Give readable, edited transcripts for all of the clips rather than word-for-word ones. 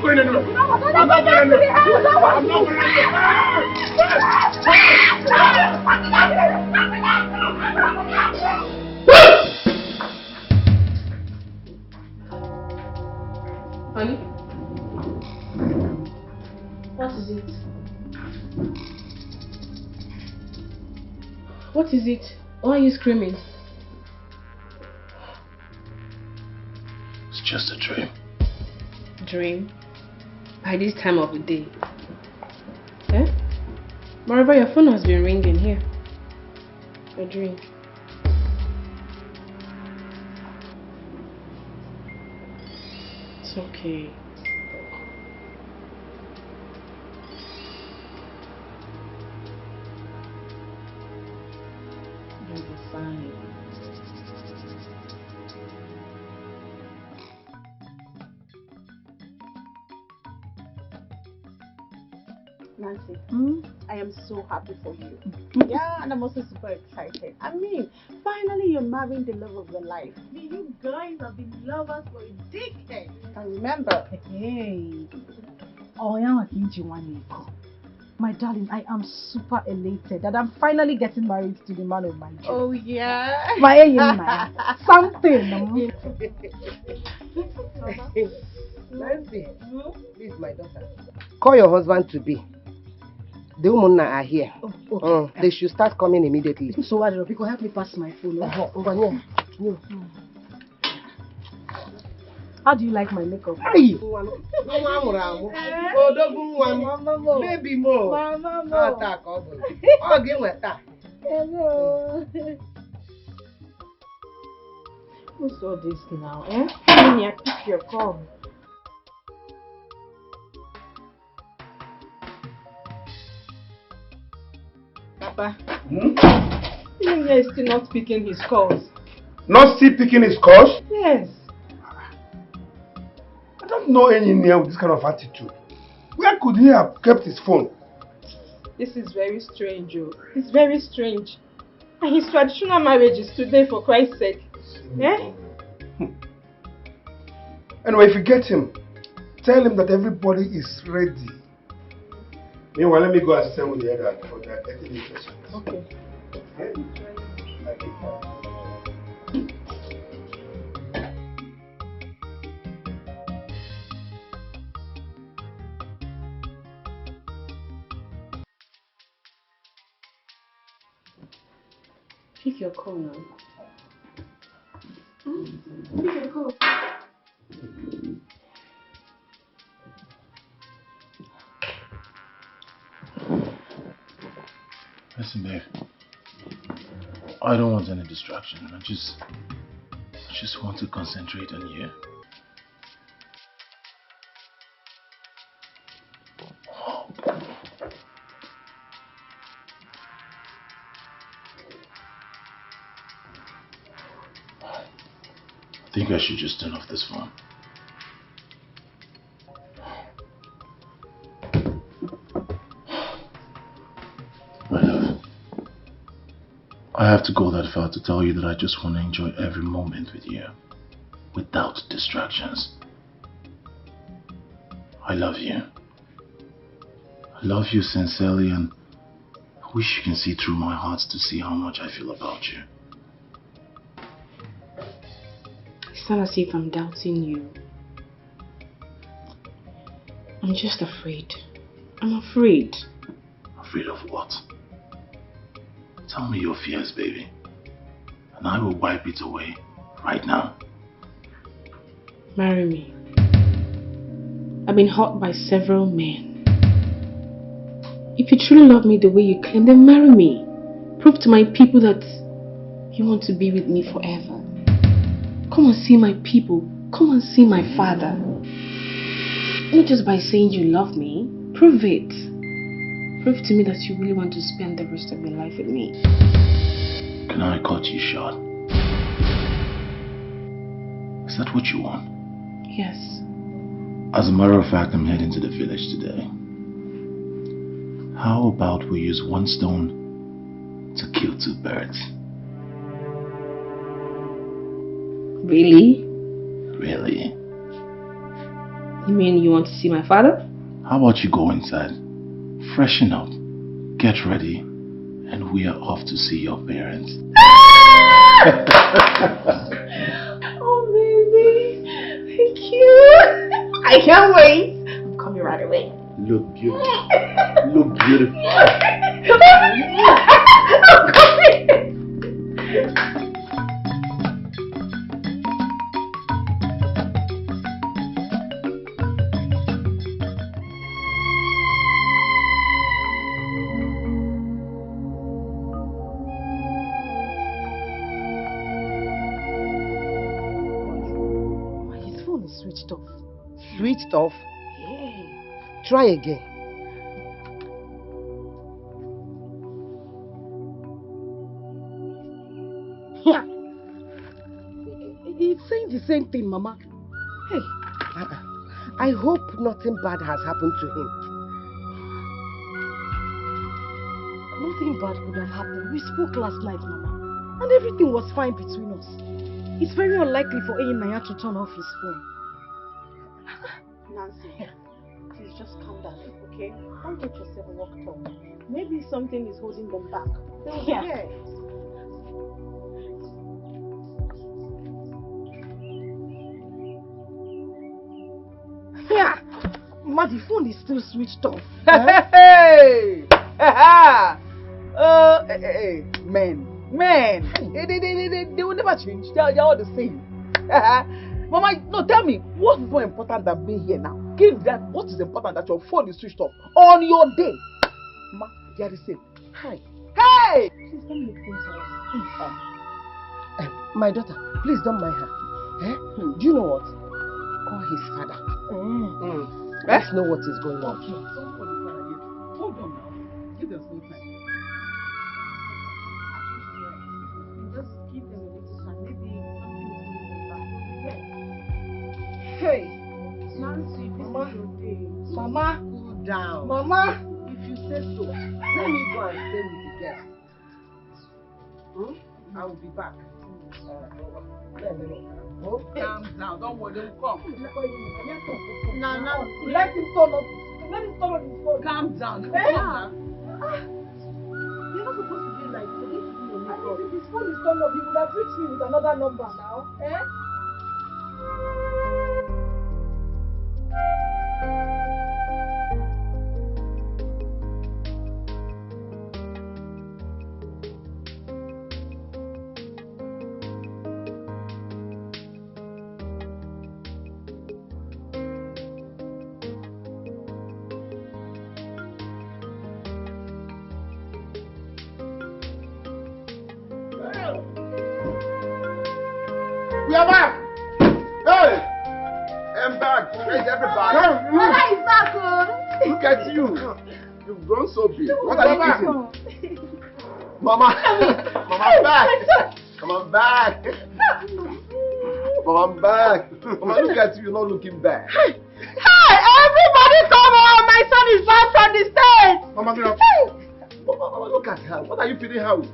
going anywhere. I'm not going anywhere. I'm not going Honey? What is it? What is it? Why are you screaming? It's just a dream. Dream? By this time of the day? Eh? Moreover, your phone has been ringing here. A dream. It's okay. You'll be fine. Nancy, I am so happy for you. Yeah, and I'm also super excited. I mean, finally you're marrying the love of your life. You guys have been lovers for a decade. And remember, hey, oh yeah, my darling, I am super elated that I'm finally getting married to the man of my dreams. oh yeah. My something. Nancy, this is my daughter. Call your husband to be. The women are here. Oh, okay. They should start coming immediately. So what? People help me pass my phone. How do you like my makeup? Baby mo. Hello. What's all this now? Eh? Pick your call. Papa. Ini is still not picking his calls. Not still picking his calls? Yes. I don't know any near with this kind of attitude. Where could he have kept his phone? This is very strange, Joe. It's very strange. And his traditional marriage is today, for Christ's sake. Eh? Anyway, if you get him, tell him that everybody is ready. Meanwhile, let me go and send with the other for the getting interested. Okay. Pick your call now. Pick your call. Listen, babe. I don't want any distraction. I just want to concentrate on you. I think I should just turn off this phone. My love, I have to go that far to tell you that I just want to enjoy every moment with you, without distractions. I love you. I love you sincerely, and I wish you can see through my heart to see how much I feel about you. It's not as if I'm doubting you. I'm just afraid. I'm afraid. Afraid of what? Tell me your fears, baby, and I will wipe it away right now. Marry me. I've been hurt by several men. If you truly love me the way you claim, then marry me. Prove to my people that you want to be with me forever. Come and see my people. Come and see my father. Not just by saying you love me. Prove it. Prove to me that you really want to spend the rest of your life with me. Can I cut you short? Is that what you want? Yes. As a matter of fact, I'm heading to the village today. How about we use one stone to kill two birds? Really? Really? You mean you want to see my father? How about you go inside, freshen up, get ready, and we are off to see your parents. Oh, baby. Thank you. I can't wait. I'm coming right away. Look beautiful. Look beautiful. I'm coming. His phone is switched off. Switched off? Yeah. Try again. Yeah. It's saying the same thing, Mama. Hey. I hope nothing bad has happened to him. Nothing bad could have happened. We spoke last night, Mama. And everything was fine between us. It's very unlikely for Naya to turn off his phone. Nancy, please just calm down, okay? Don't get yourself worked up. Maybe something is holding them back. Yeah. Yeah. Ma, the phone is still switched off. Hey! Men. They will never change. They are all the same. Mama, no, tell me, what's more important than being here now? Give that. What is important that your phone is switched off on your day? Ma, they are the same. Hi. Hey! Please don't make things worse. My daughter, please don't mind her. Do you know what? Call his father. Let's know what is going on. Okay. Don't call the father yet. Hold on now. Give them some time. Just give them a little time. Maybe something is holding them back. Hey. Nancy, this Mama. is your day. Mama. Cool down. Mama. If you say so, let me go and stay with the guests. I will be back. Calm down. Don't worry. They will come. Now, Let him turn off. Let him turn on his phone. Calm down. Hey. Calm down. you're not supposed to be like this. This is your If network. his phone is turned off, he would have reached me with another number now. We are back! Hey! I'm back. Where's everybody? Look at you. You've grown so big. What are you eating? Mama! Mama, I'm back! Mama, I'm back! Mama, I'm back! Mama, look at you. You're not looking back. Hey, everybody come on! My son is back from the States! Mama, Mama, look at her. What are you feeding her with?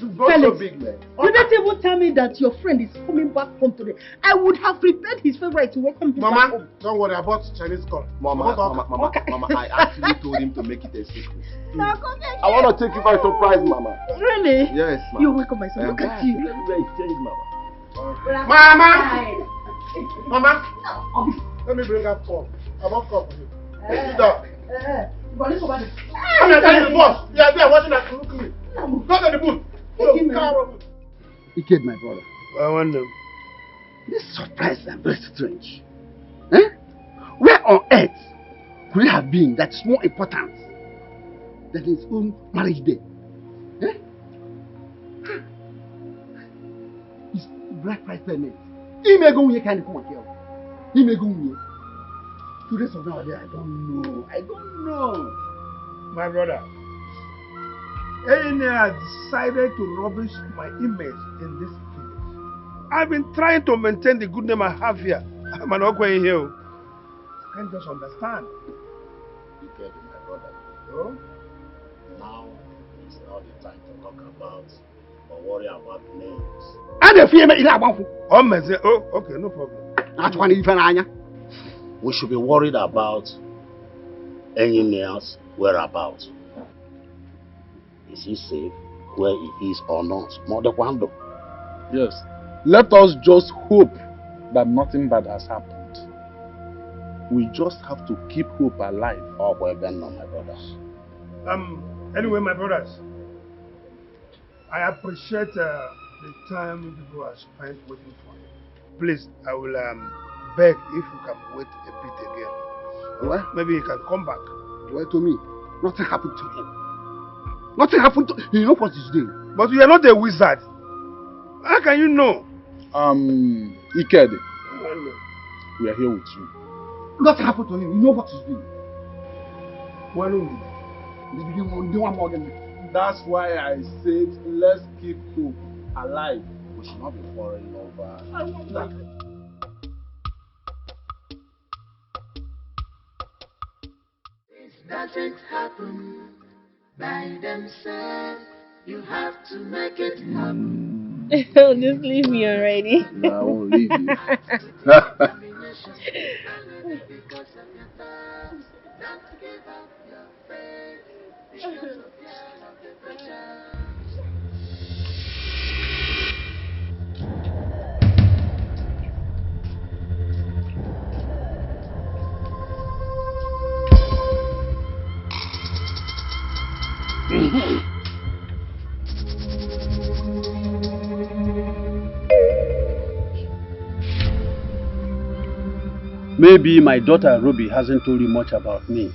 You've grown so big, man. You didn't even tell me that your friend is coming back home today. I would have prepared his favorite to welcome him back Mama, home. don't worry, I bought Chinese corn. Mama, I actually told him to make it a secret. I want to take you by surprise, Mama. Really? Yes, Mama. You're welcome, my son. Look at you. Everywhere is changed, Mama. Mama! Let me bring up corn. I want corn for you. Sit down. I'm telling the boss. You are there watching us. Look at me. Go to the booth. Dikeh, my brother. I wonder. This surprise is very strange. Where on earth could it have been that's more important than his own marriage day? His black price payment. He may go here, kind of come and kill. He may go here. Today's of now, I don't know. I don't know. My brother. Ini has decided to rubbish my image in this village. I've been trying to maintain the good name I have here. I'm an awkward here. I can't just understand. Dikeh, my brother. Oh? Now is not the time to talk about or worry about names. And the fear me, Oh, okay, no problem. That's one even Anya. we should be worried about engineer's whereabouts. Is he safe where he is or not? Yes. Let us just hope that nothing bad has happened. We just have to keep hope alive. Oh, well, then, no, my brothers. Anyway, my brothers, I appreciate the time you people have spent waiting for me. Please, I will beg if you can wait a bit again. What? Maybe he can come back. Wait to me. Nothing happened to him. Nothing happened to him. You know what he's doing. But you are not a wizard. How can you know? Ikede, we are here with you. Nothing happened to him. You know what he's doing. What That's why I said let's keep hope alive. We should not be worrying over that. This doesn't happen by themselves. You have to make it happen. Just leave me already. No, I won't leave you. Maybe my daughter Ruby hasn't told you much about me.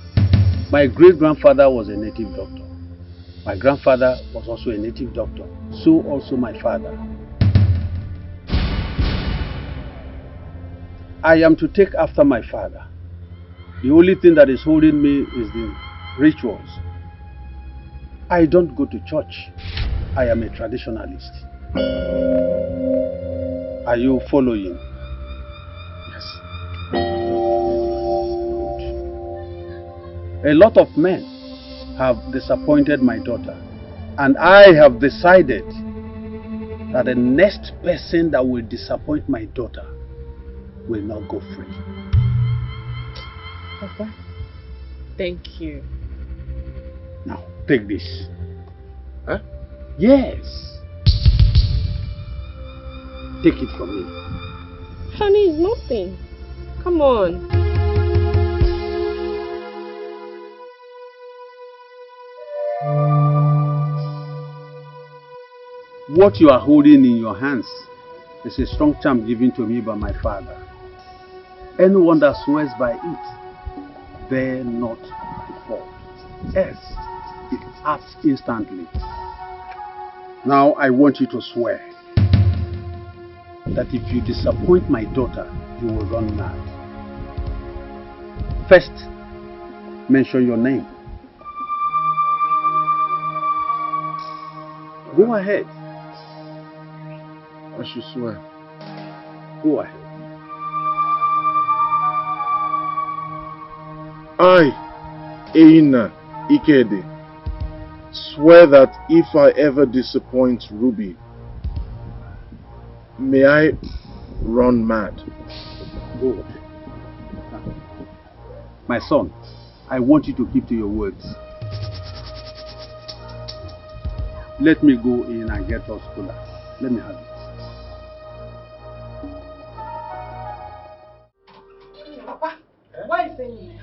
My great-grandfather was a native doctor. My grandfather was also a native doctor. So also my father. I am to take after my father. The only thing that is holding me is the rituals. I don't go to church. I am a traditionalist. Are you following? Yes. A lot of men have disappointed my daughter, and I have decided that the next person that will disappoint my daughter will not go free. Papa, thank you. Now, take this. Huh? Yes. Take it from me. Honey, it's nothing. Come on. What you are holding in your hands is a strong charm given to me by my father. Anyone that swears by it, dare not to fall. Else, it acts instantly. Now I want you to swear that if you disappoint my daughter, you will run mad. First, mention your name. Go ahead. I should swear. Go ahead. I, Ini Edo, swear that if I ever disappoint Ruby, may I run mad. Good. My son, I want you to keep to your words. Let me go in and get us cooler. Let me have it. Papa, why is he?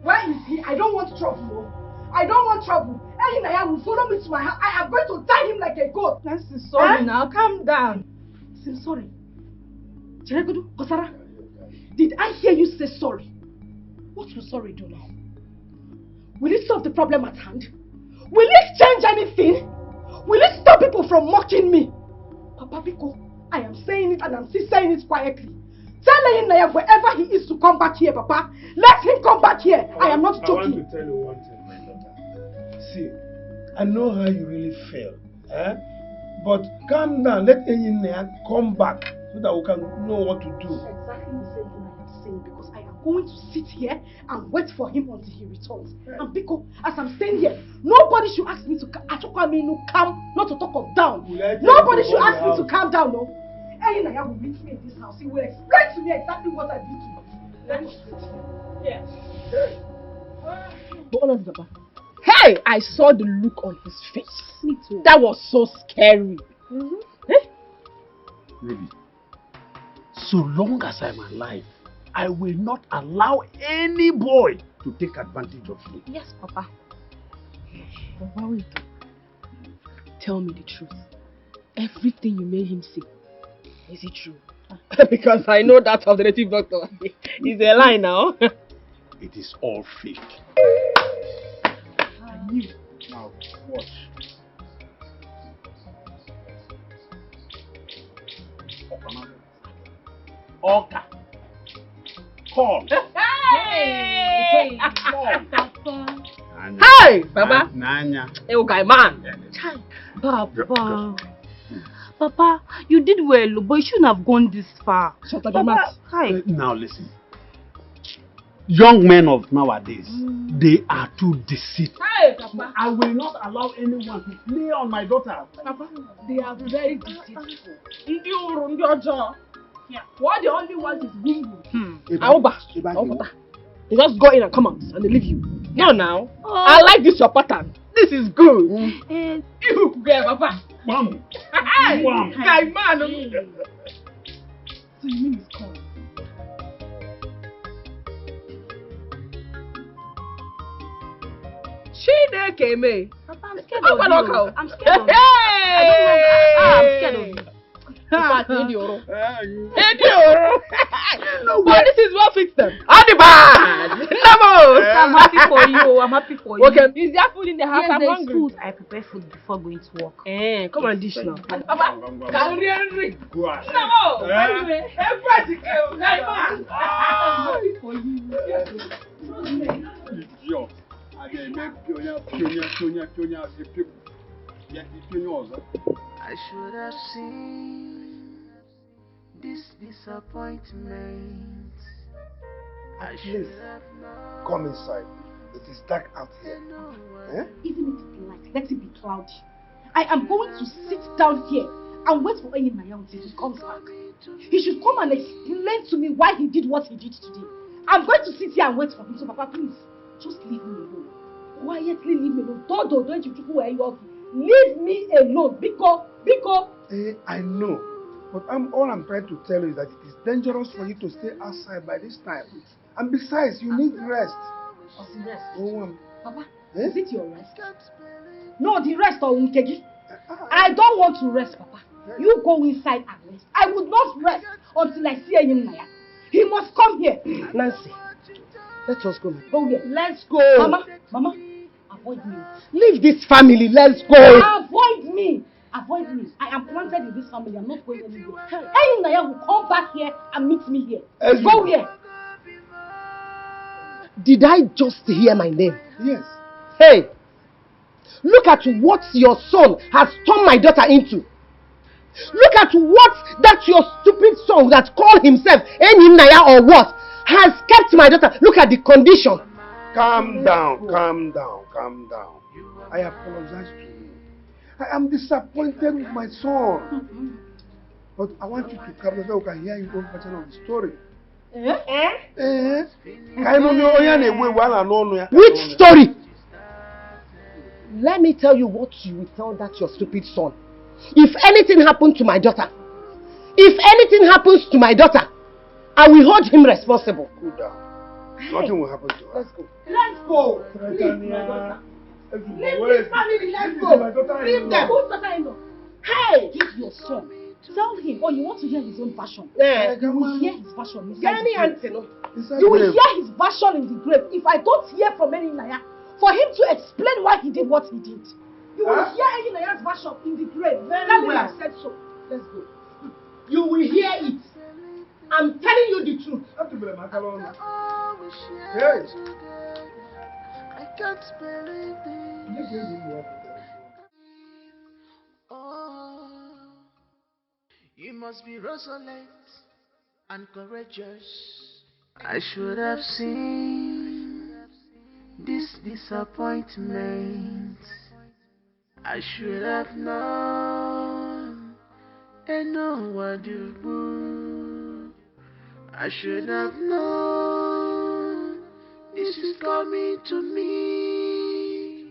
Where is he? I don't want trouble. I don't want trouble. Elinaya will follow me to my house. I am going to tie him like a goat. Nancy, sorry now. Calm down. I'm sorry. Cheregudu, Kosara, did I hear you say sorry? What will sorry do now? Will it solve the problem at hand? Will it change anything? Will it stop people from mocking me? Papa Biko, I am saying it and I'm still saying it quietly. Tell Elinaya wherever he is to come back here, Papa. Let him come back here. I am not joking. I want to tell you one thing, my daughter. See, I know how you really feel. But calm down. Let Elinaya come back so that we can know what to do. Exactly the same thing I am saying because I am going to sit here and wait for him until he returns. And Biko, as I'm staying here, nobody should ask me to calm, not to talk of down. Nobody should ask me to calm down, no. Elinaya will meet me in this house. He will explain to me exactly what I did to him. Yeah. But honestly, Papa, hey, I saw the look on his face. Me too. That was so scary. Ruby, so long as I'm alive, I will not allow any boy to take advantage of me. Yes, Papa. But why will you tell me the truth? Everything you made him say, is it true? Because I know that of the native doctor is a lie now. It is all fake. I knew. Now, watch. Oka. Call. Hey! Papa. Hey, Baba. Nanya. Hey, okay, man. Papa. Papa, you did well, but you shouldn't have gone this far. Shut up, your mouth. Hi. Now listen. Young men of nowadays, they are too deceitful. Hey, Papa. I will not allow anyone to play on my daughter. Papa, they are very deceitful. Yeah. What they only want is boom boom. Aoba. They just go in and come out and they leave you. No, now. I like this your pattern. This is good. You get Papa. Mom. Hey, guy man. So you mean it's called? Chineke me. Papa, I'm scared of you. I'm scared of you. I'm scared of you. But this is what fixed them. Adibad! I'm happy for you. I'm happy for you. Okay, is there food in the house? Yes, I'm there's hungry. food. I prepare food before going to work. Come on, dish now. Papa, Henry. Go on. No, I'm happy for you. I should have seen this disappointment. I should have known. Come inside. It is dark out here. Even if it's light, let it be cloudy. I am going to sit down here and wait for Ini Edo until he comes back. He should come and explain to me why he did what he did today. I'm going to sit here and wait for him. So, Papa, please, just leave me alone. Quietly leave me alone. Don't you where you are. Leave me alone. Biko. I know. But all I'm trying to tell you is that it is dangerous for you to stay outside by this time. And besides, you need rest. Rest? Oh, Papa, is it your rest? No, the rest of Nkegi. I don't want to rest, Papa. You go inside and rest. I would not rest until I see him there. He must come here. Nancy, let us go. Go here. Let's go. Mama, avoid me. Leave this family. Let's go. Avoid me. Avoid me. I am planted in this family. I'm not going anywhere. Any Naya will come back here and meet me here. Go here. Did I just hear my name? Yes. Hey, look at what your son has turned my daughter into. Look at what that your stupid son that called himself Enyim Naya or what has kept my daughter. Look at the condition. Calm down. I apologize to you. I am disappointed with my son. But I want you to come so we can hear your own version of the story. Which story? Let me tell you what you will tell that your stupid son. If anything happened to my daughter, I will hold him responsible. Cool down. Nothing will happen to her. Let's go. Leave this family. Let's go. Leave them. Who's daughter-in-law? Hey, give your son. Tell him. Oh, you want to hear his own version? You will hear his version inside the grave. You will hear his version in the grave. If I don't hear from Ini Naya, for him to explain why he did what he did, you will hear Ini Naya's version in the grave. Very well. I said so. Let's go. You will hear it. I'm telling you the truth. I can't believe this. You must be resolute and courageous. I should have seen this disappointment. I should have known and know what you do. I should have known. this is coming to me.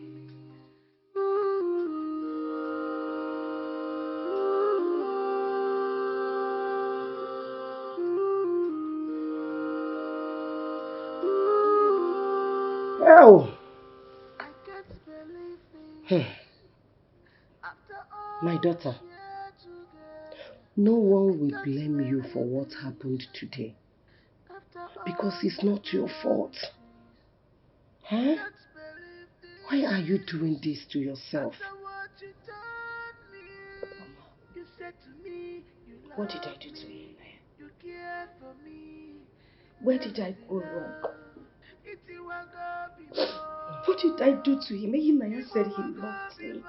Oh. My daughter, no one will blame you for what happened today. Because it's not your fault. Huh? Why are you doing this to yourself? What did I do to you? Where did I go wrong? What did I do to him? Naya said he loved me.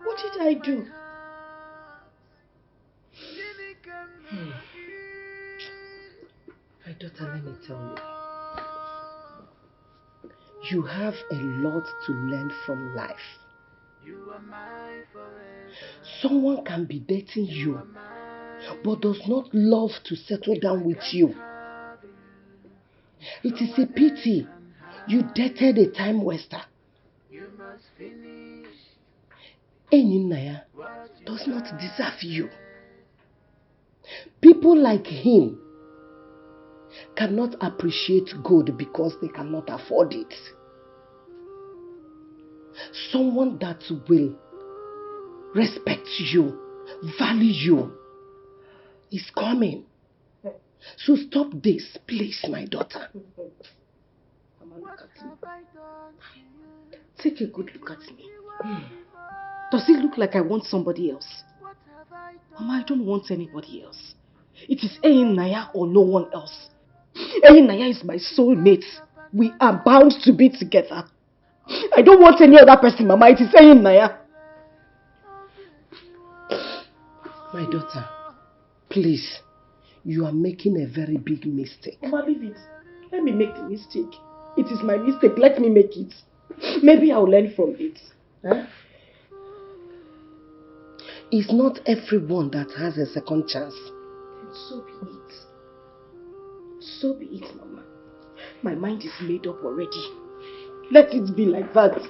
What did I do? My daughter, let me tell you. You have a lot to learn from life. Someone can be dating you, but does not love to settle down with you. It is a pity you dated a time waster. Ini Naya does not deserve you. People like him cannot appreciate good because they cannot afford it. Someone that will respect you, value you, is coming. So stop this, please, my daughter. Mama, look at me. Take a good look at me. Does it look like I want somebody else? Mama, I don't want anybody else. It is Ini Naya or no one else. Ini Naya is my soulmate. We are bound to be together. I don't want any other person, Mama. It is Ini Naya. My daughter, please, you are making a very big mistake. Mama, leave it. Let me make the mistake. It is my mistake. Let me make it. Maybe I'll learn from it. Huh? It's not everyone that has a second chance. Then so be it. So be it, Mama. My mind is made up already. Let it be like that.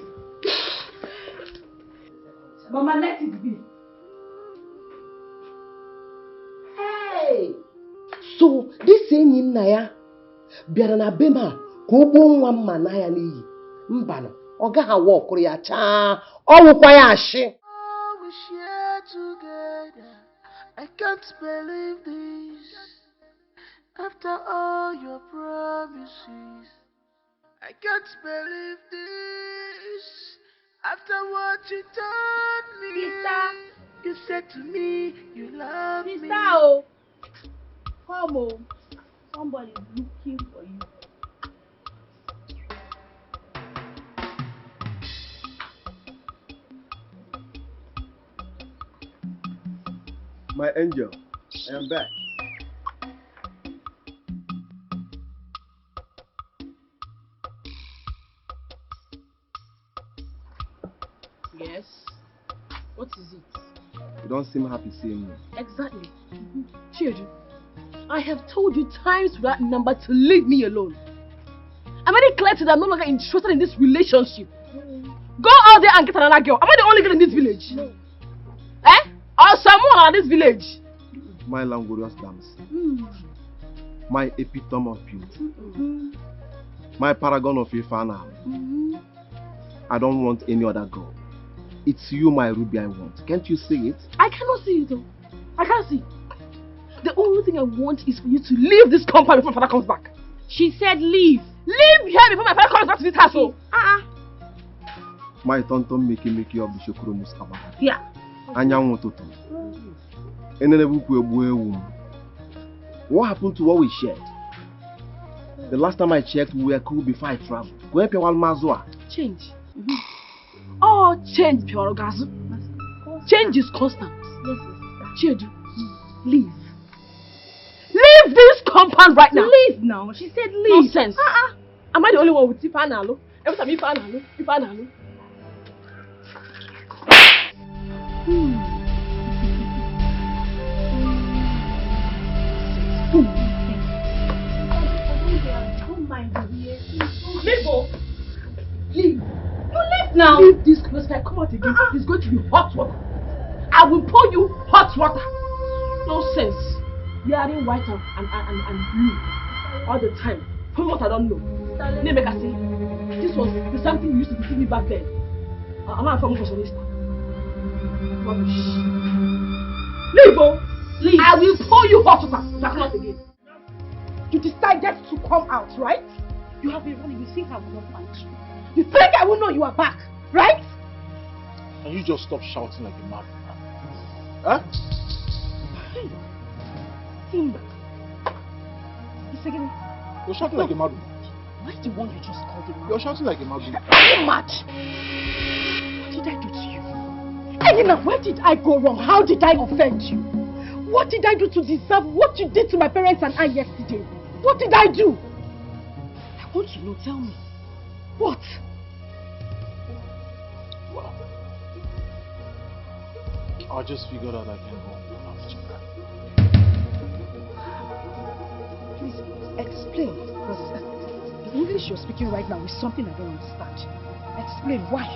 Mama, let it be. Hey! So, this Ini Naya bịara na be ma ka o gbuo nwa mma na ya n'iyi. Mbano, ọ gaghị awa ọkụrụ ya chaa. Ọ wụkwa ya ashị. We share together. I can't believe this. After all your promises, I can't believe this. After what you told me, Sister, you said to me you love me. Sister, oh, come home. Somebody is looking for you. My angel, I am back. Yes. What is it? You don't seem happy seeing me. Exactly. Children, I have told you times without number to leave me alone. I'm very clear to that I'm no longer interested in this relationship. Go out there and get another girl. Am I the only girl in this village? No. Eh? Or someone in this village? My languorous dance. My epitome of beauty. My paragon of Ifana. I don't want any other girl. It's you, my Ruby, I want. Can't you see it? I cannot see it though. I can't see. The only thing I want is for you to leave this compound before my father comes back. She said leave. Leave here before my father comes back to this house. My tonto make of the Shokromus Abba. Yeah. Anyango Toto. What happened to what we shared? The last time I checked, we were cool before I traveled. Change. Oh, change, Piorogazu. Change is constant. Children, leave. Leave this compound right now. Leave now. She said leave. Nonsense. Am I the only one with Tifanalo? Every time Tifanalo. now. Leave this clothes. If I come out again, it's going to be hot water. I will pour you hot water. Nonsense. Wearing white and blue all the time. For what I don't know. Nemeka say, this was the same thing you used to deceive me back then. I'm not from fashionista. Rubbish. Leave, oh. Leave. I will pour you hot water. That's not again. You decided to come out, right? You have been running. You think I will not find you. You think I will know you are back, right? Can you just stop shouting like a madman? Huh? Hey, Timber. You're shouting like a madman. What's the one you just called him? You're shouting like a madman. Are you mad? What did I do to you? Elena, where did I go wrong? How did I offend you? What did I do to deserve what you did to my parents and I yesterday? What did I do? I want to know, tell me. What? Well, I just figured out I can go after that. Please, explain. Because the English you're speaking right now is something I don't understand. Explain, why?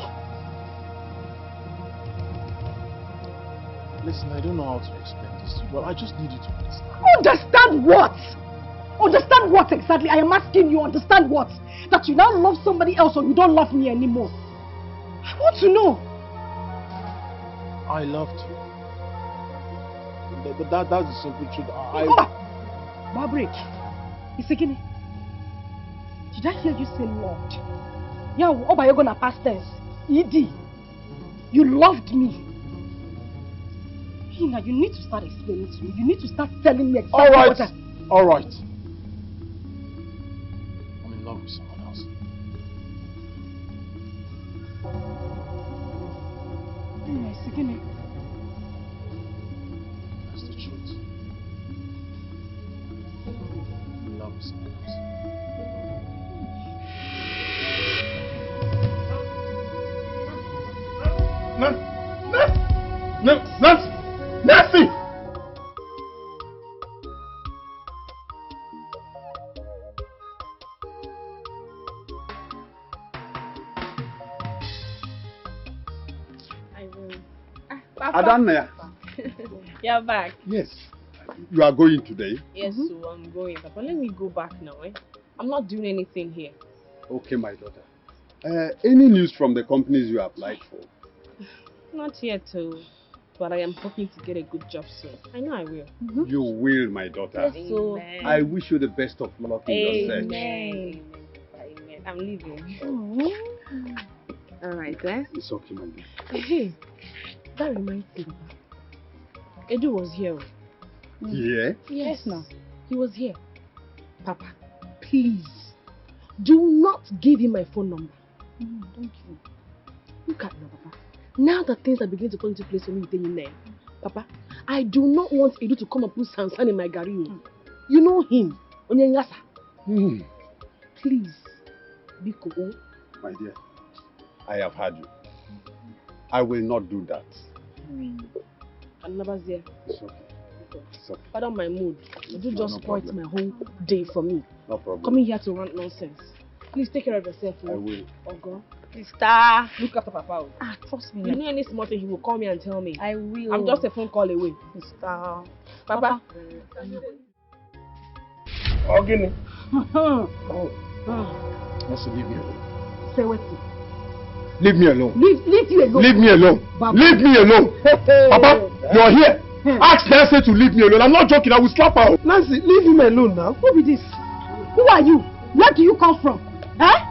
Listen, I don't know how to explain this to you, but I just need you to understand. Understand what? Understand what exactly? I am asking you, understand what? That you now love somebody else or you don't love me anymore? I want to know. I loved you. That's the simple truth. Barbara, Isekini, did I hear you say loved? Yeah, oh, you're gonna past tense. Ed, you loved me. Now you need to start explaining to me. You need to start telling me exactly what I... Alright. I'm in love with someone else. That's the truth. I'm in love with someone else. Nancy! Nancy! I will. Adana. You're back. Yes. You are going today? Yes, so I'm going. But let me go back now. I'm not doing anything here. Okay, my daughter. Any news from the companies you applied for? Not yet, but I am hoping to get a good job soon. I know I will. You will, my daughter. Yes, so I wish you the best of luck in your search. Amen. I'm leaving. Alright, It's okay, my dear. Hey, that reminds me. Edu was here. Yeah? Yes, now. He was here. Papa, please, do not give him my phone number. Thank you. Look at me, Papa. Now that things are beginning to fall into place for me with your name, Papa, I do not want Edu to come and put Sansan in my gari. You know him, Onyengasa. Please, Biko. My dear, I have heard you. I will not do that. I'm never there. It's okay. It's okay. Pardon my mood. You just spoiled my whole day for me. No problem. Coming here to rant nonsense. Please take care of yourself. I will. Ogo. Sister. Look after Papa. Trust me. You know any small thing, he will call me and tell me. I will. I'm just a phone call away. Sister. Papa. Ogini. Also, leave me alone. Say what? Leave me alone. Leave you alone. Leave me alone. Baba. Leave me alone. Papa, you're here. Ask Nancy to leave me alone. I'm not joking. I will slap her. Nancy, leave him alone now. Who be this? Who are you? Where do you come from? Huh?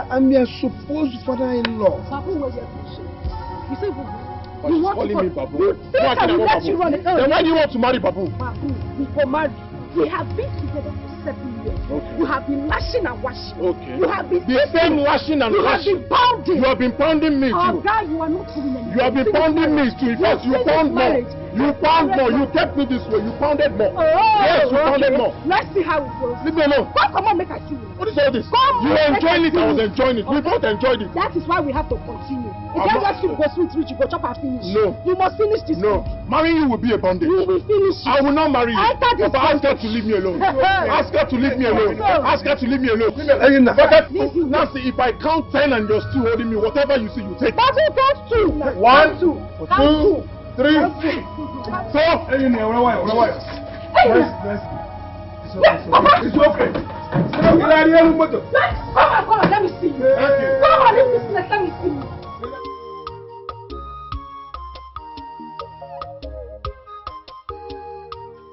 I'm your supposed father-in-law. Babu, where's your bullshit? You say Babu. You want calling me Babu? You think I will let you run it? Then why do you want to marry Babu? Babu, we for married. We have been together for 7 years. Okay. You have been lashing and washing. Okay. You have been the same lashing and washing. You have been pounding. You have been pounding me too. Oh God, you are not doing anything. You have been pounding me too. In fact, you pound more. You pound more. You kept me this way. You pounded more. Oh, yes, you pounded more. Let's see how it goes. Leave me alone. Come on, make I see you. What is all this? Come you on, were enjoying it. I was enjoying it. We both enjoyed it. That is why we have to continue. If you just go sweet, you go chop and finish. No. You must finish this. No. Marrying you will be a bondage. You will finish it. I will not marry you. Enter this. Ask her to leave me alone. Ask her to leave me alone. Ask her to leave me alone. Nancy, if I count 10 and you're still holding me, whatever you see, you take. But you count 2. 1, 2, 3, 4. It's okay. Come on, let me see you. Come on, this business, let me see you.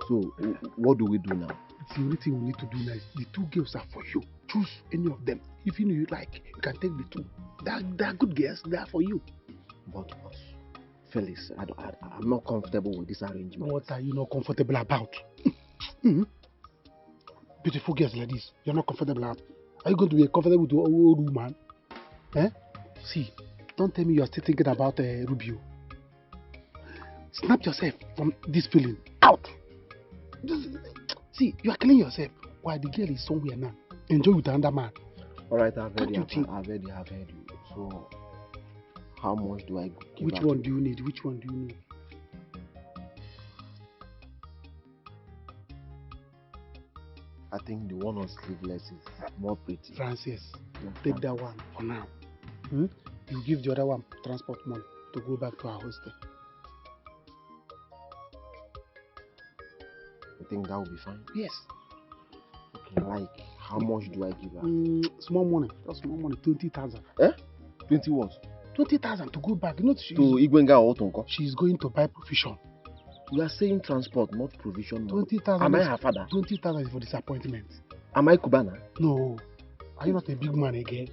So, what do we do now? The only thing we need to do now is the 2 girls are for you. Choose any of them. If you like, you can take the 2. They are good girls. They are for you. But Felix, I'm not comfortable with this arrangement. What are you not comfortable about? Beautiful girls like this, you're not comfortable about. Are you going to be comfortable with your old woman? Eh? See, don't tell me you are still thinking about Rubio. Snap yourself from this feeling. Out! See, you are killing yourself. Why the girl is somewhere now. Enjoy with another man. Alright, I've heard you. So, how much do I give? Which one do you need? Which one do you need? I think the one on sleeveless is more pretty. Francis, take that one for now. You give the other one transport money to go back to our hostel. You think that will be fine? Yes. Okay, like, how much do I give her? Small money, just small money, 20,000. 20 what? 20,000 to go back. Not to Igwenga or Tonko? She's going to buy provision. You are saying transport, not provision. 20,000. Am I her father? 20,000 is for disappointment. Am I Cubana? No. Are you not a big man again?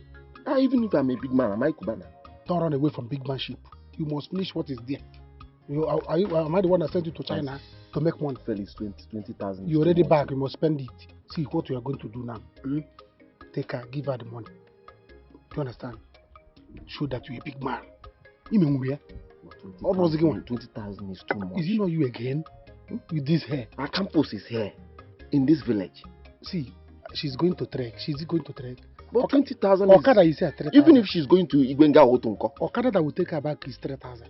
Even if I'm a big man, am I Cubana? Don't run away from big manship. You must finish what is there. Am I the one that sent you to China to make money? Felix, 20,000. You're already back. You must spend it. See what we are going to do now. Take her, give her the money. Do you understand? Show that you're a big man. You mean where? 20,000 is too much. Is it not you again? With this hair? Our campus is here. In this village. See, she's going to trek. She's going to trek. But 20,000 is... Okada is here 3,000. Even if she's going to Igwenga or Tonko. Okada that will take her back is 3,000.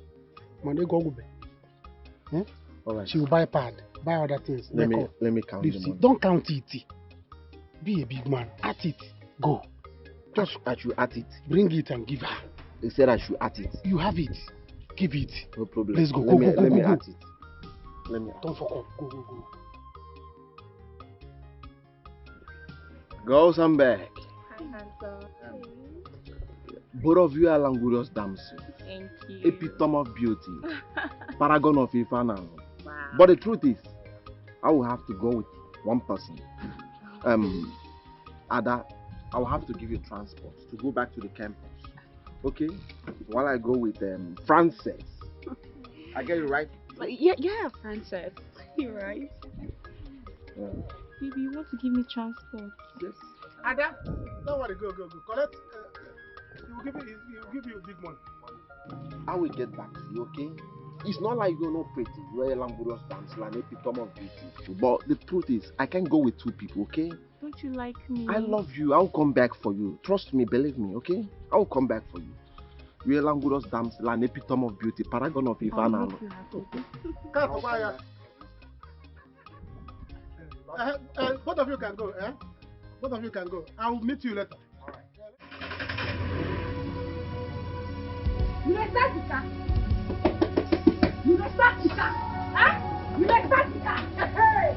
Alright. She will buy pad. Buy other things. Let me count the money. Don't count it. Be a big man. At it. Go. Just I should at it. Bring it and give her. They said I should at it. You have it. Give it. No problem. Let's go. Let me go. at it. Let me. Don't fuck up. Go. Girls, I'm back. Hi, handsome. Both of you are languorous damsels. Thank you. Epitome of beauty. Paragon of Ifana. Wow. But the truth is, I will have to go with one person. Ada, I will have to give you transport to go back to the campus. Okay? While I go with Frances. I get it right? Yeah, Frances. You're right. Baby, you want to give me transport? Yes. Ada, don't worry, go. Collect. He'll give you big money. I will get back to you, okay? It's not like you're not pretty. You're a languorous dancer, an epitome of beauty. But the truth is, I can't go with 2 people, okay? Don't you like me? I love you. I'll come back for you. Trust me, believe me, okay? I'll come back for you. You're a languorous damsel, an epitome of beauty, paragon of Ivana. Both of you can go, eh? Both of you can go. I'll meet you later. You may start the car. You may start the car. Huh? You may start the car. Hey.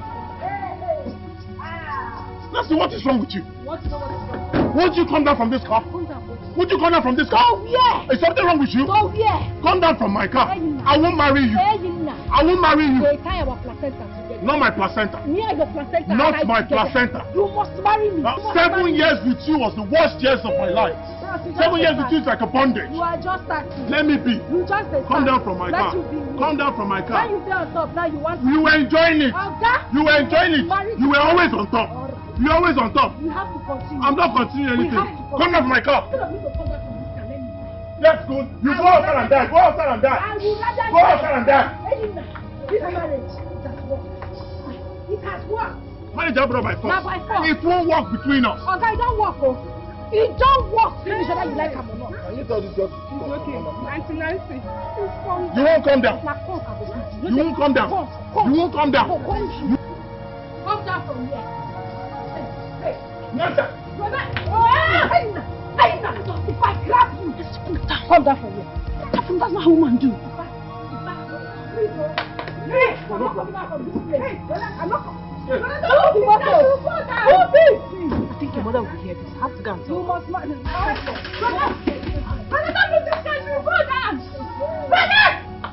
Nancy, what is wrong with you? What's wrong? Won't you come down from this car? Come down. Won't you come down from this car? Go here. Is something wrong with you? Go here. Come down from my car. I won't marry you. I won't marry you. They tie our placenta together. Not my placenta. Near your placenta. Not my placenta. You must marry me. 7 years with you was the worst years of my life. 7 years with you is like a bondage. You are just starting. Let me be. You just come down from my car. Come down from my car. When you stay on top, now you want to. You were enjoying it. You were enjoying it. You were always on top. You were always on top. You have to continue. I'm not continuing anything. Come down from my car. Let's go. You go outside and die. Go outside and die. Go outside and die. This marriage, it has worked. It has worked. Marriage abroad by force. Now by force. It won't work between us. Okay, it don't work, oh. It don't work. Finish whether you like him or not. Can you tell this girl? It's okay. Nancy. You won't come down. You won't come down. You won't come down. Come down from here. Hey. Nancy. If I grab you, come down from here. That's not how women do. Hey, I'm not coming out from this place. I'm not coming. I think your mother will hear this. I have to go and tell her. You must not.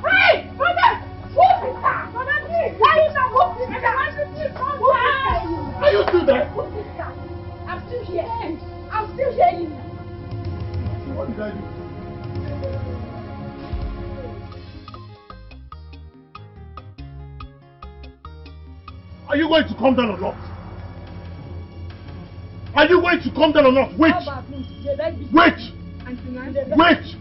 Hey! Brother! Who's it? Brother, please! Why you not moving? Are you still there? I'm still here. I'm still here. What did I do? Are you going to come down or not? Are you going to come down or not? Wait! Wait! Wait!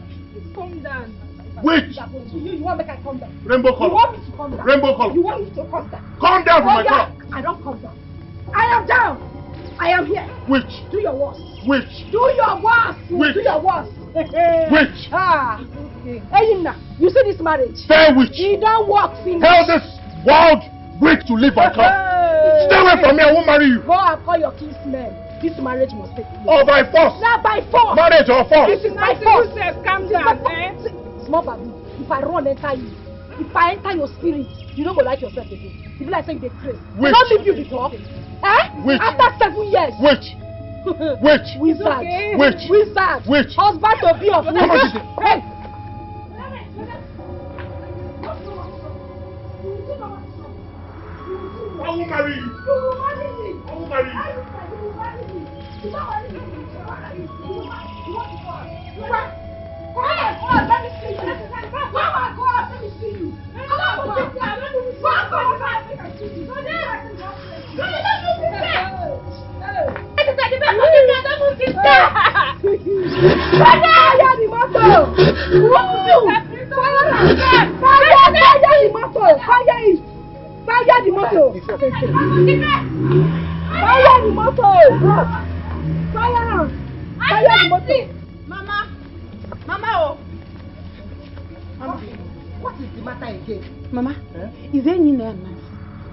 Calm down. Wait! You want me to come down? Rainbow color. You want me to come down? Rainbow color. You want me to come down? Come down from my car. I don't come down. I am down. I am here. Wait. Do your worst. Wait. Do your worst. Wait. Do your worst. Wait. Hey, you see this marriage? Fair witch. It don't work. Tell this wild witch to leave my car. Stay away from me. I won't marry you. Go and call your kinsmen. This marriage must take place. Or by force. Not by force. Marriage or force. This is by force. Calm down, Small baby, if I run enter you, if I enter your spirit, you don't go like yourself again. You be like saying they crazy. I don't leave you before. Witch. After 7 years. Witch. Witch. Wizard. Okay. Witch. Wizard. Witch. Husband to be of witch. Hey. I will marry you. You will marry me. I will marry you. You will marry me. You don't marry me. You want to go. You want. Come on, let me see you. Come on, go out, let me see you. Come on, let me see you. Let me see you. Mama, what is the matter again? Mama, is there any name?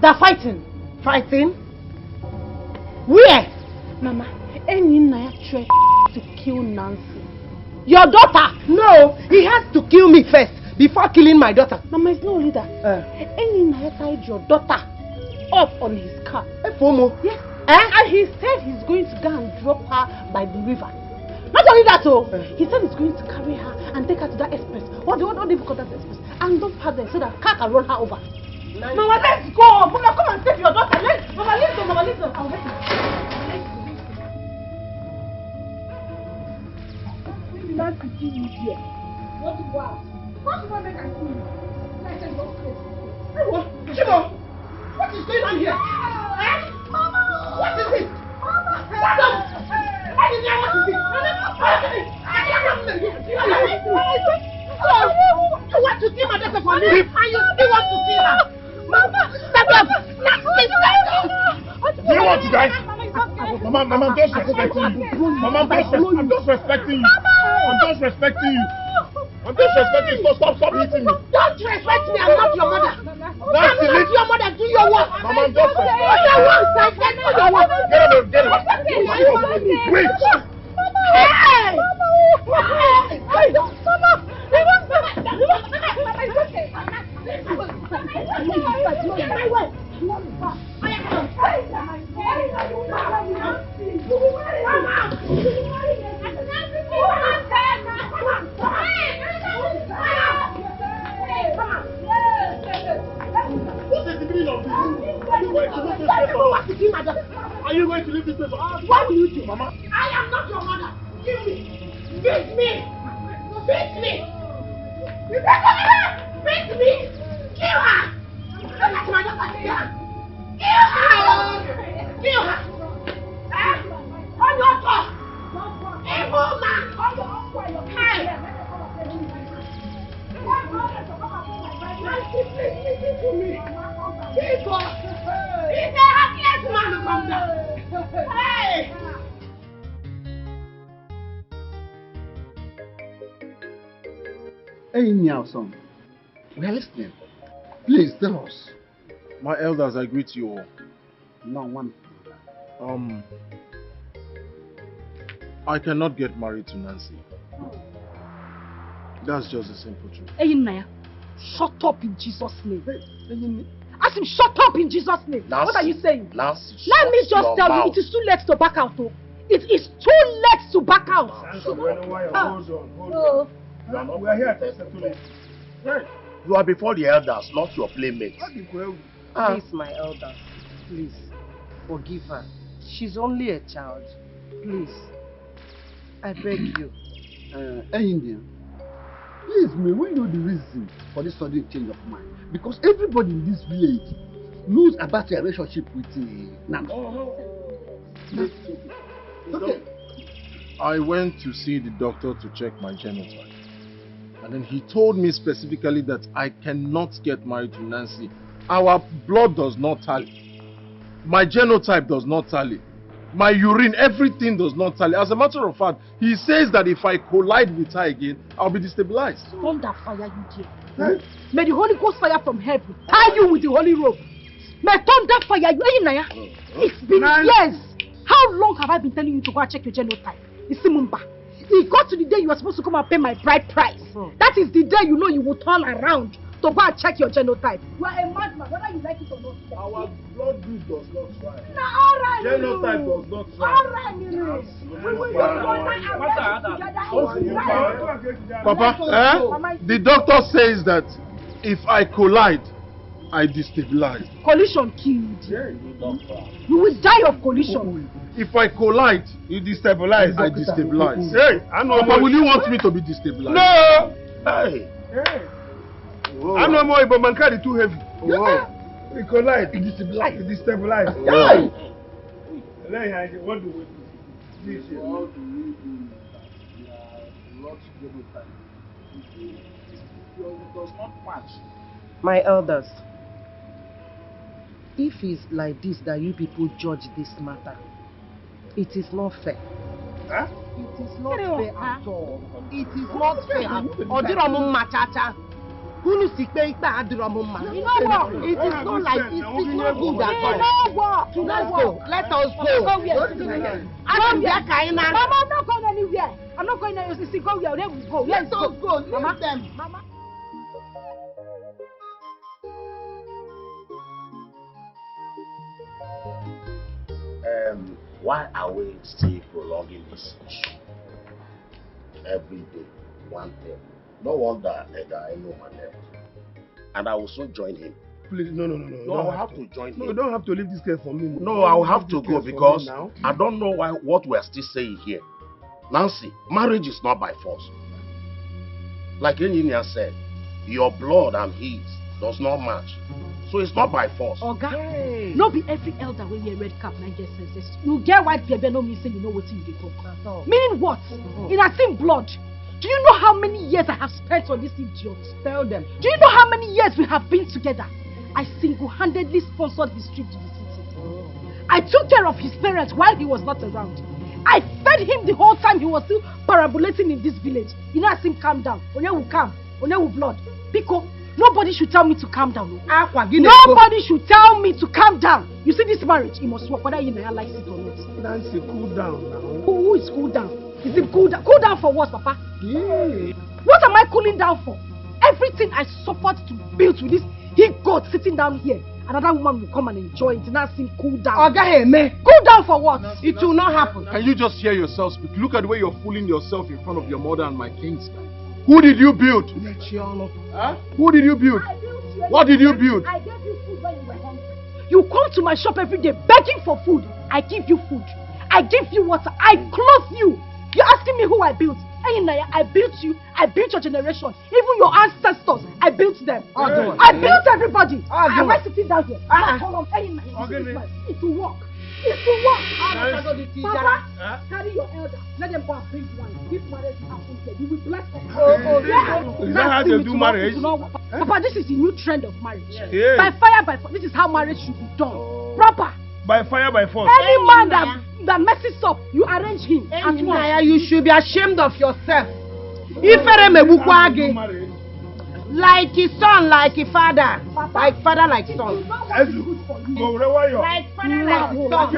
They're fighting. Fighting? Where? Mama, Enina tried to kill Nancy. Your daughter? No, he has to kill me first before killing my daughter. Mama, it's not only that. Enina tied your daughter up on his car. Fomo? Yes. And he said he's going to go and drop her by the river. Not only that, he said he's going to carry her and take her to that express. What do you call that express? And dump her there so that car can run her over. Mama, let's go. Mama, come and save your daughter. Mama, let's go. Mama, let's go. I'll wait. Not to see you here. What do you want? What do you want to make I see you? I said, go crazy. Shimo, what is going on here? Mama! What is it? Mama! What is it? What is it? You want to kill my daughter for me? And you still want to kill her? Mama! Stop up! Do you want to die? Mama, I'm just respecting you. Mama, I'm just respecting you. I'm just respecting you. I'm just respecting you. Stop hitting me. Don't respect me. I'm not your mother. I'm not your mother. Do your work. Mama, I'm just respecting you. Do your work. Get it. Wait. Hey! What is the meaning of this? Are you going to leave this place? What will you do? Mama? I am not your mother. Kill me. Beat me. Beat me. Beat me. Kill her. Look at my daughter. Kill her. Kill her. On your top. Evil man. Hey. Listen to me. calm down. Hey! Hey, Nelson. We are listening. Please tell us. My elders, I greet you all. No one. I cannot get married to Nancy. That's just the simple truth. Hey, Naya, shut up in Jesus' name. Ask him, shut up in Jesus' name. Nancy, what are you saying? Nancy, let me just tell you, it is too late to back out. Oh. It is too late to back out. Hold on. We are here to settle it. You are before the elders, not your playmates. Please, my elders, please, forgive her. She's only a child. Please, I beg you. India, please, may we know the reason for this sudden change of mind? Because everybody in this village knows about your relationship with Nana. Okay. I went to see the doctor to check my genotype. And then he told me specifically that I cannot get married to Nancy. Our blood does not tally. My genotype does not tally. My urine, everything does not tally. As a matter of fact, he says that if I collide with her again, I'll be destabilized. Thunder fire, you dear. May the Holy Ghost fire from heaven tie you with the holy rope. May thunder fire you. Hey, Naya, it's been years. How long have I been telling you to go and check your genotype? Isimumba. It got to the day you were supposed to come and pay my bride price. That is the day you know you will turn around to go and check your genotype. You are a madman, whether you like it or not. Our blood group does not try. Alright, Genotype does not try. Alright, Papa, the doctor says that if I collide, I destabilize. Collision killed you. You will die of collision. If I collide, you destabilize. I destabilize. Hey, I know. Papa, will you want me to be destabilized? No. Hey. I know more, but man carry too heavy. We collide. It destabilize. It destabilize. What do we do? This year. How do we do that? Not genotype. It does not match. My elders, if it's like this that you people judge this matter, it is not fair. Huh? It is not fair at all. It is not fair. Odiramu machacha. It is not like it is not good at all. Let's go. Let us go. I'm not going anywhere. I'm not going anywhere. Go where they will go. Let us go. Leave them. Mama. Why are we still prolonging this issue? Every day, one thing. No wonder I know my name. And I will soon join him. Please, no. No, I will have to join him. No, you don't have to leave this case for me. No, I will have to go because I don't know what we are still saying here. Nancy, marriage is not by force. Like Engineer said, your blood and his does not match. So it's not by force. Okay. No be every elder when you red cap and get senses. You get white baby, no me say you know what you dey talk. Meaning what? In a same blood. Do you know how many years I have spent on this idiot? Tell them. Do you know how many years we have been together? I single-handedly sponsored his trip to the city. I took care of his parents while he was not around. I fed him the whole time he was still parabolating in this village. You know, I said, calm down. Onye will calm. Onye will blood. Because nobody should tell me to calm down. Nobody should tell me to calm down. You see this marriage, it must work whether you likes it or not. Nancy, cool down now. Who is cool down? Is it cool down? Cool down for what, Papa? Yeah. What am I cooling down for? Everything I suffered to build with this, he got sitting down here. Another woman will come and enjoy it. Now sing cool down. Cool down for what? It will not happen. Can you just hear yourself speak? Look at the way you're fooling yourself in front of your mother and my kings. Who did you build? Huh? Who did you build? What did you build? I gave you food when you were hungry. You come to my shop every day begging for food. I give you food. I give you water. I clothe you. You're asking me who I built. I built you. I built your generation. Even your ancestors. I built them. I built everybody. Am I sitting down here? It will work. It will work. Papa, carry your elder. Let them go and bring wine. This marriage will happen here. You will bless them. Is that how they do marriage? Papa, this is the new trend of marriage. Yeah. By fire, by fire. This is how marriage should be done. Proper. By fire, by force. Any man that messes up, you arrange him. You should be ashamed of yourself. Ifere mebukwa gị. Like his son, like his father. Like father, like son. Like father, like son.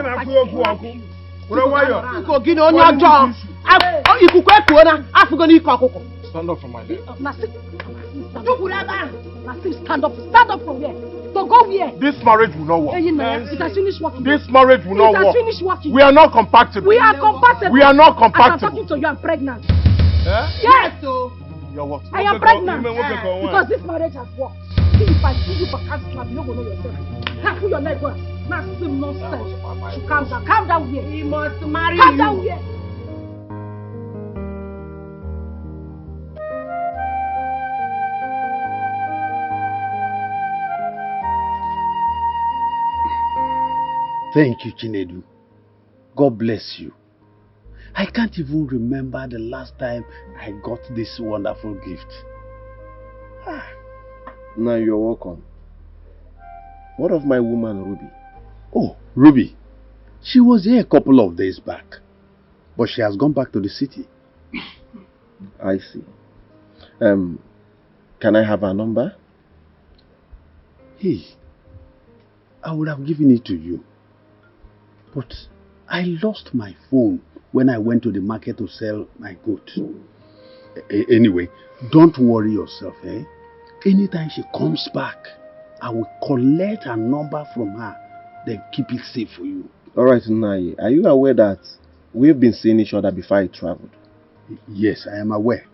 Stand up from my bed. Stand up from there. So go where? This marriage will not work. It has finished working. This marriage will not work. It has finished working. We are not compatible. We are compatible. We are not As I'm compatible. talking to you, I'm pregnant. Yes. You're what? I am pregnant. Because this marriage has worked. If I see you for cancer, you don't know yourself. Put your leg on. Massive nonsense. Calm down. Calm down here. He must marry Calm down here. Thank you, Chinedu. God bless you. I can't even remember the last time I got this wonderful gift. Now you're welcome. What of my woman, Ruby? Oh, Ruby. She was here a couple of days back, but she has gone back to the city. I see. Can I have her number? Hey, I would have given it to you, but I lost my phone when I went to the market to sell my goods. Anyway, don't worry yourself, eh? Anytime she comes back, I will collect her number from her, then keep it safe for you. Alright, Nai, are you aware that we've been seeing each other before I traveled? Yes, I am aware.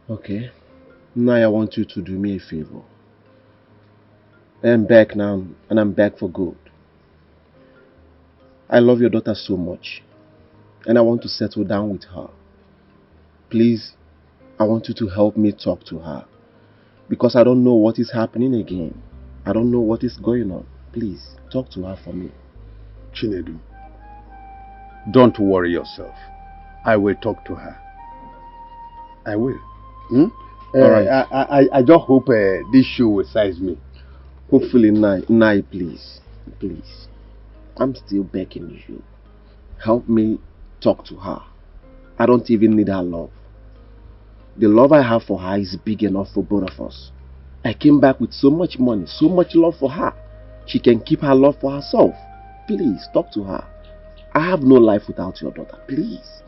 Okay. Nai, I want you to do me a favor. I am back now, and I'm back for good. I love your daughter so much, and I want to settle down with her. Please, I want you to help me talk to her, because I don't know what is happening again. I don't know what is going on. Please, talk to her for me. Chinedu, don't worry yourself. I will talk to her. I will. Alright. I just hope this show will size me. Hopefully, Nai, please. Please. I'm still begging you. Help me talk to her. I don't even need her love. The love I have for her is big enough for both of us. I came back with so much money, so much love for her. She can keep her love for herself. Please, talk to her. I have no life without your daughter. Please.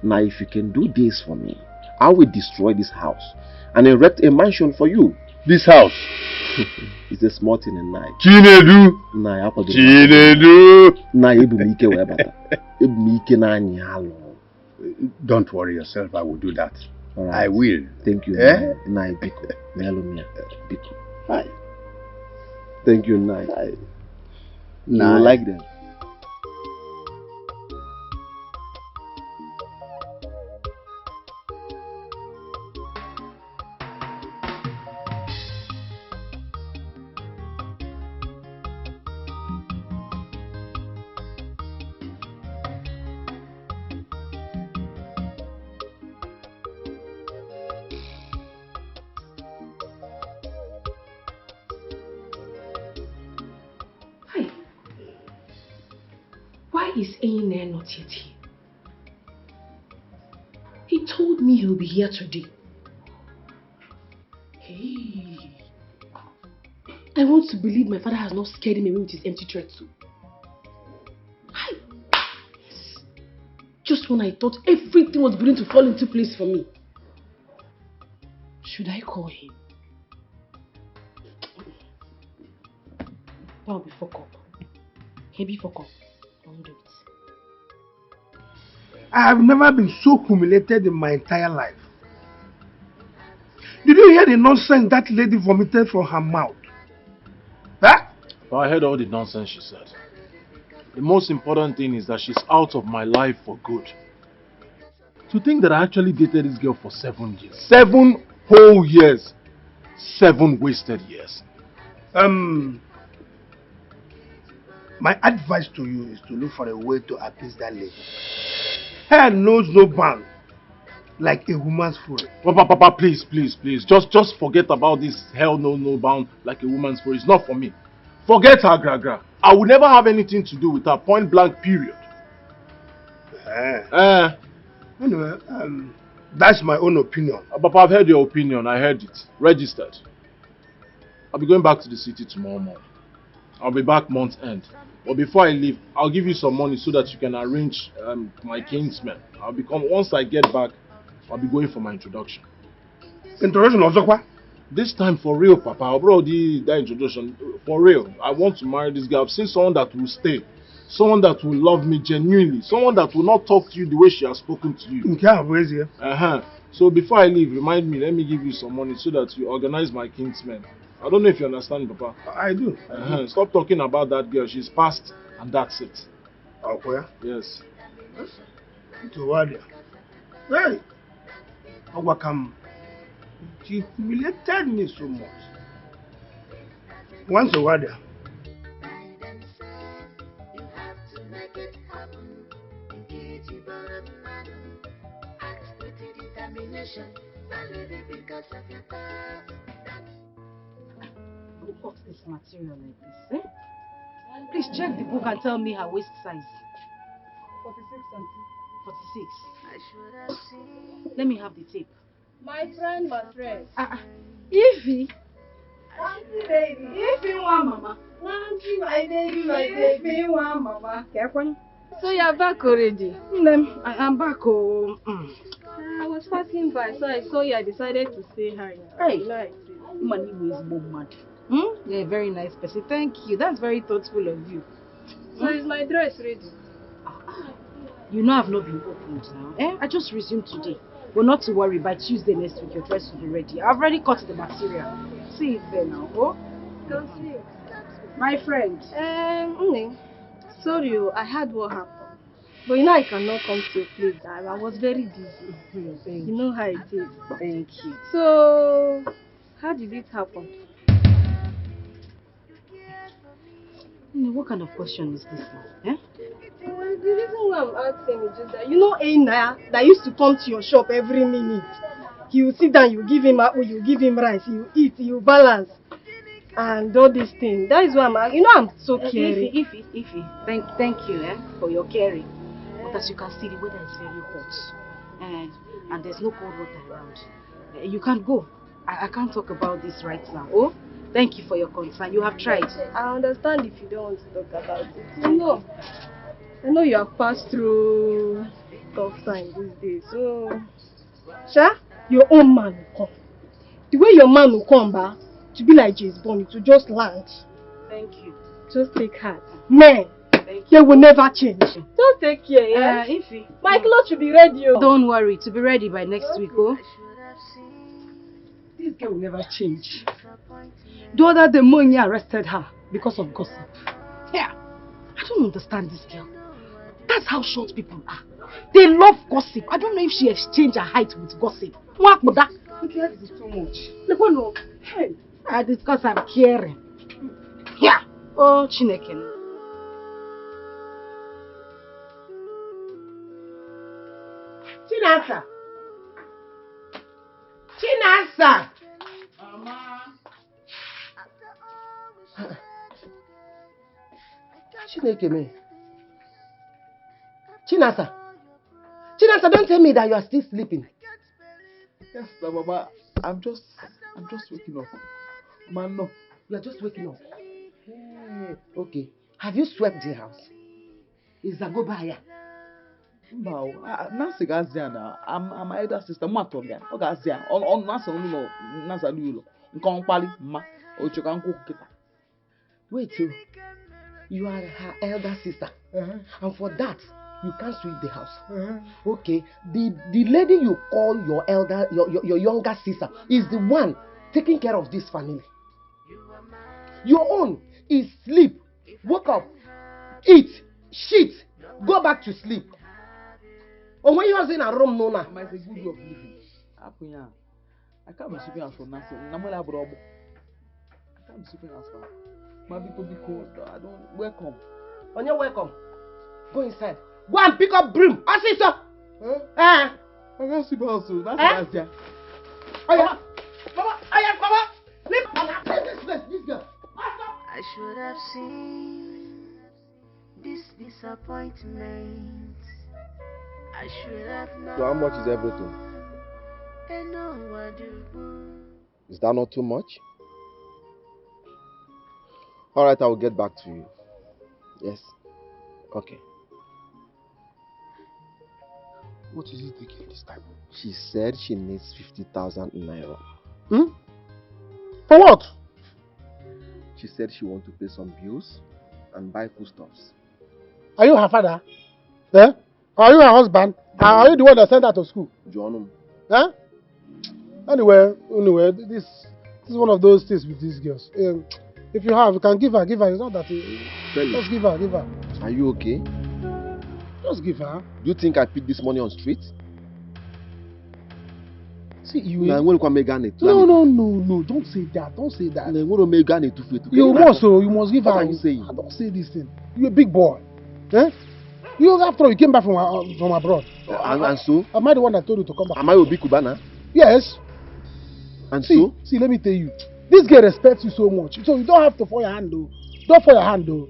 Now, if you can do this for me, I will destroy this house and erect a mansion for you. This house? It's a small thing in night. Chinedu! Chinedu! Don't worry yourself, I will do that. Right. I will. Thank you. Eh? Nai Biko. Melomia Biko. Hi. Thank you, Nai. Hi. You will like them. Why is Ini not yet here? He told me he'll be here today. Hey. I want to believe my father has not scared him away with his empty threats too. Hi. Yes. Just when I thought everything was beginning to fall into place for me. Should I call him? That will be fuck up. Heavy fuck up. Don't do it. I have never been so humiliated in my entire life. Did you hear the nonsense that lady vomited from her mouth? Huh? Well, I heard all the nonsense she said. The most important thing is that she's out of my life for good. To think that I actually dated this girl for 7 years. 7 whole years. 7 wasted years. My advice to you is to look for a way to appease that lady. Hell knows no bound, like a woman's fury. Papa, please. Just forget about this hell no bound like a woman's fury. It's not for me. Forget her, Gragra. I will never have anything to do with her, point blank, period. Anyway, that's my own opinion. Papa, I've heard your opinion. I heard it. Registered. I'll be going back to the city tomorrow morning. I'll be back month end. But before I leave, I'll give you some money so that you can arrange my kinsmen. Once I get back, I'll be going for my introduction. Introduction of Zokwa? This time for real, Papa. I'll bring that introduction for real. I want to marry this girl. I've seen someone that will stay. Someone that will love me genuinely. Someone that will not talk to you the way she has spoken to you. So before I leave, remind me, let me give you some money so that you organize my kinsmen. I don't know if you understand, Papa. I do. Stop talking about that girl. She's past and that's it. Okay. Yes. Hey! Come. She humiliated me so much. Once a while. Who cut this material like this? Please check the book and tell me her waist size. 46 cm. 46. Let me have the tape. My friend, Ify. Ify one mama. My baby one mama. So you're back already? I am back home. I was passing by, so I saw you. I decided to say hi. Hey, money was mad. You're a very nice person. Thank you. That's very thoughtful of you. So is my dress ready? You know I've not been opened now. I just resumed today. But not to worry, by Tuesday next week your dress will be ready. I've already cut the material. See it there now, oh? Don't see it. My friend. Sorry, I heard what happened. But you know I cannot come to your place. I was very busy. You know how it is. Thank you. So, how did it happen? What kind of question is this now? Well, the reason why I'm asking is just that, you know Ini that used to come to your shop every minute. He will sit down, you give him apple, you give him rice, he will eat, he will balance. And all these things. That is why I'm asking. You know I'm so caring. Ify. Thank you for your caring. But as you can see, the weather is very hot. And there's no cold water around. You can't go. I can't talk about this right now. Oh? Thank you for your concern. You have tried. I understand if you don't want to talk about it. You know, I know you have passed through tough times these days. So, your own man will come. The way your man will come back, to be like James Bond, to just land. Thank you. Just take heart. Men, they will never change. Just take care, yeah? Ify. My clothes should be ready. Don't worry, to be ready by next week, oh? This girl will never change. The other day, Monya arrested her because of gossip. Yeah. I don't understand this girl. That's how short people are. They love gossip. I don't know if she exchanged her height with gossip. What would that? This is too much. No. Hey, because I'm caring. Yeah. Oh, Chineke. Chinasa. Chinasa. Mama. Chineke me. Chinasa. Chinasa, don't tell me that you are still sleeping. Yes, Mama. I'm just waking up. Man, no. You are just waking up. Hey, okay. Have you swept the house? Is Zagobaya? No, Nancy Gaziana. I'm my elder sister. Matoga. Ogazia. On Nasa no Nazalulo. Nkompali ma. Ochokanku kita. Wait, you are her elder sister. And for that, you can't sweep the house. Okay. The lady you call your younger sister is the one taking care of this family. Your own is sleep, wake up, eat, shit, go back to sleep. Or when you are in a room, no, no. It's a good way of living. I can't be sleeping as for Nancy. I can't be sleeping as for. Maybe I don't welcome. On your welcome, go inside. Go and pick up broom. I see so. I can't sleep also. That's Gazian. Oh yeah, Mama. Leave this place, this girl. I should have seen disappointment. I should have known. So how much is everything? And no one do. Is that not too much? Alright, I will get back to you. Yes. Okay. What is it taking this time? She said she needs 50,000 naira. Hmm? For what? She said she wants to pay some bills and buy foodstuffs. Are you her father? Eh? Are you her husband? Are you the one that sent her to school? John. Eh? Anyway, this is one of those things with these girls. If you have, you can give her. It's not that. Just give her. Are you okay? Just give her. Do you think I picked this money on street? See, you. No, don't say that. Don't say that. You must give her. What are you saying? Don't say this thing. You're a big boy. Eh? You, after all, you came back from abroad. And so? Am I the one that told you to come back? Am I Obi Kubana? Yes. And so? See, let me tell you. This girl respects you so much. So you don't have to fall your hand, though. Don't fall your hand, though.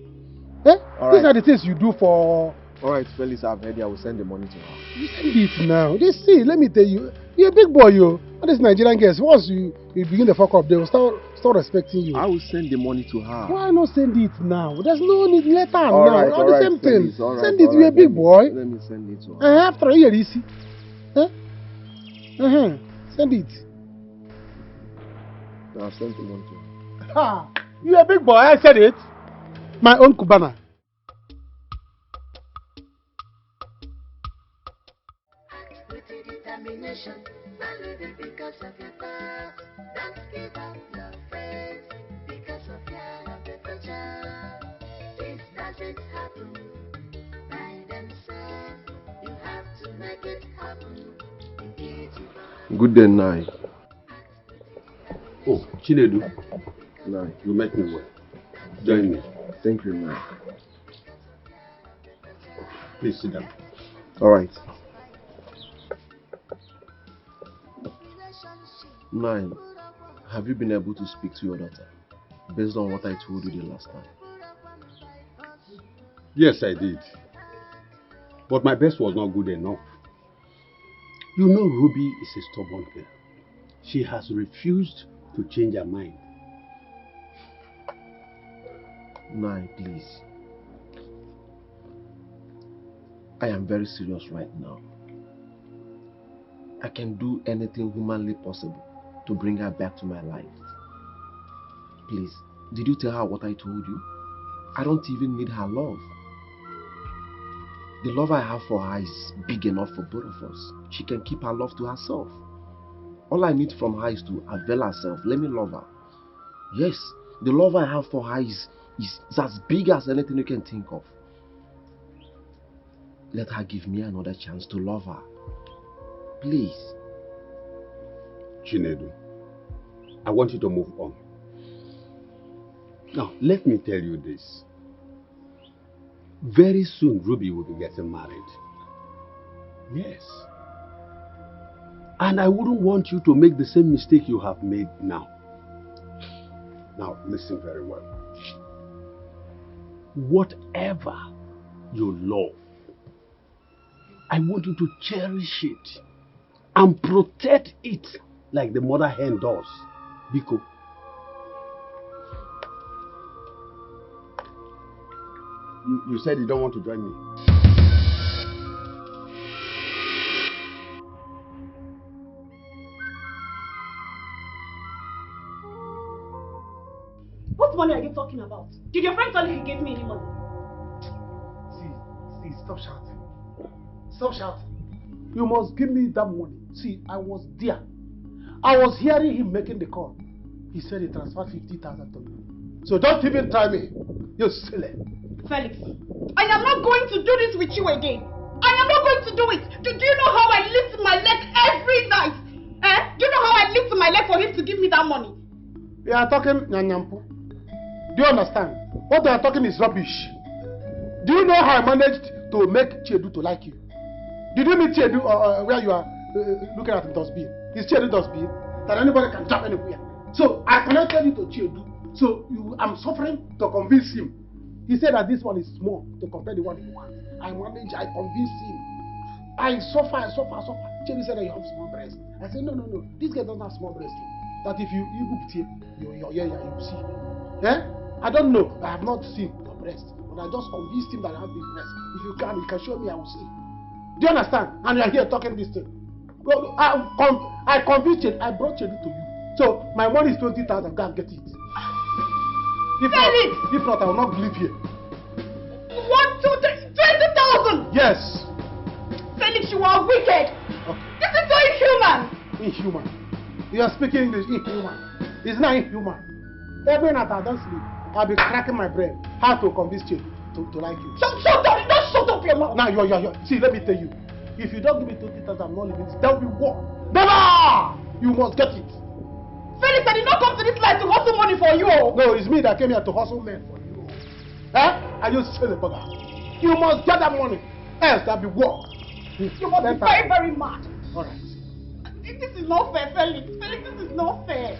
Eh? These are the things you do for... Alright, Felix, I've heard you. I will send the money to her. You send it now. See, let me tell you. You're a big boy, yo. All these Nigerian girls, once you begin to fuck up, they will start respecting you. I will send the money to her. Why not send it now? There's no need later now. Alright, the same thing. Send it. You're a big boy. Let me send it to her. After all, you're easy. Send it. I've sent the money to her. Ha! You're a big boy. I said it. My own Cubana. Determination, not living because of your past. Don't give up your faith because of fear of the future. This doesn't happen by themselves. You have to make it happen. Good day, Nai. Oh, Chinedu. Nai. You make me well. Join me. Thank you, Nai. Please sit down. Alright. Nine, have you been able to speak to your daughter based on what I told you the last time? Yes, I did. But my best was not good enough. You know Ruby is a stubborn girl. She has refused to change her mind. Nine, please. I am very serious right now. I can do anything humanly possible to bring her back to my life. Please, did you tell her what I told you? I don't even need her love. The love I have for her is big enough for both of us. She can keep her love to herself. All I need from her is to avail herself. Let me love her. Yes, the love I have for her is as big as anything you can think of. Let her give me another chance to love her. Please. Chinedu, I want you to move on. Now, let me tell you this. Very soon, Ruby will be getting married. Yes. And I wouldn't want you to make the same mistake you have made now. Now, listen very well. Whatever you love, I want you to cherish it and protect it like the mother hen does. Biko. You said you don't want to join me. What money are you talking about? Did your friend tell you he gave me any money? See, stop shouting. Stop shouting. You must give me that money. See, I was there. I was hearing him making the call. He said he transferred 50,000 to me. So don't even try me. You silly. Felix, I am not going to do this with you again. I am not going to do it. Do you know how I lift my leg every night? Do you know how I lift my leg for him to give me that money? You are talking nyanyampu. Do you understand? What they are talking is rubbish. Do you know how I managed to make Chiedu to like you? Did you meet Chiedu where you are looking at him dustbin? Is Chiedu dustbin that anybody can jump anywhere? So I connected you to Chiedu. So I'm suffering to convince him. He said that this one is small to compare the one he wants. I managed, I convinced him. I suffer. Cherry said that you have small breast. I said, no. This guy doesn't have small breast. That if you see. Eh? I don't know. I have not seen your breast. But I just convinced him that I have big breast. If you can show me, I will see. Do you understand? And you are here talking this thing. Well, I convinced you. I brought Cherry to you. So my money is 20,000. Go and get it. If not, I will not live here. 20,000! Yes. Felix, you are wicked. Okay. This is so inhuman. Inhuman. You are speaking English. Inhuman. It's not inhuman. Every night I don't sleep. I'll be cracking my brain how to convince you to like you. Shut up! Don't shut up your mouth. Now you're. See, let me tell you. If you don't give me 20,000, I'm not leaving. There will be war. Never! You must get it. Felix, I did not come to this life to hustle money for you. No, it's me that came here to hustle men for you. Eh? Are you still a bugger? You must get that money. Else there'll be war. You must be very, very mad. Alright. This is not fair, Felix. Felix, this is not fair.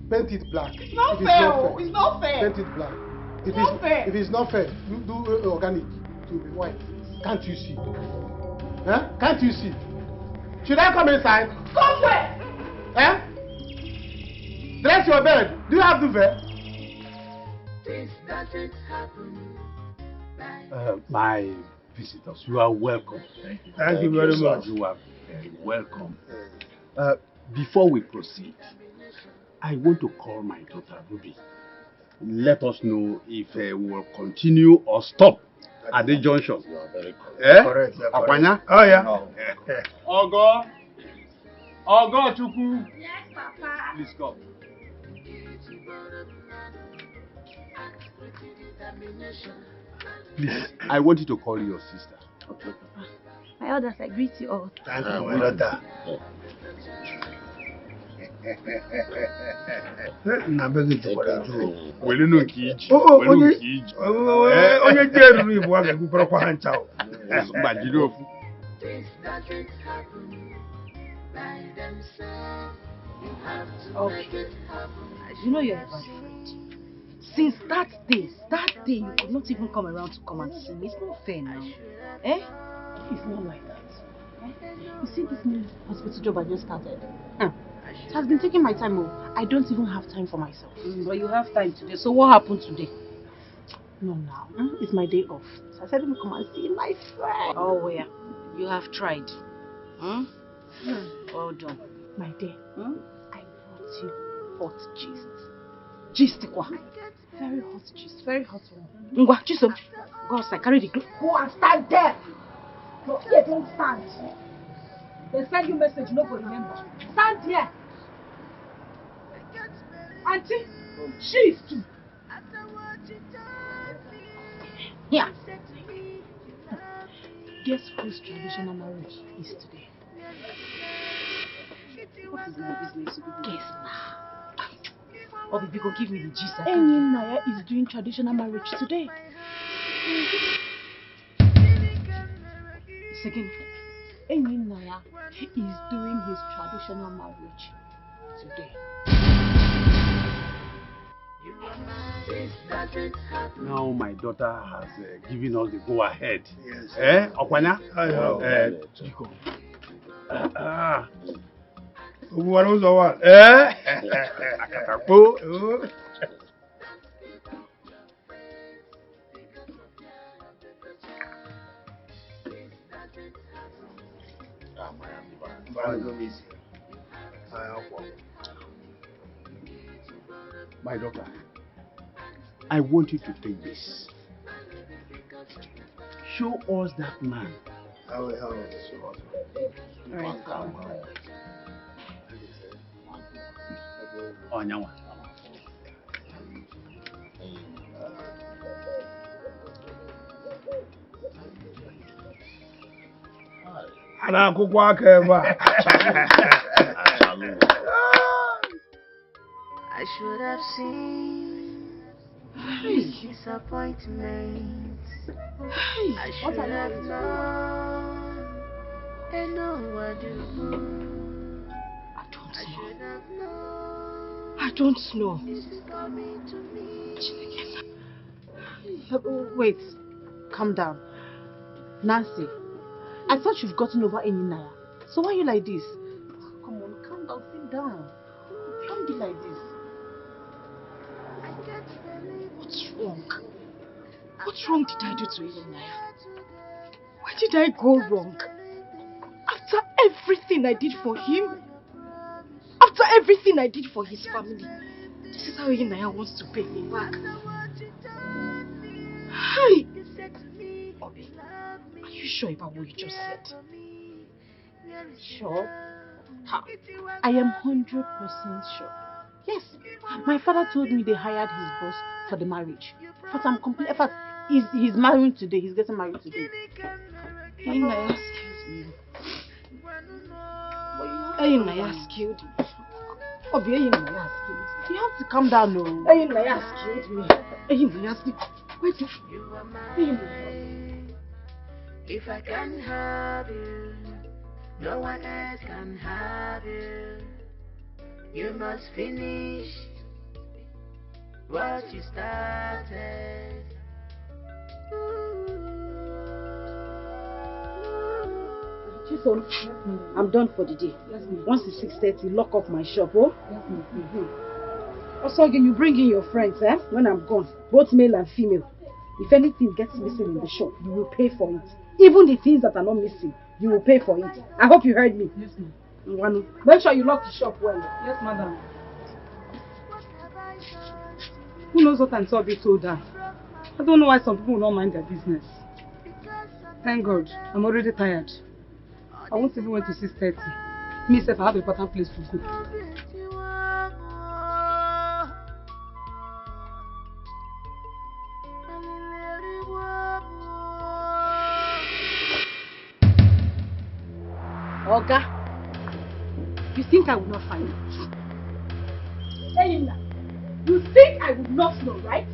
Paint it black. It's not fair. It's not fair. Paint it black. It's not fair. If it's not fair, you do organic to be white. Can't you see? Huh? Can't you see? Should I come inside? Come where? Eh? Dress your bed. Do you have duvet? This doesn't happen. My visitors, you are welcome. Thank you very much. You are very welcome. Before we proceed, I want to call my daughter Ruby. Let us know if we will continue or stop at the junction. You are very correct. Correct. Apanya? Oh, yeah. Ogo Chukwu. Yes, Papa. Please come. Please, I want you to call your sister. Okay, Papa. My elders, I greet you all. Thank you, my daughter. Na begi tukwara juu. Wele no kiji. Onye jeru ibu aga kupara kwa hanchao. Mbajiri ofu. This doesn't happen by themselves. You have to make it happen. You know you're a bad friend. Since that day, you could not even come around to come and see me. It's not fair now. Eh? It's not like that. You see this new hospital job I just started? It has been taking my time. I don't even have time for myself. But you have time today. So what happened today? No, now. It's my day off. So I said, let me come and see my friend. Oh, yeah. You have tried. Well done. My dear, I brought you hot gist. Gist quoi? Very hot gist. Very hot one. Ngwa, Chisom. Go outside. Carry the clothes. Go and stand there. No, here, don't stand. They send you message, no go remember. Stand here. Auntie, gist. Here. Guess whose traditional marriage is today? What is my business? Guess now. Obi, go give me the gist. Ini Naya is doing traditional marriage today. Second. Ini Naya is doing his traditional marriage today. Now my daughter has given us the go ahead. Yes. Eh, Okwanya? Chico. Akatapo. My daughter, I want you to take this. Show us that man. Onyawa. Ana akwụkwọ aka ebe a. I should have seen his disappointment. I should have known and know what to do. I don't know. This is coming to me. Wait, calm down. Nancy, I thought you've gotten over Ini Naya. So why are you like this? Come on, calm down, sit down. Don't be like this. What's wrong? What wrong did I do to Ini Naya? Where did I go wrong? After everything I did for him, after everything I did for his family, this is how Ini Naya wants to pay me back. Hi! Obi, are you sure about what you just said? Sure? Ha. I am 100% sure. Yes, my father told me they hired his boss for the marriage. But I'm complete. In fact, he's marrying today. He's getting married today. Ini Naya killed me. Ini Naya killed me. Obi, Ini Naya killed me. You have to calm down, no. Ini Naya killed me. Ini Naya killed me. Wait, if I can have you, no one else can have you. You must finish what you started. Chisom, I'm done for the day. Once it's 6:30, lock up my shop, oh? Also, again, you bring in your friends, when I'm gone, both male and female. If anything gets missing in the shop, you will pay for it. Even the things that are not missing, you will pay for it. I hope you heard me. Yes, ma'am. Make sure you lock the shop well. Yes, madam. Who knows what Antobi told her? I don't know why some people will not mind their business. Thank God, I'm already tired. I won't even wait to 6:30. Me, if I have a important place to go. Olga, you think I will not find out? Elena, you think I would not know, right?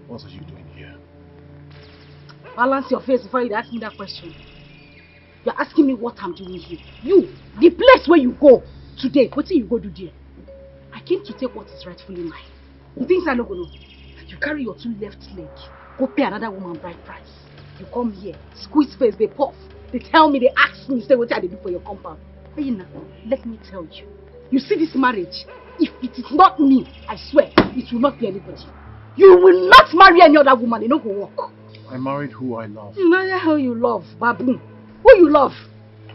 What are you doing here? Balance your face before you ask me that question. You're asking me what I'm doing here. You, the place where you go today, what do you go do there? I came to take what is rightfully mine. You think I don't know? You carry your 2 left leg, go pay another woman bride price. You come here, squeeze face, they puff. They tell me, they ask me, say what I do for your compound. Hey, now, let me tell you. You see this marriage? If it is not me, I swear, it will not be anybody. You will not marry any other woman, it no go work. I married who I love. You marry how you love, baboon. Who you love?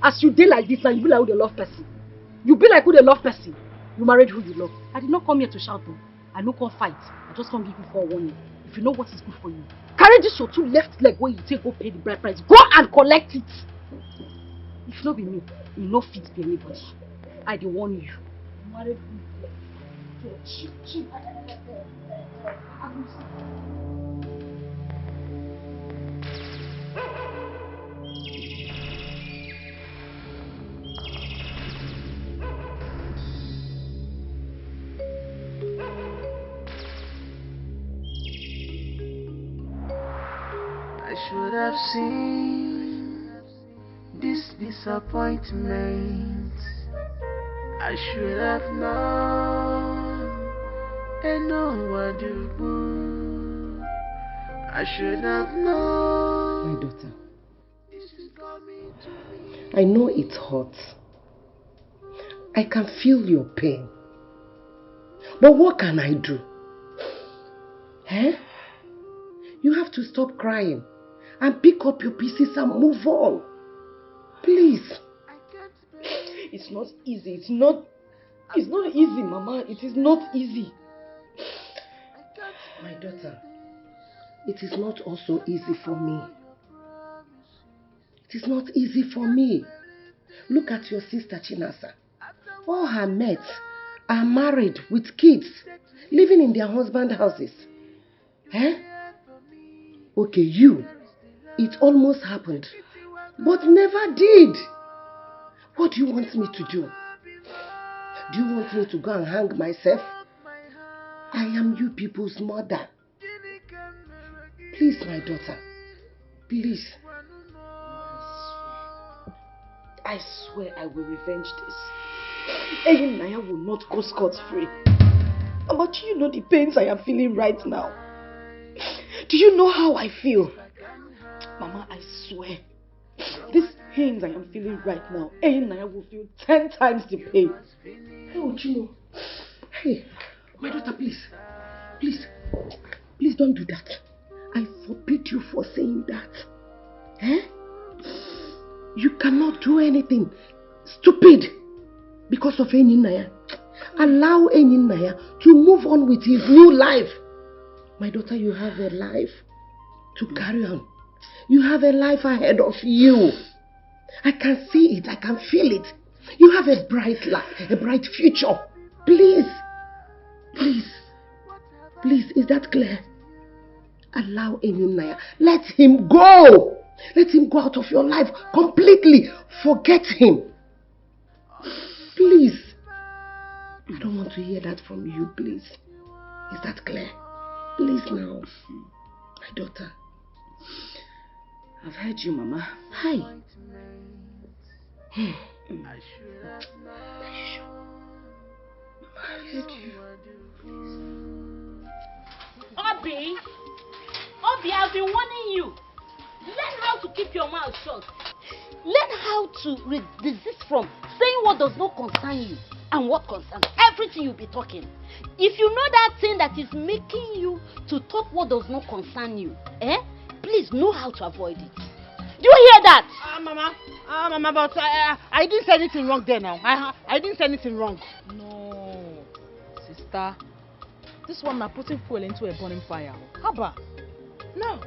As you dey like this, and you be like who they love person. You be like who they love person. You married who you love. I did not come here to shout. I no come fight. I just come give you forewarning. If you know what is good for you, carry this your 2 left leg where you take go pay the bride price. Go and collect it. If not be me, you no fit be anybody. I dey warn you. Married who you love. I should have seen this disappointment. I should have known and know what to do. I should have known. My daughter, I know it hurts. I can feel your pain. But what can I do? You have to stop crying and pick up your pieces and move on. Please. It's not easy. It's not easy, Mama. It is not easy. My daughter, it is not also easy for me. It is not easy for me. Look at your sister Chinasa. All her mates are married with kids, living in their husband's houses. Okay, you, it almost happened, but never did. What do you want me to do? Do you want me to go and hang myself? I am you people's mother. Please, my daughter, please. I swear I will revenge this. Eyin Naya will not go scot-free. Mama, do you know the pains I am feeling right now? Do you know how I feel? Mama, I swear, these pains I am feeling right now, Eyin Naya will feel 10 times the pain. Hey, Ojimo. Hey, my daughter, please. Please don't do that. I forbid you for saying that. Eh? You cannot do anything stupid because of Eyin Naya. Allow Eyin Naya to move on with his new life. My daughter, you have a life to carry on. You have a life ahead of you. I can see it. I can feel it. You have a bright life, a bright future. Please, is that clear? Allow Eyin Naya. Let him go. Let him go out of your life completely. Forget him. Please. I don't want to hear that from you, please. Is that clear? Please now. My daughter. I've heard you, Mama. Hi. I've heard you. Obi, I've been warning you. Learn how to keep your mouth shut. Learn how to desist from saying what does not concern you and what concerns everything you'll be talking. If you know that thing that is making you to talk what does not concern you, please know how to avoid it. Do you hear that? Mama, but I didn't say anything wrong there now. I didn't say anything wrong. No, sister. This one are putting fuel into a burning fire. Haba. No.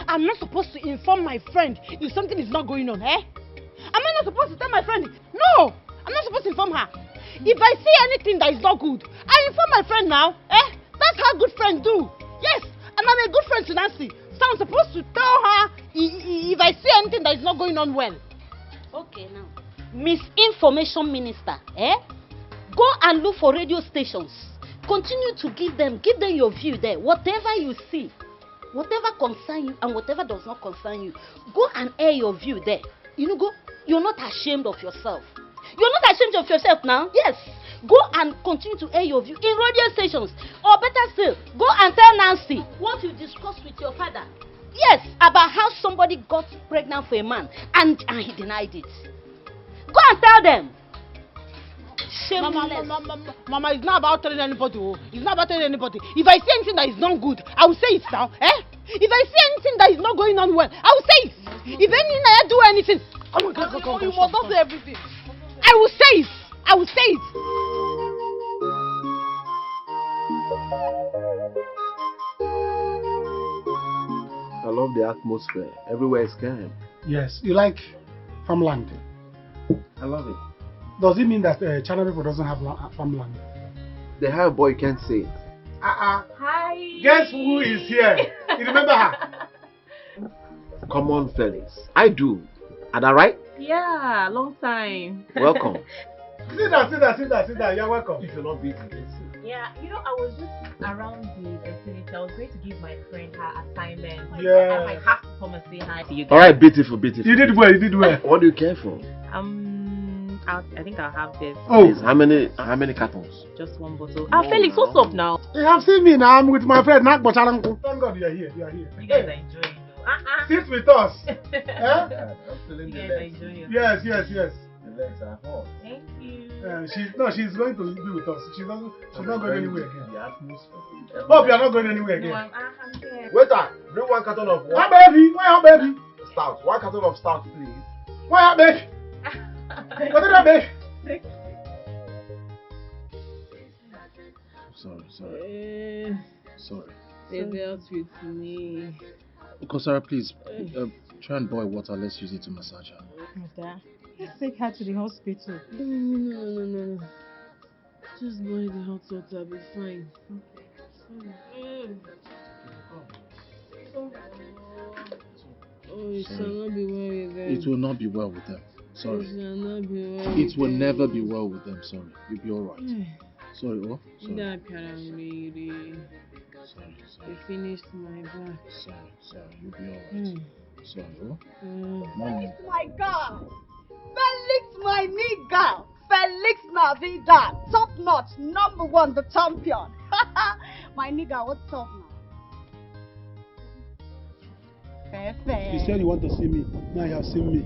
I'm not supposed to inform my friend if something is not going on, Am I not supposed to tell my friend? No! I'm not supposed to inform her. If I see anything that is not good, I inform my friend now, That's how good friends do. Yes, and I'm a good friend to Nancy. So I'm supposed to tell her if I see anything that is not going on well. Okay, now. Misinformation minister, Go and look for radio stations. Continue to give them your view there. Whatever you see, whatever concerns you and whatever does not concern you, go and air your view there. You're not ashamed of yourself. You're not ashamed of yourself now? Yes. Go and continue to air your view in radio stations. Or better still, go and tell Nancy what you discussed with your father. Yes, about how somebody got pregnant for a man and he denied it. Go and tell them. Mama, it's not about telling anybody. It's not about telling anybody. If I see anything that is not good, I will say it now. If I see anything that is not going on well, I will say it. If anything I do anything, oh my God, you must not say everything. I will say it. I will say it. I love the atmosphere. Everywhere is calm. Yes, you like farmland? I love it. Does it mean that Channel people doesn't have farmland? They have, boy, you can't say it. Hi. Guess who is here? You remember her? Come on, fellas. I do. Are that right? Yeah, long time. Welcome. Sit down. You're welcome. If you're not busy, Yeah, I was just around the vicinity. I was going to give my friend her assignment. Yeah. I might have to come and say hi to you guys. Alright, beautiful. You did well. What do you care for? I think I'll have this. Oh. How many cartons? Just one bottle. Felix, what's up now? You have seen me now. I'm with my friend Thank God you're here. You guys are enjoying though. Sit with us. I'm feeling you guys are enjoying. Yes. The legs are hot. Thank you. She's going to be with us. She's not going anywhere again. The atmosphere. Hope you're not going anywhere again. No, I'm there. Waiter, bring 1 carton of what? Why, baby? Stout. 1 carton of stout, please. Why, baby? What did I make? Sorry. Stay out with me. Kosara, please, try and boil water. Let's use it to massage her. Mother, let's take her to the hospital. No. Just boil the hot water. I'll be fine. Oh, it shall not be well with them. It will not be well with them. Sorry. It shall not be well. It will never be well with them. Sorry. You'll be alright. Sorry. Sorry. They finished my back. Sorry. You'll be alright. Sorry. Felix, my God! Felix, my nigga! Felix Navida, top notch, number one, the champion. My nigga, what's up now? You said you want to see me. Now you have seen me.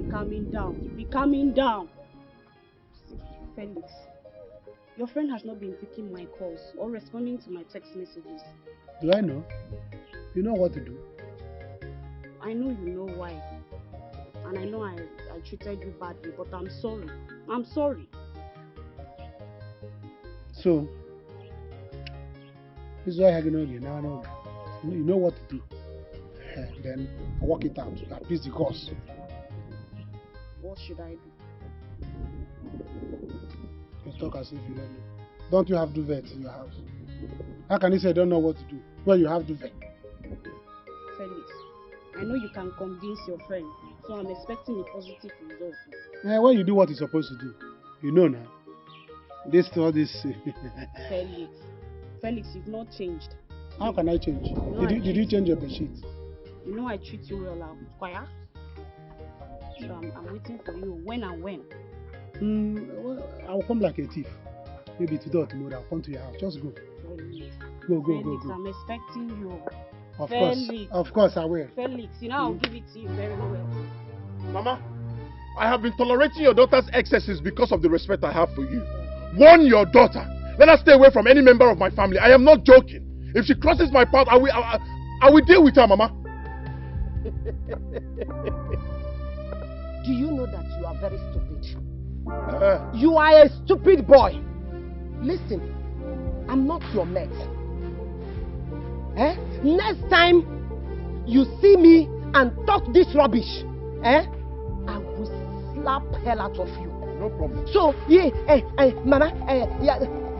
Be calming down. Be calming down. Felix, your friend has not been picking my calls or responding to my text messages. Do I know? You know what to do. I know you know why. And I know I treated you badly, but I'm sorry. I'm sorry. So, this is why I know you now. I know you know what to do. Then I work it out. Appease the cause. What should I do? You talk as if you don't know. Don't you have duvet in your house? How can you say you don't know what to do when you have duvet? Felix, I know you can convince your friend, so I'm expecting a positive result. When you do what you're supposed to do, you know now. All this. Felix, you've not changed. How can I change? Did you change your bedsheet? You know I treat you well out. Choir. So I'm waiting for you. When and when? Well, I'll come like a thief. Maybe today or tomorrow I'll come to your house. Just go. Felix. Go. I'm expecting you. Of course I will. Felix, you know I'll give it to you very well. Mama, I have been tolerating your daughter's excesses because of the respect I have for you. Warn your daughter. Let her stay away from any member of my family. I am not joking. If she crosses my path, I will deal with her, Mama. Do you know that you are very stupid? You are a stupid boy. Listen, I'm not your mate. Next time you see me and talk this rubbish, I will slap hell out of you. No problem. So, Mama,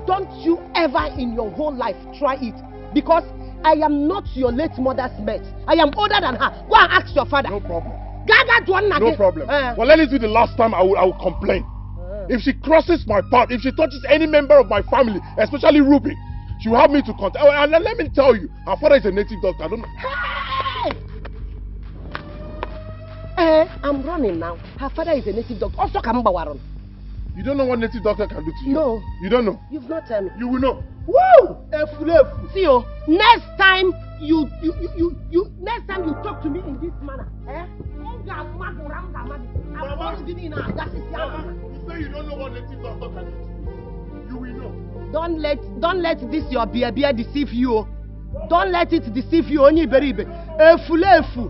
don't you ever in your whole life try it, because I am not your late mother's mate. I am older than her. Go and ask your father. No problem. No problem. Well, let it be the last time I will complain. If she crosses my path, if she touches any member of my family, especially Ruby, she will have me to contact. And let me tell you, her father is a native doctor. I don't know. Hey! I'm running now. Her father is a native doctor. Also, Kambawaron. You don't know what native doctor can do to you? No. You don't know? You've not told me. You will know. Woo! See you. Next time you talk to me in this manner, Mama, you say you don't know what native doctor can do to you. You will know. Don't let this your beer deceive you. Don't let it deceive you. Only beribe. Efulefu.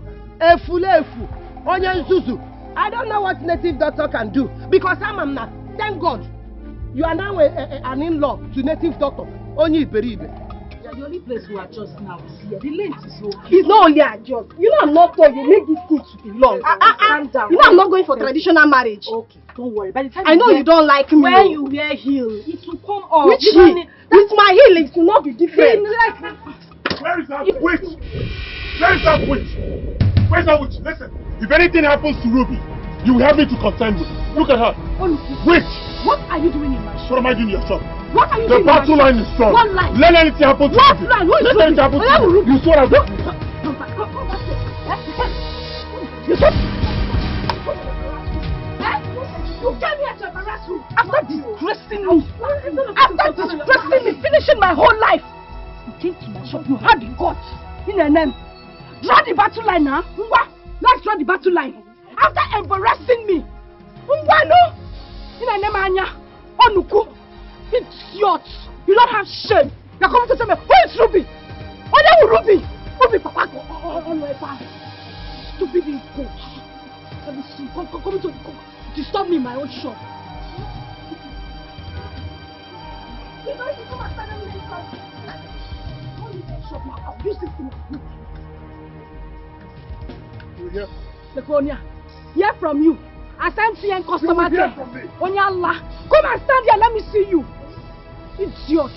Onye nzuzu. I don't know what native doctor can do, because I'm not. Thank God, you are now an in-law to native doctor. Only beribe. The only place we are just now is here. The length is okay. It's not only a job. You know I'm not told you make this thing to be long. Calm down. You know I'm not going for traditional marriage. Okay, don't worry. By the time I know you don't like me. When you wear heel, it will come off. Which heel? With my heel, it will not be different. Where is that witch? Where is that witch? Where's that witch? Listen, if anything happens to Ruby, you will have me to contend with. Look at her. Witch! What are you doing in my shop? What am I doing in your shop? What are you the doing in my shop? battle line is strong. What line? Let anything happen to what Ruby. Line? What Let anything happen to Ruby. You saw that. Come back here. You saw. You came here to embarrass me. After disgracing me. Finishing my whole life. You came to my shop. You had the guts. In a name. Draw the battle line now. Let's draw the battle line. After embarrassing me. No. In a name, Anya. Onuku. Idiot. You don't have shame. You're coming to tell me, who is Ruby? Oh, yeah, Ruby. Ruby, Papa. Stupid idiot. Let me see. Come to disturb me in my own shop. You know, if you come and stand in this shop, don't leave the shop now. I'll use this thing. Hear? Lekonia, hear from you. As I'm seeing customer care. Onya Allah, come and stand here. Let me see you. Idiot.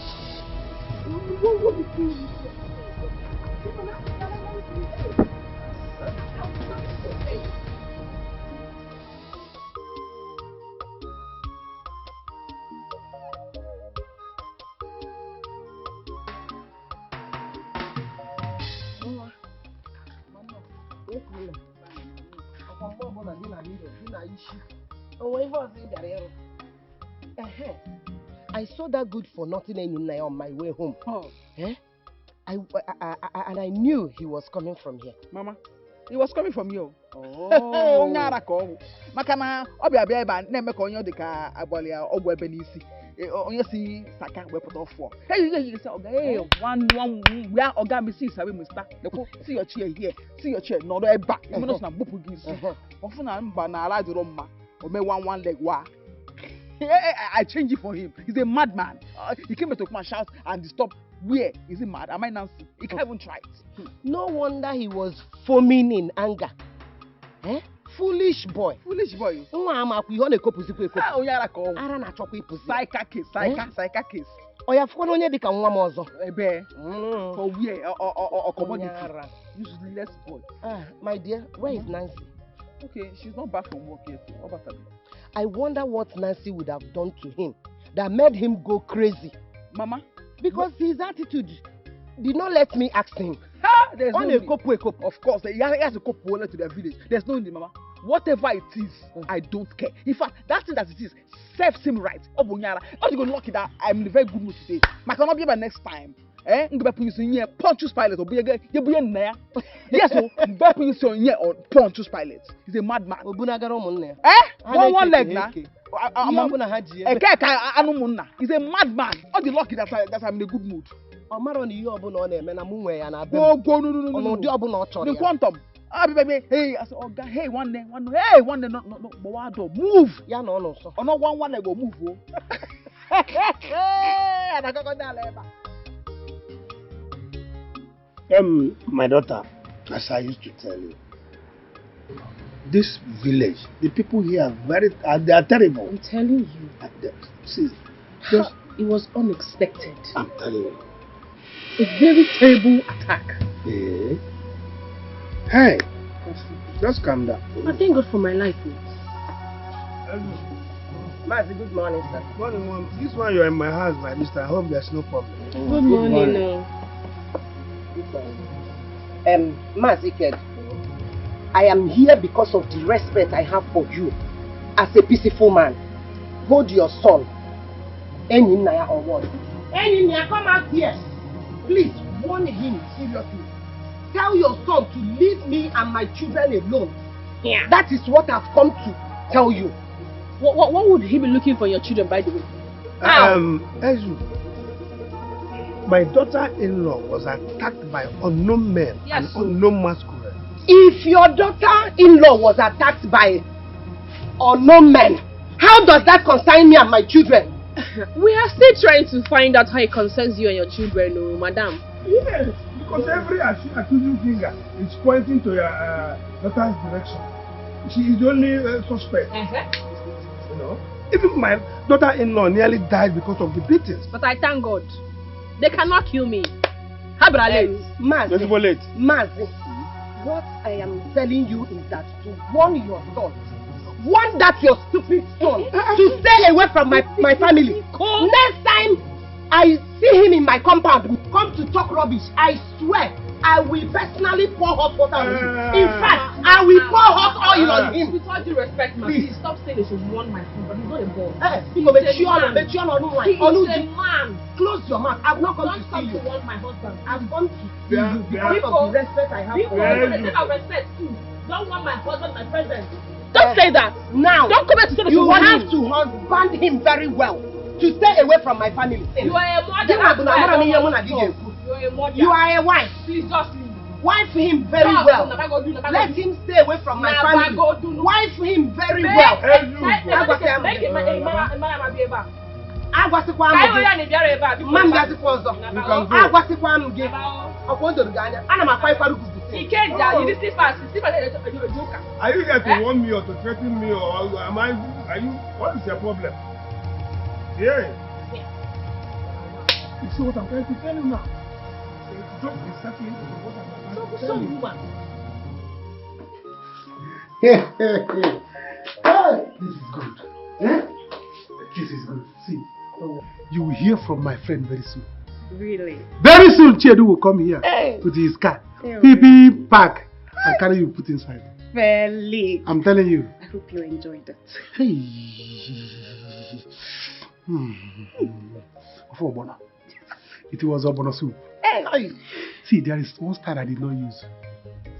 I saw that good for nothing on my way home. And I knew he was coming from here. Mama, he was coming from you. Oh, Makana, Obiaba, never call you the car, Abolia, or Webenisi. You see, Saka, we put off for. Hey, you say, one, we are Ogami sees, I will start. See your chair here, see your chair, not a back. You know, some bookies. Often I'm banana, Roma, or may one leg wa. I changed it for him. He's a madman. He came to my house and stop. Where is he mad? Am I Nancy? He can't even try it. No wonder he was foaming in anger. Foolish boy. Foolish boy. Psycha case. Oya fukono onye dika nwa m ozo. Ebe. For where or commodity. Useless boy. My dear, where is Nancy? Okay, she's not back from work yet. I wonder what Nancy would have done to him that made him go crazy. Mama? Because his attitude did not let me ask him. There's no need. Of course, he has a couple to their village. There's no need, Mama. Whatever it is, I don't care. In fact, that thing that it is serves him right. Oh, Bonyara, how you going to lucky that I'm in a very good mood today? I cannot be by next time. Pontius Pilate or be again. You be in there. Yes, so Pontius Pilate. He's a madman. One leg now. He's a madman. All the lucky that I'm in a good mood. No. The quantum. Hey, I said, oh God, hey, one day, no, Bowado, move. Yeah, no, so. Or not one leg will move. And I got that. My daughter, as I used to tell you, this village, the people here are they are terrible. I'm telling you. See, it was unexpected. I'm telling you. A very terrible attack. Yeah. Hey, just calm down. I thank God for my life. Mazi, good morning, sir. Morning, Mom. This one you're in my house, my mister. I hope there's no problem. Good morning. Mazi Ked, I am here because of the respect I have for you as a peaceful man. Hold your son. Ini Naya or what? Ini Naya, come out here. Please warn him seriously. Tell your son to leave me and my children alone. Yeah. That is what I've come to tell you. What would he be looking for your children, by the way? Ezu, my daughter-in-law was attacked by unknown men and unknown masquerades. If your daughter-in-law was attacked by unknown men, how does that concern me and my children? We are still trying to find out how it concerns you and your children, madam. Yes, because every accusing finger is pointing to your daughter's direction. She is the only suspect. You know, even my daughter-in-law nearly died because of the beatings. But I thank God. They cannot kill me. Mazi, what I am telling you is that to warn your son, warn that your stupid son to stay away from my family. Next time I see him in my compound, come to talk rubbish, I swear I will personally pour hot water on him. In fact, I will pour hot oil on him. With all due respect, please stop saying they should warn my son, but he's not a boy. He's a man. Close your mouth. I've not come to see you. Don't want my husband. I've come to see you because of the respect I have for you. People of respect too. Don't want my husband, my presence. Don't say that. Now, don't come here to say that you have to husband him very well to stay away from my family. You are a mother. You are a wife. Please just leave. Wife him very well. Let him stay away from my family. Wife him very well. Are you here to warn me or to threaten me, or what is your problem? Yeah. You see what I'm trying to tell you now? It's just exactly what I'm trying to tell you. This is good. This is good. See, you will hear from my friend very soon. Really? Very soon, Chedu will come here with his car. PP pack and carry you put inside. Fairly. I'm telling you. I hope you enjoyed it. Hey. It was Obono soup. Hey. See, there is one style I did not use.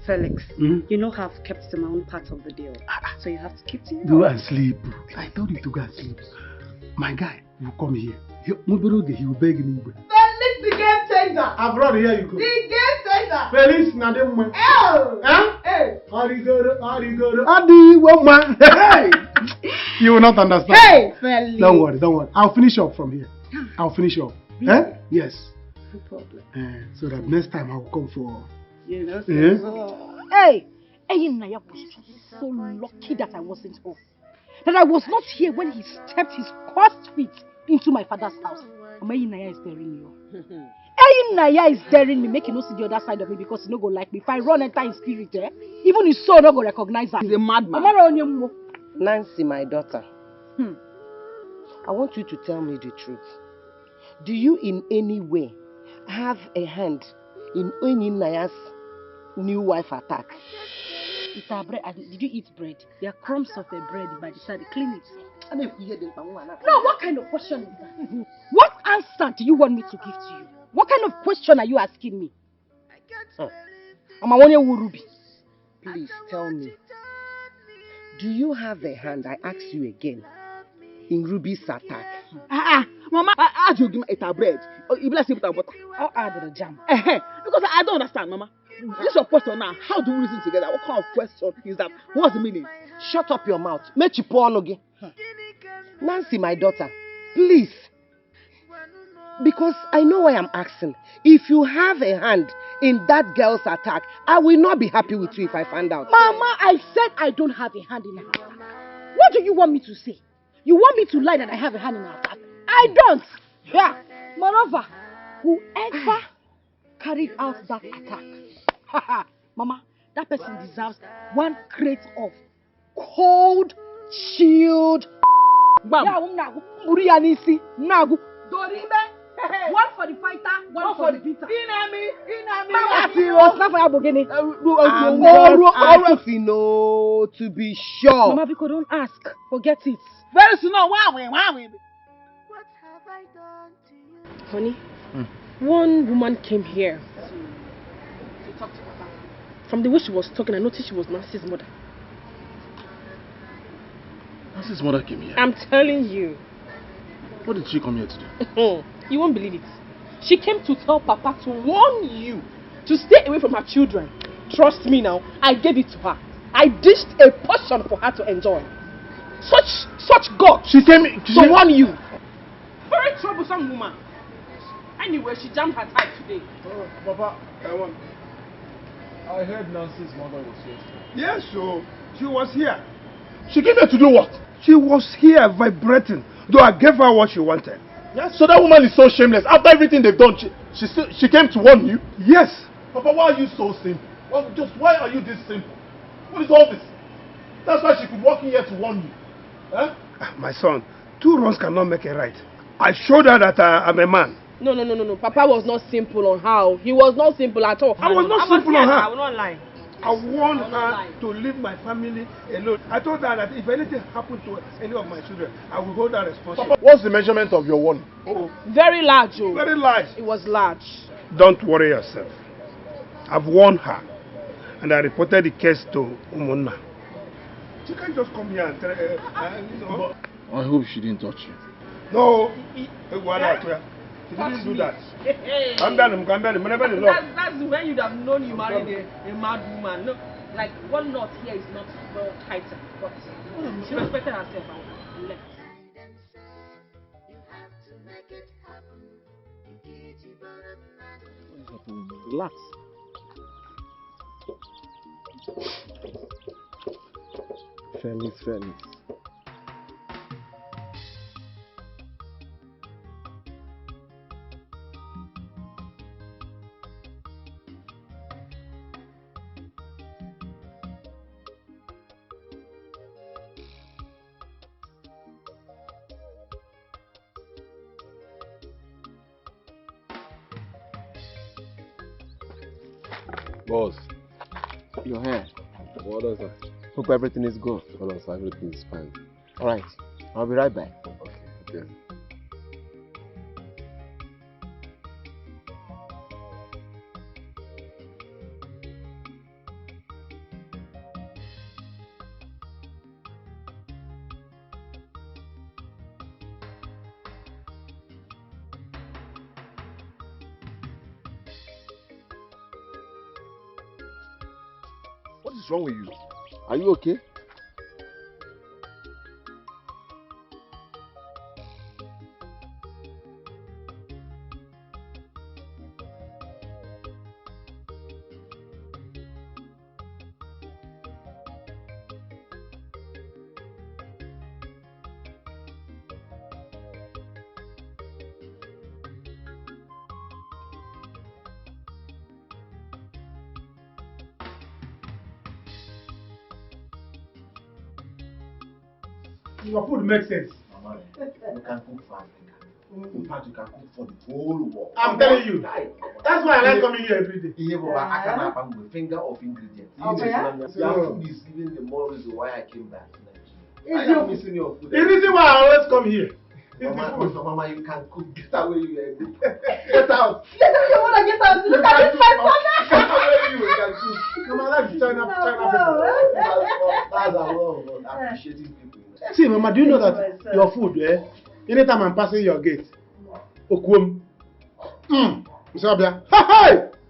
Felix, you know I've kept to my own part of the deal. So you have to keep to your Go own. and sleep. I told you to go and sleep. My guy will come here. He will beg me. Felix, the game changer. Abroad, here you go. The game changer. Felix, Nadem. Oh. Huh? Hey. Adi, woman. Hey. You will not understand. Hey, Felix. Don't worry. I'll finish up from here. I'll finish up. Really? Eh? Yes. No problem. So that next time I'll come for. You know, Hey. Naya was so lucky that I wasn't home. That I was not here when he stepped his cursed feet into my father's house. Naya is daring you. Naya is daring me, make you no see the other side of me because he no go like me. If I run enter in spirit, even his soul no go recognize her. He's a madman. Nancy, my daughter. I want you to tell me the truth. Do you in any way have a hand in Ini Naya's new wife attack? Did you eat bread? There are crumbs of a bread by the side. Clean it. No, what kind of question is that? What answer do you want me to give to you? What kind of question are you asking me? I'm a one-year Ruby. Please tell me. Do you have a hand, I ask you again, in Ruby's attack? Mama, I do give me a bread. You bless him with butter. I'll add the jam. Because I don't understand, Mama. This is your question now. How do we reason together? What kind of question is that? What's the meaning? Shut up your mouth. Nancy, my daughter, please. Because I know why I'm asking. If you have a hand in that girl's attack, I will not be happy with you if I find out. Mama, I said I don't have a hand in her attack. What do you want me to say? You want me to lie that I have a hand in her attack? I don't. Yeah. Moreover, whoever carried out that attack, Mama, that person deserves one crate of cold, chilled bam. One for the fighter, one for the beater. To be sure. Mama, because don't ask. Forget it. Very soon, wow. Honey, one woman came here to talk to Papa. From the way she was talking, I noticed she was Nancy's mother. Nancy's mother came here? I'm telling you. What did she come here to do? You won't believe it. She came to tell Papa to warn you to stay away from her children. Trust me now, I gave it to her. I dished a portion for her to enjoy. Such God. She came to warn you. Very troublesome woman. Anyway, she jammed her tie today. Oh, Papa, I heard Nancy's mother was here. Yes, so she was here. She came here to do what? She was here vibrating, though I gave her what she wanted. Yes. So that woman is so shameless. After everything they've done, she came to warn you? Yes. Papa, why are you so simple? Why are you this simple? What is all this? That's why she could walk in here to warn you. Huh? My son, 2 wrongs cannot make a right. I showed her that I'm a man. No. Papa was not simple on how. He was not simple at all. I was not simple on her. I will not lie. I warned her to leave my family alone. I told her that if anything happened to any of my children, I will hold her responsible. Papa, what's the measurement of your warning? Very large, oh. Very large. It was large. Don't worry yourself. I've warned her, and I reported the case to Umunna. She can't just come here and tell I hope she didn't touch you. No. She didn't do that. Come down. That's when you'd have known you married a mad woman. No, like one knot here is not well tightened, but she respected herself and left. Relax. Felix. Boss, Your hair. what is that? Hope everything is good. Well, also everything is fine. Alright, I'll be right back. Okay. What is wrong with you? Are you okay? Your food makes sense. Mama, you can cook fast. In fact, you can cook for the whole world. I'm telling you. That's why I like coming here every day. Yeah, but I can have a finger of ingredients. Your food is even the more reason why I came back to Nigeria. I am missing your food. The reason why I always come here. Mama, you can cook. Get away, you are good. Get out. Get out, you wanna get out. Look at this, my son. Get away, you can cook. Come on, let's China people. That's a lot of appreciating people. See, Mama, do you know that your food, anytime I'm passing your gate, Okwom, hey!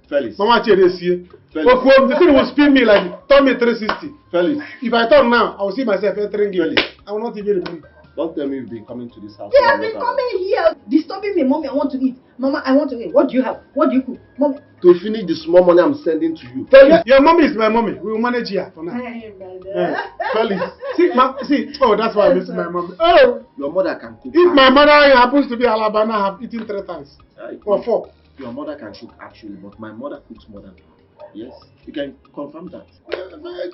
Felix. Mama, Okwom, the thing will spin me like, turn me 360. Felix. If I turn now, I will see myself entering gate. I will not even remember. Don't tell me you've been coming to this house. They have been coming here, disturbing me. Mommy, I want to eat. Mama, I want to eat. What do you have? What do you cook? Mommy. To finish the small money I'm sending to you. Felix. Your mommy is my mommy. We will manage here for now. Felix. See, oh, that's why I miss my mommy. Oh. Your mother can cook. If my mother happens to be Alabama, I have eaten 3 times. Or 4. Your mother can cook actually, but my mother cooks more than her. Yes, you can confirm that.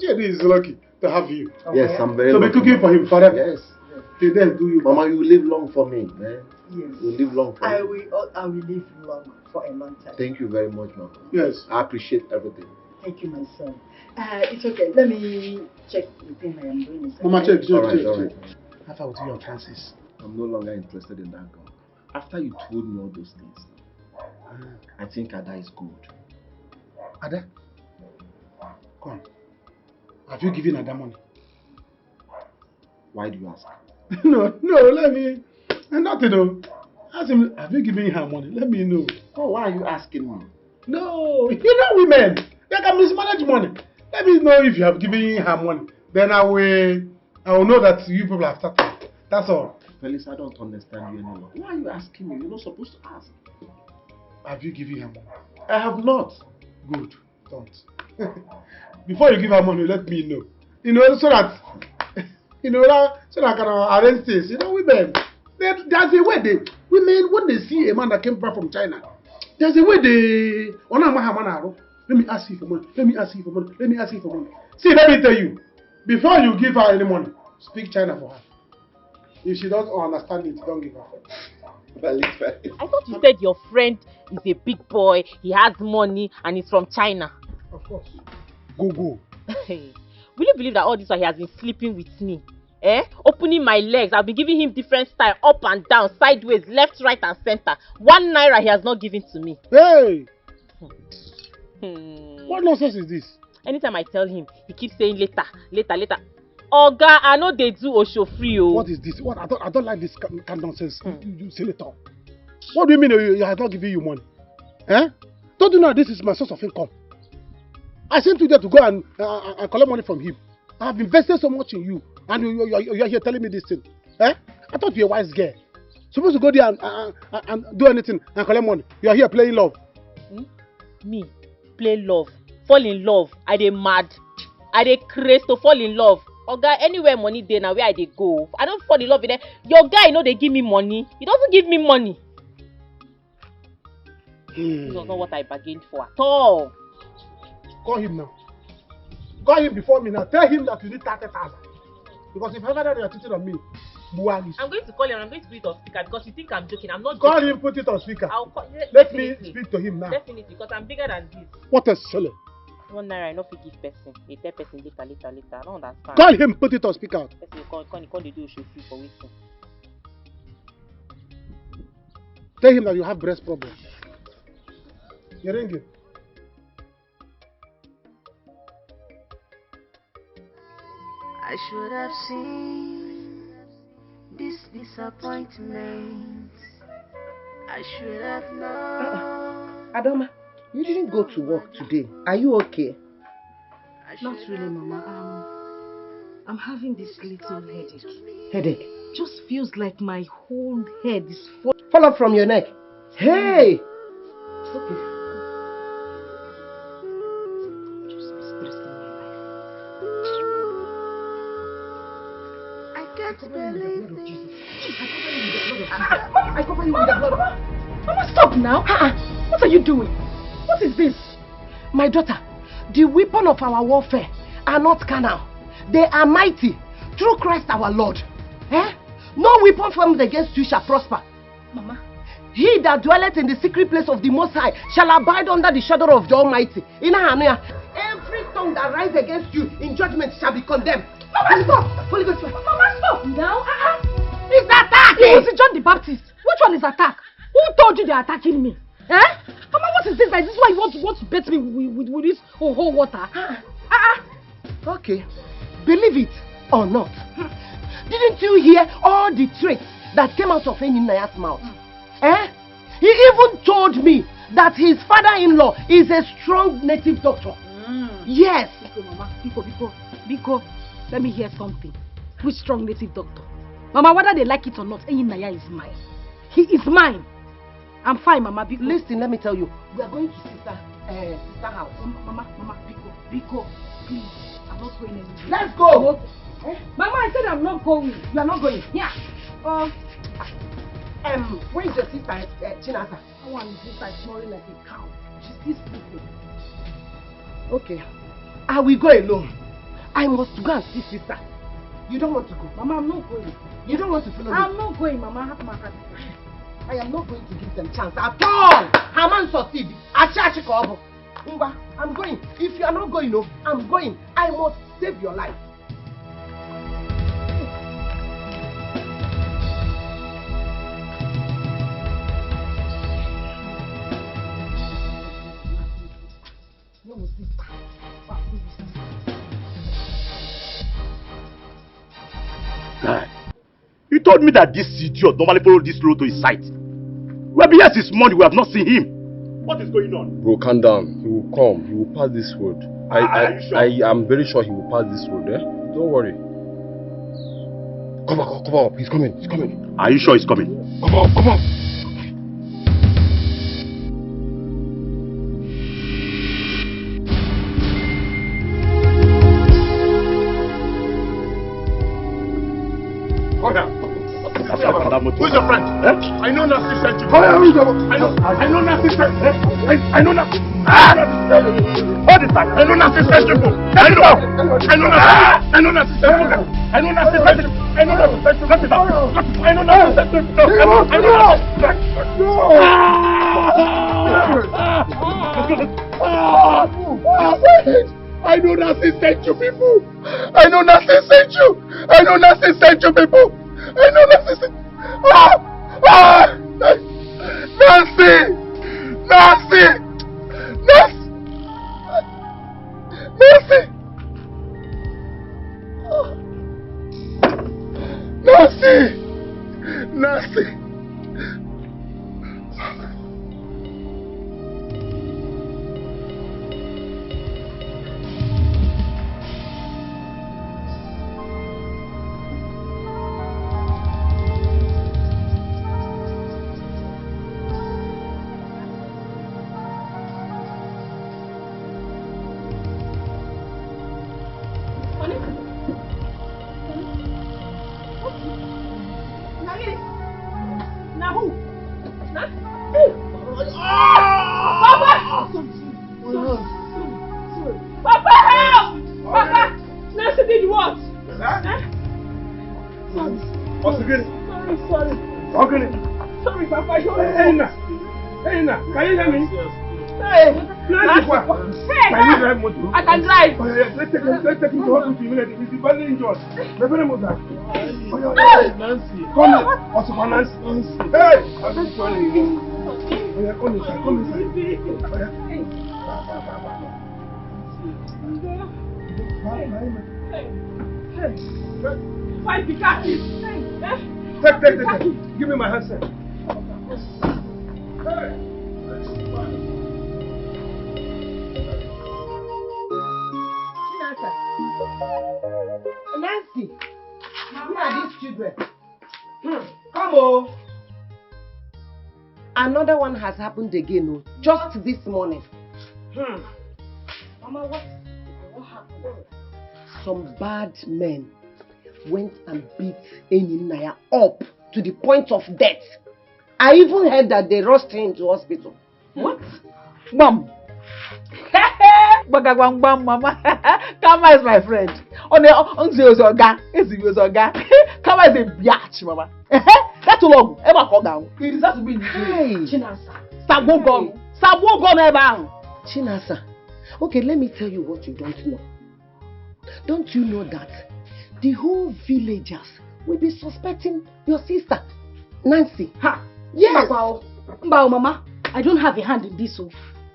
Jerry is lucky to have you. Yes, I'm very lucky. So be cooking for him forever. Yes. Then do you, Mama, you will live long for me, man. Yes. You will live long for I me. will live long for a long time. Thank you very much, Mama. Yes. I appreciate everything. Thank you, my son. It's okay. Let me check the thing I am doing. Mama, check. All right. How far with you, Francis? I'm no longer interested in that girl. After you told me all those things, I think Ada is good. Ada? Come on. Have you given Ada money? Why do you ask? No, let me. Nothing. Ask him, have you given her money? Let me know. Oh, why are you asking me? No, you know women. They can mismanage money. Let me know if you have given her money. Then I will know that you people have started. That's all. Felix, I don't understand you anymore. Why are you asking me? You're not supposed to ask. Have you given her money? I have not. Good. Don't. Before you give her money, let me know. So that I can arrange things. Women, there's a way women, when they see a man that came back from China, there's a way let me ask you for money. Let me ask you for money. Let me ask you for money. See, let me tell you, before you give her any money, speak China for her. If she doesn't understand it, don't give her. I thought you said your friend is a big boy, he has money, and he's from China. Of course. Go. Will you believe that all this while he has been sleeping with me? Opening my legs, I've been giving him different style, up and down, sideways, left, right, and center. 1 naira he has not given to me. Hey! What nonsense is this? Anytime I tell him, he keeps saying later. Oga, I know they do Osho free. What is this? What? I don't like this kind of nonsense. You say later. What do you mean he has not given you money? Don't you know this is my source of income? I sent you there to go and collect money from him. I have invested so much in you, and you're here telling me this thing. I thought you were a wise girl. Supposed to go there and do anything and collect money. You are here playing love. Me? Play love? Fall in love? I dey mad? I dey crazy to fall in love? Oga, anywhere money dey na where I dey go. I don't fall in love with them. Your guy know they give me money. He doesn't give me money. This was not what I bargained for at all. Call him now. Call him before me now. Tell him that you need 30,000. Because if ever you are cheating on me, Bualis. I'm going to call him. I'm going to put it on speaker because you think I'm joking. I'm not joking. Call him, put it on speaker. I'll call. Let me speak to him now. Definitely, because I'm bigger than this. What a silly. 1 naira I no fit give person. They tell person later. I don't understand. Call him, put it on speaker. Person they do show free for waiting. Tell him that you have breast problem. You're ringing. I should have seen this disappointment. I should have known. Adama, you didn't go to work today. Are you okay? Not really, Mama. I'm having this little headache. Headache? Just feels like my whole head is Fall up from your neck. Hey! Okay. Just be stressing my life. I can't believe this. I cover you with the blood. Mama, stop now. What are you doing? What is this? My daughter, the weapon of our warfare are not carnal. They are mighty through Christ our Lord. No weapon formed against you shall prosper. Mama. He that dwelleth in the secret place of the Most High shall abide under the shadow of the Almighty. Every tongue that rises against you in judgment shall be condemned. Mama, stop! Holy Ghost. Mama, stop now! It's attack! It was John the Baptist. Which one is attack? Who told you they are attacking me? Mama, what is this? Like, this is why you want to bait me with this whole water? Okay. Believe it or not. Didn't you hear all the threats that came out of Ini Edo's mouth? He even told me that his father-in-law is a strong native doctor. Yes. Biko, Mama. Biko. Let me hear something. Which strong native doctor? Mama, whether they like it or not, Ini Edo is mine. He is mine. I'm fine, Mama. Biko. Listen, let me tell you. We are going to sister house. Mama, Biko, please. I'm not going anywhere. Let's go. Mama, I said I'm not going. You are not going? Yeah. Where is your sister, Chinasa? I want to sister snoring like a cow. She's still sleeping. Okay. I will go alone. I must go and see sister. You don't want to go? Mama, I'm not going. You don't want to follow me? I'm not going, Mama. I have my card. I am not going to give them chance at all. I'm going. If you are not going, no, I'm going. I must save your life. Guy, he told me that this idiot normally follows this road to his site. Well, yes, this morning we have not seen him. What is going on? Bro, calm down. He will come. He will pass this road. Are you sure? I am very sure he will pass this road. Don't worry. Come up. He's coming. Are you sure he's coming? Come up. Who's your friend? I know Nancy sent you. I know Nancy sent you. I know Nancy. All this time. I know Nancy sent you. I know Nancy sent you. I know Nancy sent you. I know Nancy sent you. Let me down. I know Nancy sent you. I know Nancy sent you, people. I know Nancy sent you. I know Nancy sent you, people. I know Nancy sent you. Nancy! Hey! I can drive. Oh, yeah, let's take him to hospital immediately. He's badly injured. My very mother. Nancy. Come here. Also for Nancy. Hey! I'm just calling you. Oh, yeah, come inside. Come inside. Oh, yeah. Fight the catches. Take. Give me my handset. Hey! Nancy, where are these children? Come on. Another one has happened again, oh, just this morning. Mama, what happened? Some bad men went and beat Ini up to the point of death. I even heard that they rushed him to hospital. What? Mom. Mama. Kama is my friend. Kama is a biatch, Mama. That's long. Ever fall down. He deserves to be in the jail. Chinasa. Chinasa. Okay, let me tell you what you don't know. Don't you know that the whole villagers will be suspecting your sister, Nancy? Ha! Yes. Mbao, Mama, I don't have a hand in this.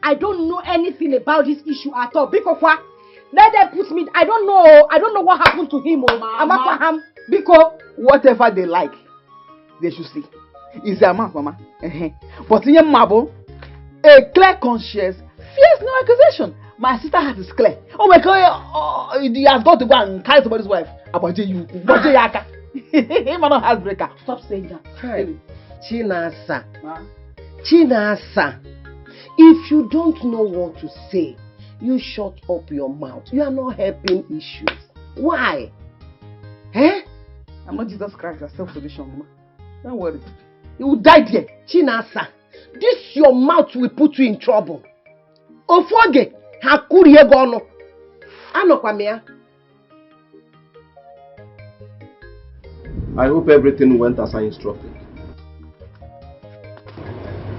I don't know anything about this issue at all. Because let them put me. I don't know what happened to him, Mama. Because whatever they like, they should see. It's their mouth, Mama. But in your marble, a clear conscience fears no accusation. My sister has is clear. Oh my God, he has got to go and carry somebody's wife. About you, Yaka. Him not heartbreaker. Stop saying that. Hey, Chinasa. Chinasa. If you don't know what to say, you shut up your mouth. You are not helping issues. Why? I'm not Jesus Christ, your self-solution, Mama. Don't worry. You will die there. Chinasa, this your mouth will put you in trouble. Ofoge, hakurie gono. Anokwamia. I hope everything went as I instructed.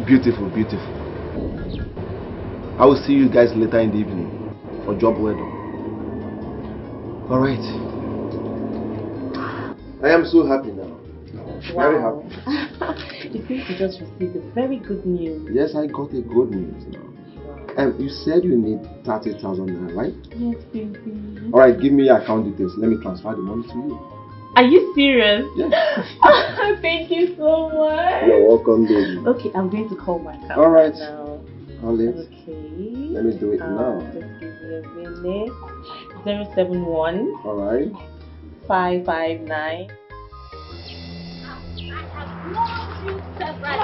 Beautiful, beautiful. I will see you guys later in the evening for job well done. Alright. I am so happy now. Wow. Very happy. It seems you just received a very good news. Yes, I got a good news now. You said you need 30,000 naira, right? Yes, baby. Alright, give me your account details. Let me transfer the money to you. Are you serious? Yes. Thank you so much. You're welcome, baby. Okay, I'm going to call my account Alright. now. Call it. Okay. Let me do it now. Just give me a minute. 071. Alright. 559.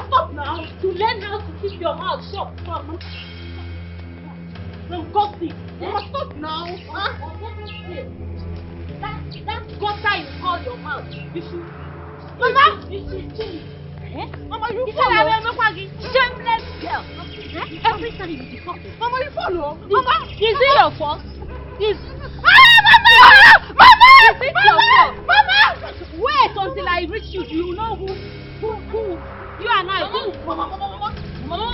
Stop now to learn how to keep your mouth shut. Don't gossip. Stop now. That gutter you call your mouth. You should. Mama. You should change. Mama, you follow. Shameless girl. Every time you be talking. Mama, you follow. Mama, is it your fault? Is Mama! Is it your fault? Mama! Wait until I reach you. Do you know who? You and I. Mama!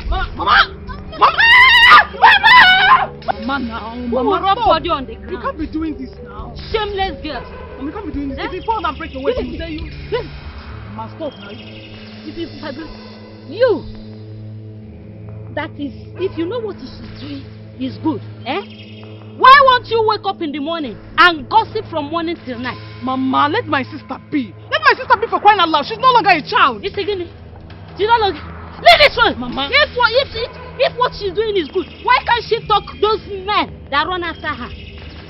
Mama, rub body on the ground. You can't be doing this now. Shameless girl. Mama, you can't be doing this. If you fall and break your waist, you say you. Must stop now. You. That is, if you know what you should do is good, Why won't you wake up in the morning and gossip from morning till night? Mama, let my sister be. Let my sister be for crying out loud. She's no longer a child. It's again. She's no longer. Leave this one, Mama. If what she's doing is good, why can't she talk those men that run after her?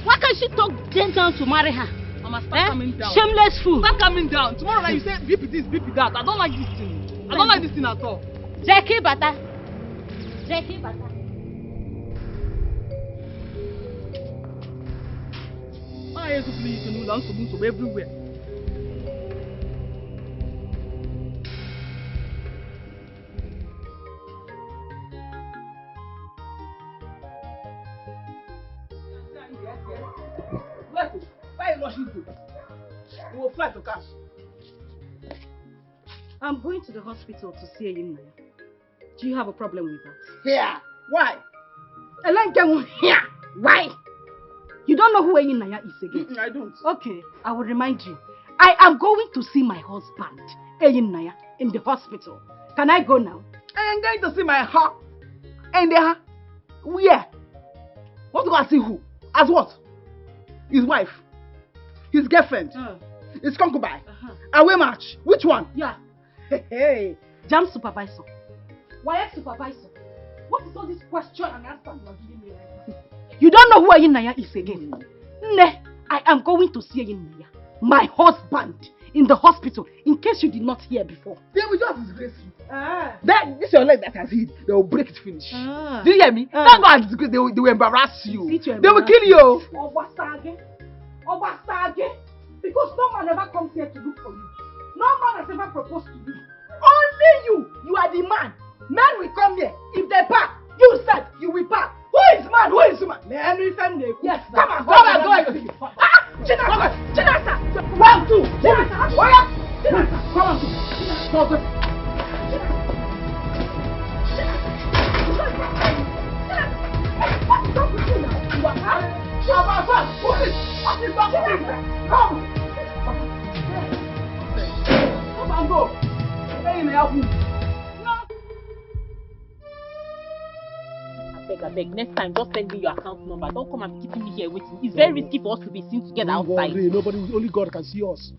Why can't she talk them down to marry her? Mama, start coming down. Shameless fool. Start coming down. Tomorrow night you say beep this, beep that. I don't like this thing. I don't like this thing at all. Jackie Bata. Jackie Bata. I have to please you know so everywhere. Why are you rushing to? We will fly to cash. I'm going to the hospital to see Ini. Do you have a problem with that? Yeah. Why? Why? You don't know who Ini Naya is again? I don't. Okay, I will remind you. I am going to see my husband, Ini Naya, in the hospital. Can I go now? I am going to see my heart. And where? Want to go and see who? As what? His wife? His girlfriend? His concubine? Away match? Which one? Yeah. Hey. Jam supervisor. Why supervisor? What is all this question and answer you are giving me right now? You don't know who Ini Naya is again. Ne, I am going to see Ini Naya, my husband, in the hospital, in case you did not hear before. They will just disgrace you. This is your leg that has hit. They will break it finish. Do you hear me? Don't go and disgrace. They will embarrass you. They will kill you. Obasage. Because no man ever comes here to look for you. No man has ever proposed to you. Only you. You are the man. Men will come here. If they pack, you said you will pack. Who is man? Who is woman? Men will come there. Yes, sir. Come on, go. Chinasa. 1, 2. Chinasa. Chinasa. Come on. Go. Come on, go. Hey, may help you. I beg. Next time, just send me your account number. Don't come and be keeping me here waiting. It's very risky for us to be seen together outside. Nobody, only God can see us.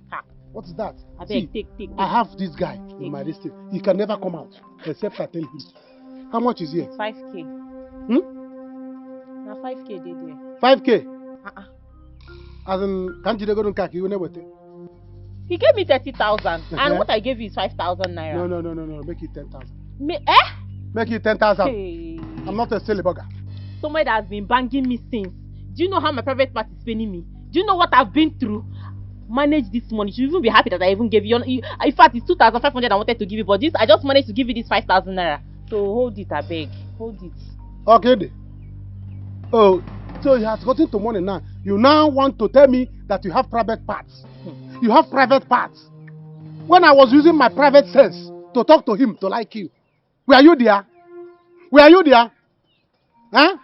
What is that? I beg, take. I have this guy in my district. He can never come out except I tell him. How much is here? 5K. Now 5K dey there. 5K? As in, can't you go to Kaki? You never take. He gave me 30,000, and what I gave you is 5,000 naira. No. Make it 10,000. Make it 10,000. Hey. I'm not a silly bugger. Somebody that has been banging me since. Do you know how my private part is paying me? Do you know what I've been through? Manage this money. You should even be happy that I even gave you. In fact, it's 2,500 I wanted to give you, but this I just managed to give you this 5,000 naira. So hold it, I beg. Hold it. Okay. Oh, so you have gotten to money now. You now want to tell me that you have private parts. You have private parts. When I was using my private sense to talk to him, to like him, were you there? Huh?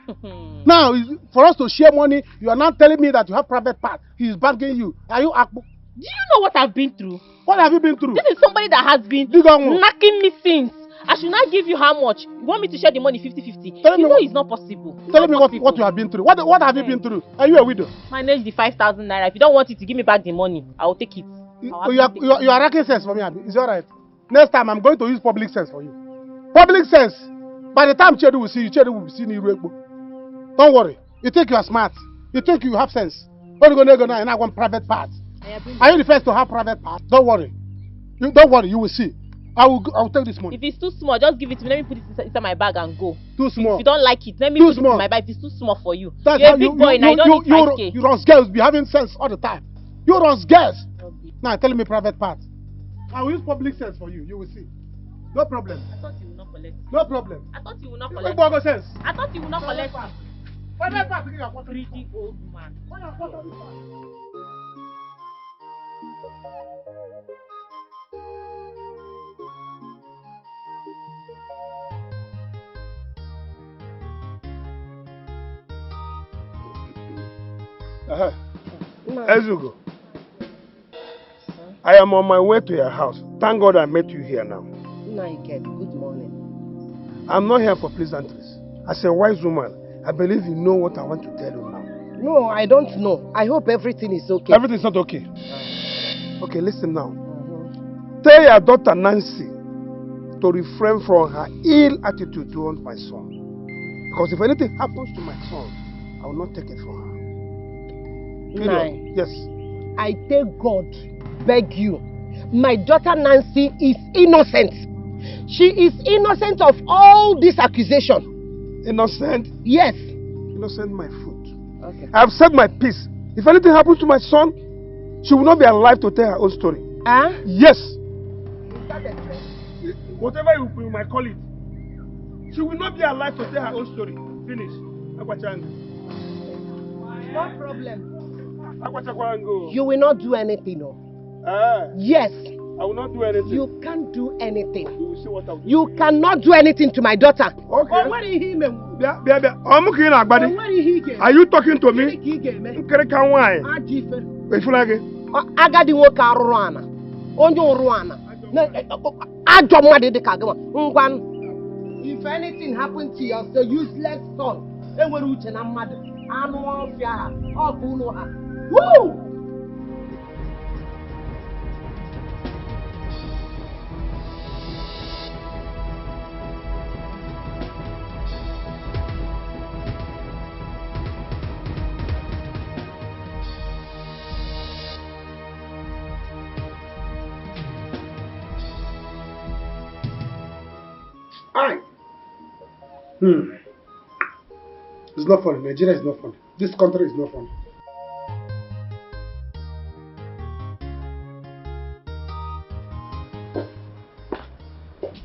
Now, for us to share money, you are now telling me that you have private parts. He is banking you. Are you? Do you know what I've been through? What have you been through? This is somebody that has been knocking me since. I should not give you how much? You want me to share the money 50-50? You know it's not possible. Tell me what you have been through. What have you been through? Are you a widow? Manage the 5,000 naira. If you don't want it to give me back the money, I will take it. You are racking sense for me, Abi. Is it alright? Next time I'm going to use public sense for you. Public sense. By the time Chedu will see you, Chedu will see you. Don't worry. You think you are smart. You think you have sense. But you're going to and I want private parts. Are you the first to have private parts? Don't worry. Don't worry. You will see. I will take this money. If it's too small, just give it to me. Let me put it inside my bag and go. Too small. If you don't like it, let me put it in my bag. If it's too small for you. That's You're a big boy and I don't need 5K. You run girls be having sense all the time. You run girls. Now telling me private parts. I will use public sense for you. You will see. No problem. I thought you would not collect. No problem. I thought you would not collect. No sense. I thought you would not collect. Private parts. Pretty old man. Ezugo, I am on my way to your house. Thank God I met you here now. Good morning. I'm not here for pleasantries. As a wise woman, I believe you know what I want to tell you now. No, I don't know. I hope everything is okay. Everything is not okay. Okay, listen now. Tell your daughter Nancy to refrain from her ill attitude towards my son. Because if anything happens to my son, I will not take it from her. Yes. I tell God, beg you, my daughter Nancy is innocent. She is innocent of all this accusation. Innocent? Yes. Innocent my foot. Okay. I have said my piece. If anything happens to my son, she will not be alive to tell her own story. Yes. Is that the threat? Whatever you might call it. She will not be alive to tell her own story. Finish. No problem. You will not do anything, no? Yes. I will not do anything. You can't do anything. You will see what I will do. You cannot do anything to my daughter. Okay. Are you talking to me? Agadi nwoke arụrụ ana. Onye ụrụ ana. Ajọ mmadụ dị ka gị. Ngwan. If anything happens to your useless son, enwere uche na mmadụ. Anụ ọfịa ha. Ọ bụ ụlọ ha. Woo! It's not funny. Nigeria is not funny. This country is not funny.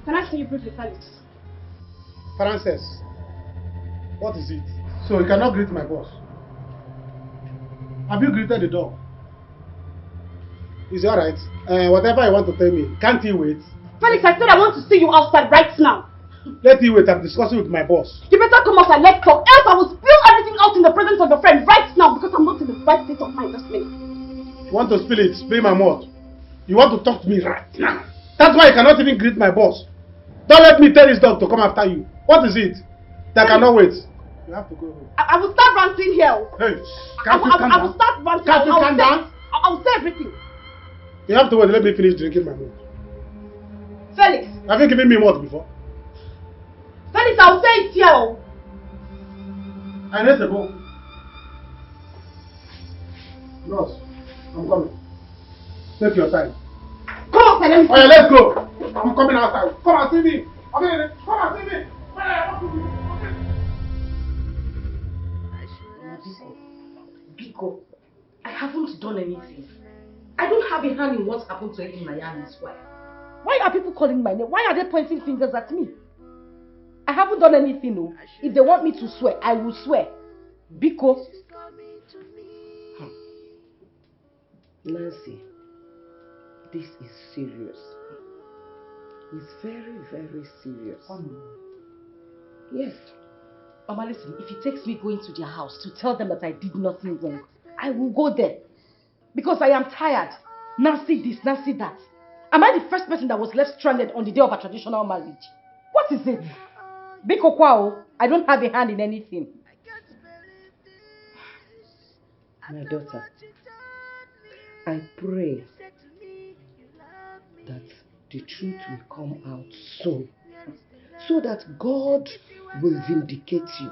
Can I see you briefly, Felix? Frances, what is it? So you cannot greet my boss. Have you greeted the dog? Is it alright? Whatever you want to tell me, can't he wait? Felix, I said I want to see you outside right now. Let you wait. I'm discussing with my boss. You better come outside, let's talk. Else I will spill everything out in the presence of your friend right now because I'm not in the right state of mind this minute. You want to spill it? Spill my mouth. You want to talk to me right now. That's why you cannot even greet my boss. Don't let me tell this dog to come after you. What is it? That cannot wait. You have to go home. I will start ranting here. Hey, can't you calm down? I will start ranting. Can't you calm down? I will say everything. You have to wait. Let me finish drinking my milk. Felix. Have you given me milk before? Felix, I will say it here. I need to go. Ross, I'm coming. Take your time. Come on, let me see. Oh yeah, let's go. I'm coming outside. Come and see me. Okay, come and see me. Biko, I haven't done anything. I don't have a hand in what's happened to Ini and his wife. Why are people calling my name? Why are they pointing fingers at me? I haven't done anything, no. If they want me to swear, I will swear. Biko. Nancy, this is serious. It's very, very serious. Yes. Mama, listen, if it takes me going to their house to tell them that I did nothing wrong, I will go there. Because I am tired. Nancy this, Nancy that. Am I the first person that was left stranded on the day of a traditional marriage? What is it? Biko Kwao, I don't have a hand in anything. My daughter, I pray that the truth will come out soon, so that God will vindicate you.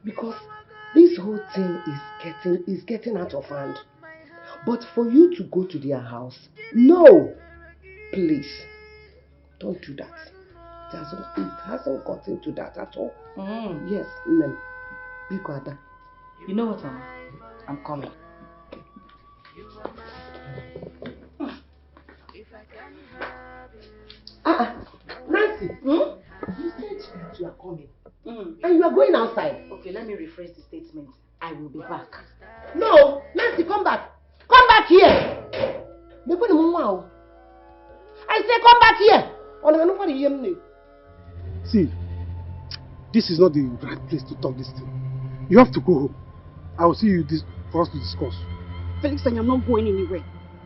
Because this whole thing is getting out of hand. But for you to go to their house, no, please, don't do that. It hasn't gotten to that at all. Yes, ma'am. You know what, Mama? I'm coming. Nancy, you said that you are coming. And you are going outside. Okay, let me rephrase the statement. I will be back. No, Nancy, come back. Come back here. I say come back here. See, this is not the right place to talk this thing. You have to go home. I will see you for us to discuss. Felix, I am not going anywhere.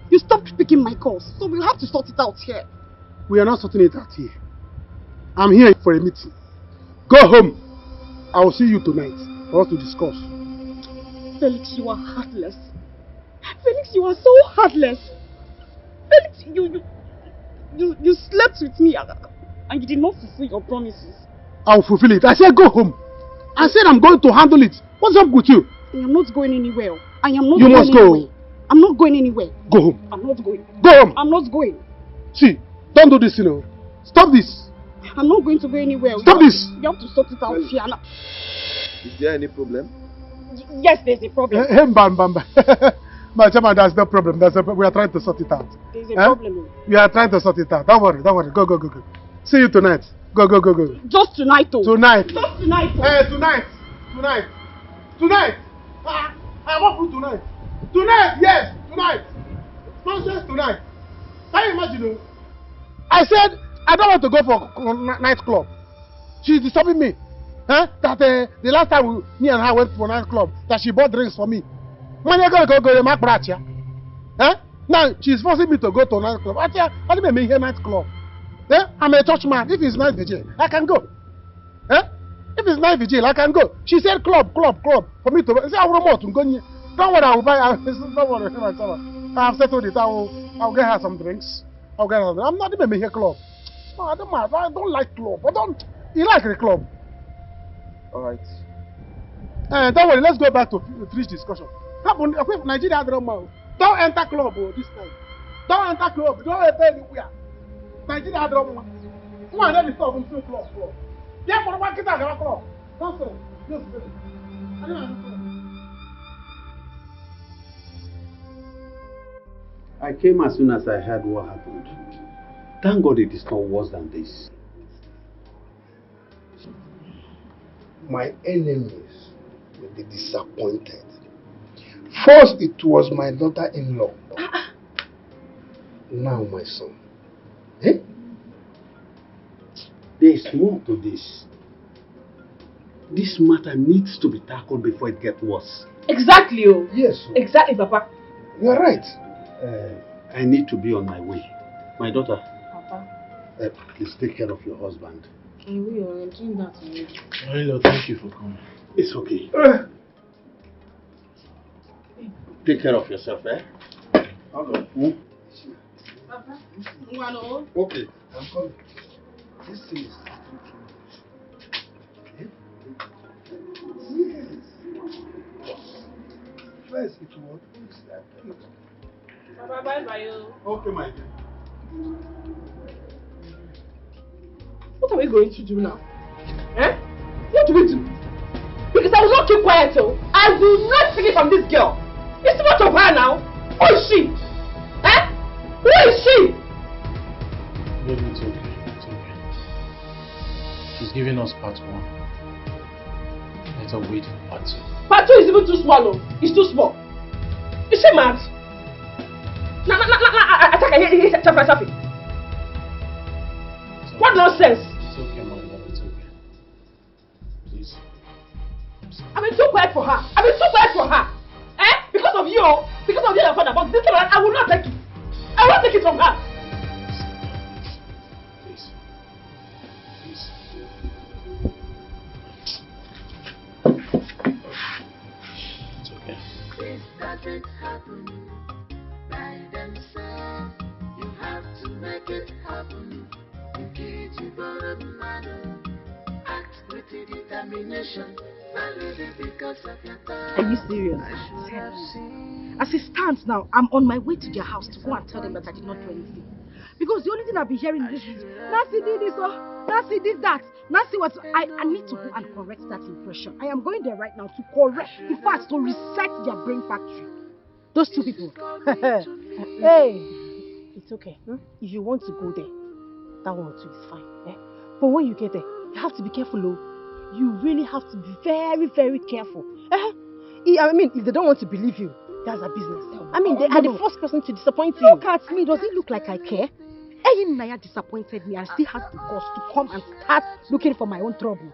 You stopped picking my calls, so we'll have to sort it out here. We are not sorting it out here. I'm here for a meeting. Go home. I will see you tonight for us to discuss. Felix, you are heartless. Felix, you are so heartless. Felix, you slept with me and you did not fulfill your promises. I will fulfill it. I said go home. I said I'm going to handle it. What's up with you? I am not going anywhere. I am not You going must anywhere. go. I'm not going anywhere. Go home. I'm not going. Go home. I'm not going. See, don't do this, you know. Stop this. I'm not going to go anywhere. Stop this. You have to sort it out, Fiona. Is there any problem? Yes, there's a problem. Hey, Bam. My chairman, there's no problem. We are trying to sort it out. There's a problem. We are trying to sort it out. Don't worry. Go. See you tonight. Go. Just tonight, though. Tonight. Just tonight, though. Hey, tonight. I want food tonight. Tonight, yes, tonight. Not just tonight. Can you imagine? I said, I don't want to go for nightclub. She's disturbing me. Huh? That the last time me and her went for nightclub, that she bought drinks for me. When you go to Mark Bracha? Huh? Now she's forcing me to go to a nightclub. I didn't make a nightclub. Yeah? I'm a church man. If it's night vigil, I can go. Huh? If it's night vigil, I can go. She said club for me to go. I said, I want to go. Don't worry, I will buy. Don't worry, I've settled it. I'll get her some drinks. I'm not even making a club. No, I don't like club. You like the club? Alright. Don't worry, let's go back to finish discussion. Happen, Nigeria drama. Don't enter club this time. Don't enter club. Don't enter anywhere. Nigeria drama. Who are they talking to club? Yeah, for one kita ada club. Nonsense. Yes, I came as soon as I heard what happened. Thank God it is not worse than this. My enemies will be disappointed. First, it was my daughter-in-law. Now, my son. Eh? There is more to this. This matter needs to be tackled before it gets worse. Exactly, oh. Yes. Exactly, Papa. You are right. I need to be on my way. My daughter. Papa. Please take care of your husband. I will. I'm doing that already. Hello, thank you for coming. It's okay. Take care of yourself, eh? Okay. Papa, you want to? Okay, I'm coming. This thing is first it was Papa, bye-bye. Okay, my dear. What are we going to do now? Eh? What do we do? Because I will not keep quiet. I will not take it from this girl. It's too much of her now. Who is she? Eh? Who is she? Baby, it's okay. It's okay. She's giving us part 1. Let her wait for part 2. Part 2 is even too small. It's too small. Is she mad? Attack. What nonsense? It's okay, my love. It's okay. Please. I've been too quiet for her. Eh? Because of you. Because of your father. But this time I will not take it. I won't take it from her. Please. It's okay. This doesn't happen by themselves. You have to make it happen. Act with determination. Are you serious? As it stands now, I'm on my way to their house to go and tell them that I did not do anything. Because the only thing I've been hearing is Nancy did this, Nancy did that. Nancy was. I need to go and correct that impression. I am going there right now to correct, in fact, to reset their brain factory. Those two people. Hey, it's okay. If you want to go there, that one too is fine. Eh? But when you get there, you have to be careful, oh. You really have to be very, very careful. I mean, if they don't want to believe you, that's a business. I mean, they are the first person to disappoint you. Look at me. Does it look like I care? Ini Naya disappointed me and still has the course to come and start looking for my own trouble.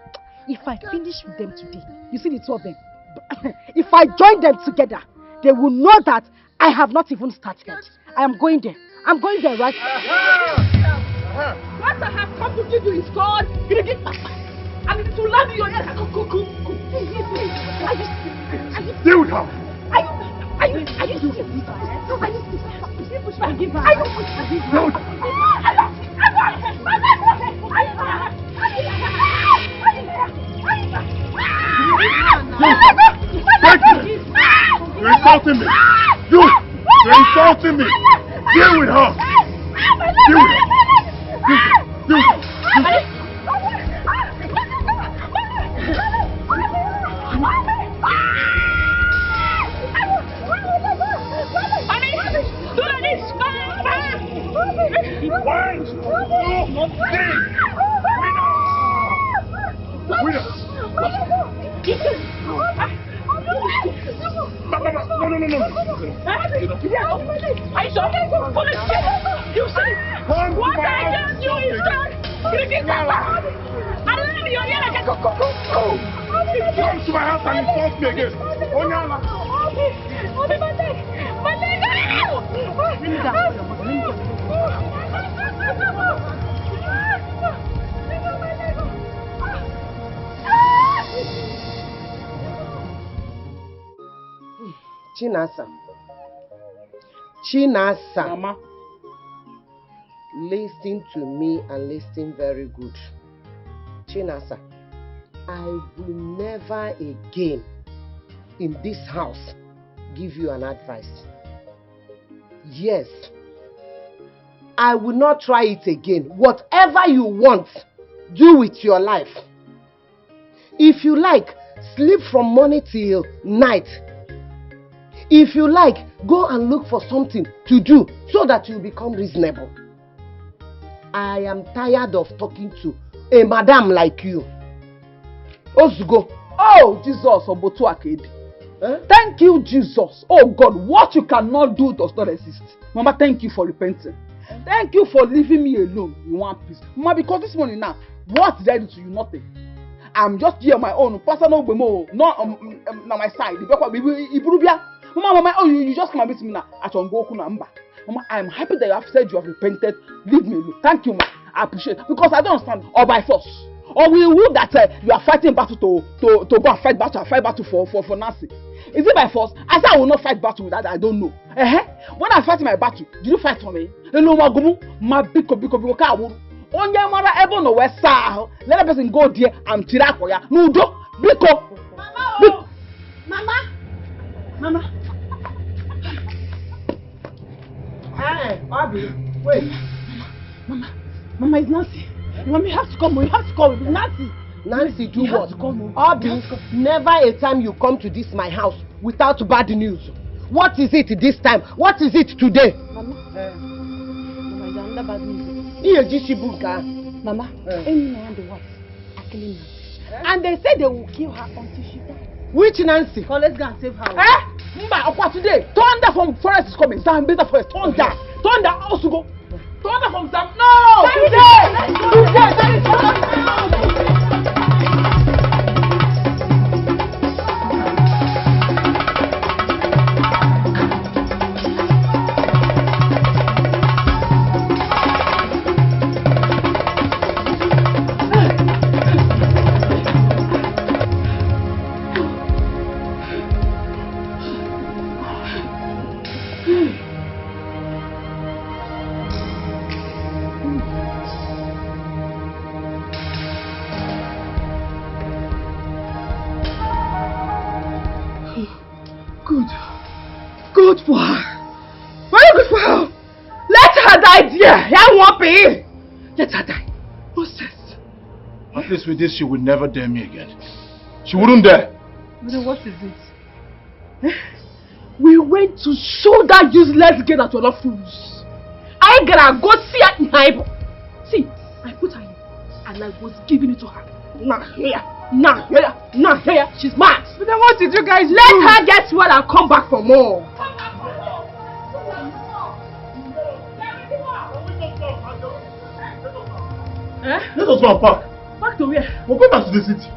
If I finish with them today, you see the two of them. If I join them together, they will know that I have not even started. I am going there. I'm going there right now. What I have come to give you is called Gridit Papa. And it will land in your head. Stay with her. Are you serious? No, are you serious? Are you You're insulting me. You're insulting me. Deal with her. Deal with her. No. You see? What I just do is that. I love you. You're like a go. He comes to my house and insults me again. Onyala. My Chinasa. Mama. Listen to me and listen very good. Chinasa, I will never again in this house give you an advice. Yes, I will not try it again. Whatever you want, do with your life. If you like, sleep from morning till night. If you like, go and look for something to do so that you become reasonable. I am tired of talking to a madam like you. Ozugo. Oh, Jesus. Obotu Akedi. Thank you, Jesus. Oh, God. What you cannot do does not exist. Mama, thank you for repenting. Thank you for leaving me alone in one piece. Mama, because this morning now, what did I do to you? Nothing. I'm just here on my own. Personal bemo. Not on my side. Mama, oh, you just come and meet me now. Mama, I'm happy that you have said you have repented. Leave me alone. Thank you, ma. I appreciate it. Because I don't understand. Or by force. Or we will that you are fighting battle to go and fight battle for Nancy. Is it by force? I said I will not fight battle with that. I don't know. When I fight my battle, did you fight for me? Hello, ma biko kawu. Onye mara ebo no west side. Let a person go there and tirako ya. No do biko. Mama. Hey, Abby, wait. Mama, it's Nancy. Mama, you have to come. You have to come. It's Nancy. Nancy, do what? Abby, never a time you come to this my house without bad news. What is it this time? What is it today? Mama, it's another bad news. Mama, Any and the what? Killing Nancy. And they said they will kill her until she dies. Which Nancy? Come, let's go and save her. Mba, today, thunder from forest is coming. Zambeza forest, thunder also go. Thunder from Zam. No! Good for her. Very good for her. Let her die, dear. I won't pay. Let her die. Nonsense. At least with this, she would never dare me again. She wouldn't dare. But what is it? We went to show that useless girl that we're not fools. I gotta go see her in Bible. See, I put her in and I was giving it to her. Now here, she's mad. But then what did you guys do? Let her get well and come back for more. Let us go and park. Back to where? We'll go back to the city.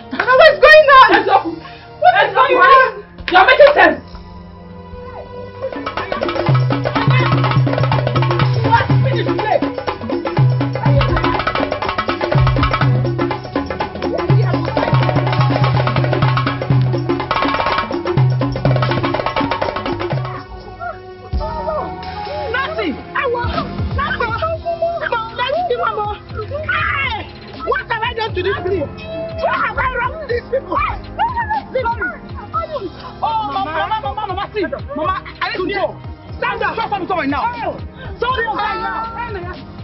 What's going on? What is going on? You're making sense. What? Finish today. What have I done to these people? What have I wrong to these people? Oh, Mama, see. Mama, I need to go. Stand up. Stop something right now. Sorry, right now.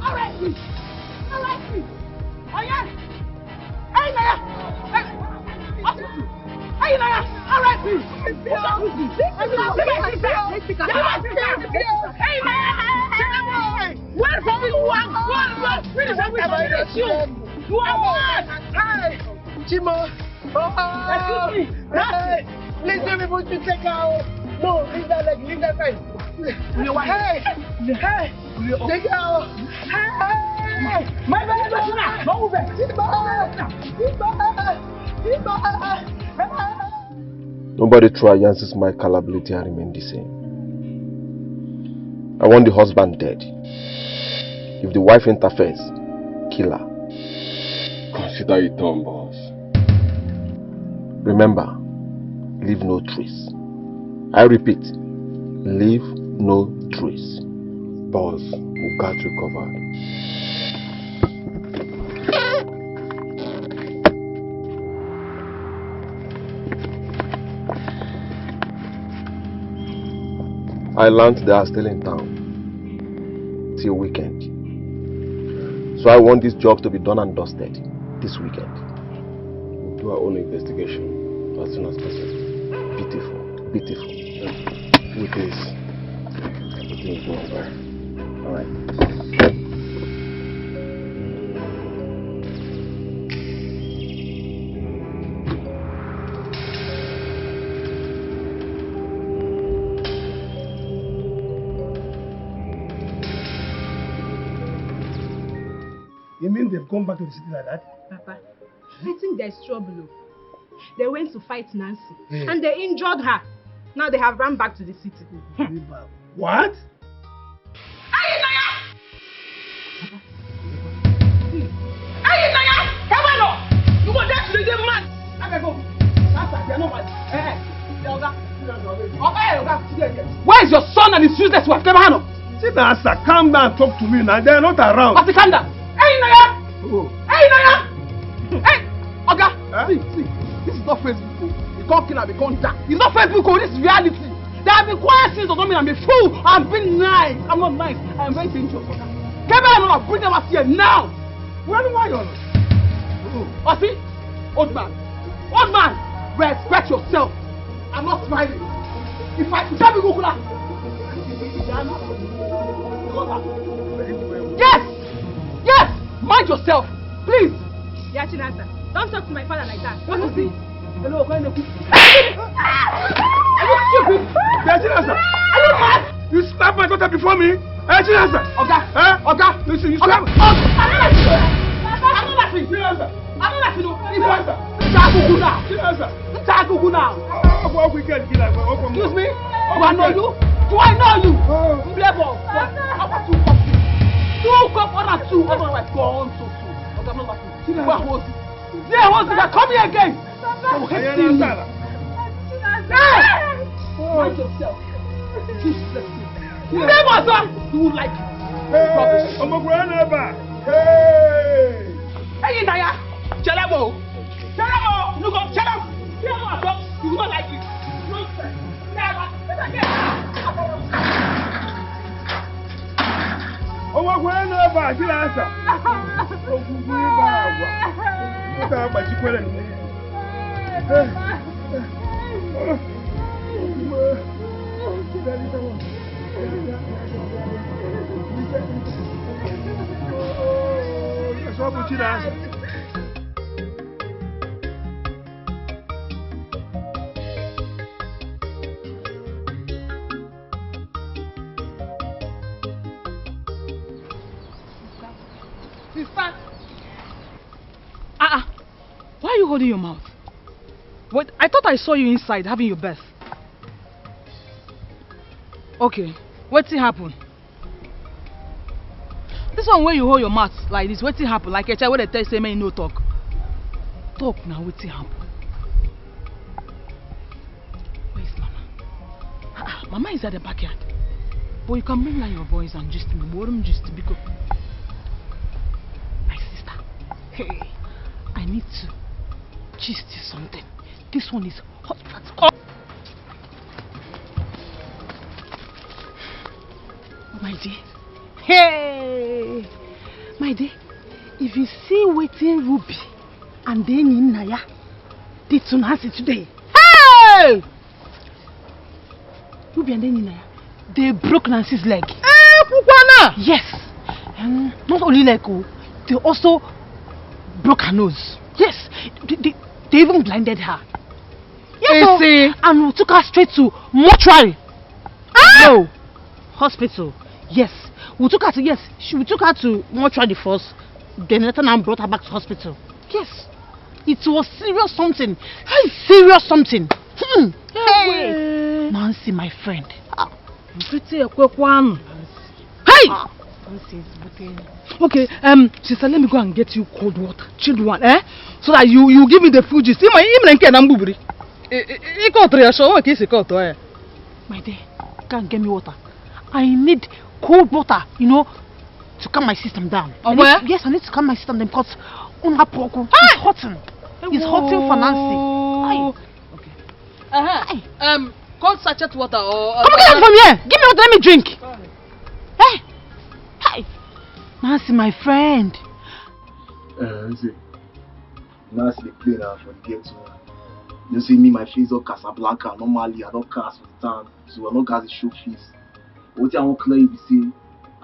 All right, please. Oh, yeah. Hey, Naya. Hey, Naya. All right, please. Hey, Naya. Where from you want? Finish everything. You are what? Hey, Chimo. Excuse me. Hey, please let me put you take out. No, leave that leg, leave that leg. Hey! Hey! Take it out! Hey! My baby! No move it! Nobody triumphs my capability and remain the same. I want the husband dead. If the wife interferes, kill her. Consider it done, boss. Remember, leave no trace. I repeat, leave no trace. Boss, we got you covered. I learned they are still in town till weekend. So I want this job to be done and dusted this weekend. We'll do our own investigation as soon as possible. Beautiful, beautiful. With this, everything will go well. Alright. You mean they've gone back to the city like that? Papa, I think there's trouble. They went to fight Nancy Yeah. and they injured her. Now they have run back to the city. What? You go there today, they're mad. I go. They're not mad. Where is your son and his useless wife? Never hand up. Sit down, sir. Calm down and talk to me now. They're not around. What's the calm down? Hey, Naya! Hey, Naya! Hey, Oga! See, this is not Facebook. You can't kill and become dark. It's not Facebook, this is reality. There have been quiet scenes, does not mean I'm a fool. I'm being nice. I'm not nice. I'm very dangerous, Oga. Get back and bring them out here now. Why are you? Oh, see? Old man, respect yourself. I'm not smiling. If I tell you, go Yes! Mind yourself, please. Yeah, Chinasa, don't talk to my father like that. What is this? Hello, are you stupid? Chinasa, are you mad? You slapped my daughter before me? Hey, Chinasa! Oga! Listen, you slapped... I'm not laughing! Excuse me? Do I know you? Do I know you? Flavor. Two cup order two. Otherwise, go on to two. Okay, I'm not laughing. What was it? There was it. Come here again. Oh, hey, see me. Mind yourself. Useless thing. Never, sir. You would like it. Rubbish. I'm a grandmother. Hey! Hey, Naya. Chelabo. You go. Chelabo. You will not like it. Nonsense. Never. Oh, my grandmother. Chinasa. Oh, what about you? Sister. Why are you holding your mouth? Wait, I thought I saw you inside having your bath. Okay, what's happen? This one where you hold your mouth like this, what's happen? Like a child where they tell say man no talk. Talk now, what's happen? Where's Mama? Mama is at the backyard. But you can bring down your voice and just me. More than just because my sister. Hey, I need to gist you something. This one is hot. My dear. Hey! My dear, if you see waiting Ruby and then in Naya, they turn today. Hey! Ruby and then in Naya, they broke Nancy's leg. Yes. And not only leg, they also broke her nose. Yes. They even blinded her. Yes, and we took her straight to mortuary. No. Hospital. Yes. We took her to we took her to mortuary first. Then later on brought her back to hospital. Yes. It was serious something. Hey, serious something. Hey. Nancy, my friend. Pretty a quick one. Hey! Okay, sister, let me go and get you cold water, chilled one, so that you give me the Fuji. See my even can ambubri. My dear, go and get me water. I need cold water, to calm my system down. Yes, I need to calm my system down because it's hurting. It's hurting for Nancy. Okay. Cold sachet water or... Come get it from here. Give me water, let me drink. Hey. Nancy, my friend. Nancy, they play now for the game too. You see me, my face all Casablanca. Normally, I don't cast for the town, so I don't cast the show face. What I want to clear you say,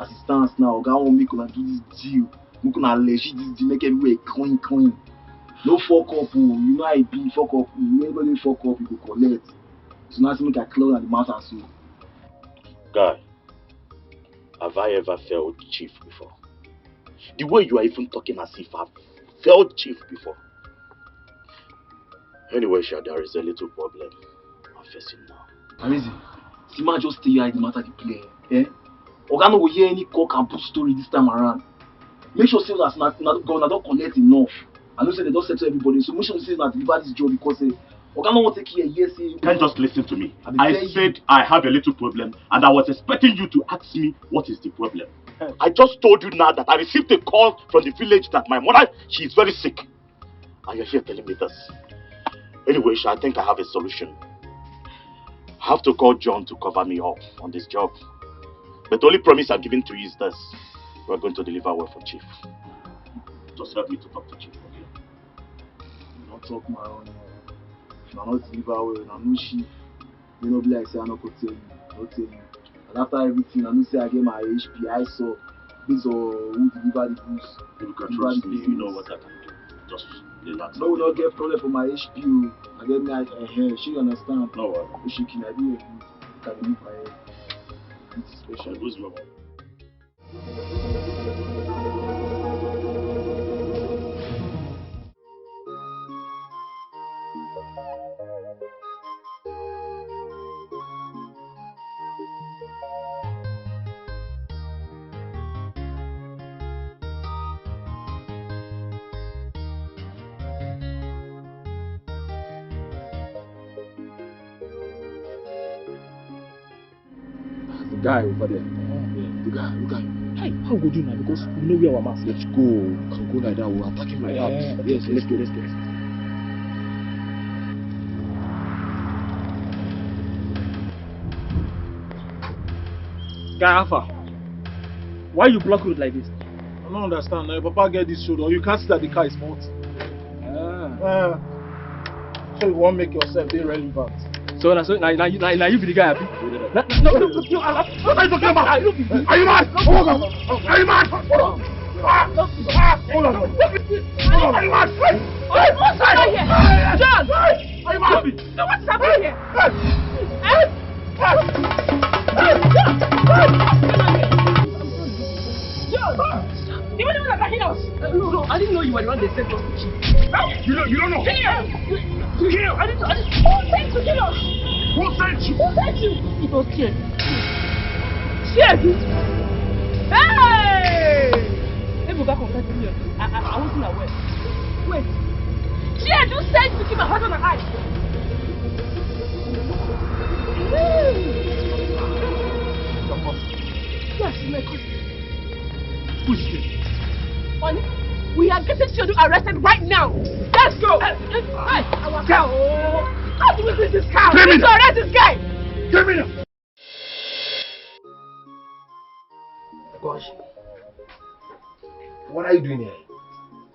as it stands now, I want me to do this deal. I'm gonna legit this deal, make everywhere clean. No fuck up, you know I be fuck up. Anybody fuck up, you go collect. So now I make a clear on the matter so. Guy, have I ever felt chief before? The way you are even talking as if I've felt chief before. Anyway, Sha, there is a little problem I'm facing now. Amizi, see man just stay here in the matter the play. Oga no go hear any cock and bull story this time around. Make sure say that governor don't collect enough. I know say they don't settle everybody, so make sure say that deliver this job because Oga no want to take here yes. You can't just listen to me. I said I have a little problem and I was expecting you to ask me what is the problem. I just told you now that I received a call from the village that my mother, she is very sick. And you're here telling me this. Anyway, I think I have a solution. I have to call John to cover me up on this job. But the only promise I'm giving to you is this. We're going to deliver well for Chief. Just help me to talk to Chief, okay? Don't talk my own. If I not deliver well, I'm no Chief. You know, be like say I not go tell you. Don't tell you. And after everything, I know say I get my HP. I saw this or who deliver the goods. You can trust me. You know what I can do. Just relax. No, we don't get problem for my HP. I get me hair. She understand. No worry. She can I do it. Can leave my head. It's special. Who's your mom? The guy over there. The guy. Hey, how good you now? Because we know where our mask. Let's go. We can go like that. We'll attack him like that. Yes, let's go. Guy Alpha, why you block road like this? I don't understand. Now, Papa get this shoulder. You can't see that the car is faulty. So you want to make yourself irrelevant. So now you be the guy happy? No, what are you talking about? Are you mad? Hold on. Are you mad? Hold on. Hold on. Are you mad? What's happening here? John! Are you mad? No, what's happening here? John! You were the one attacking us! No, I didn't know you were the one they sent us to chief. You don't know? Who sent to kill us? Who sent you? Who sent you? It was Chie. Chie? Hey! Let me go back on that video. I wasn't aware. Wait. Chie, you sent to kill my husband and I. Yes, my cousin. Who's Chie? Honey, we are getting Chie arrested right now. Let's go. Hey, our cow. How do we beat this cow? Let's arrest this guy. Give me now. Gosh. What are you doing here?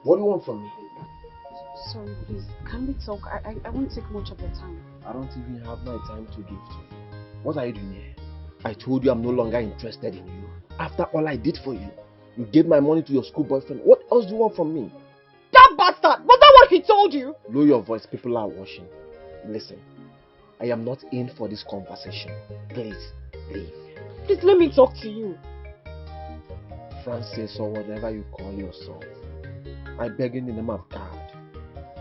What do you want from me? Sorry, please. Can we talk? I won't take much of your time. I don't even have my time to give to you. What are you doing here? I told you I'm no longer interested in you. After all I did for you, you gave my money to your school boyfriend. What else do you want from me? That bastard! Was that what he told you? Lower your voice, people are watching. Listen, I am not in for this conversation. Please, leave. Please let me talk to you. Francis, or whatever you call yourself, I beg in the name of God,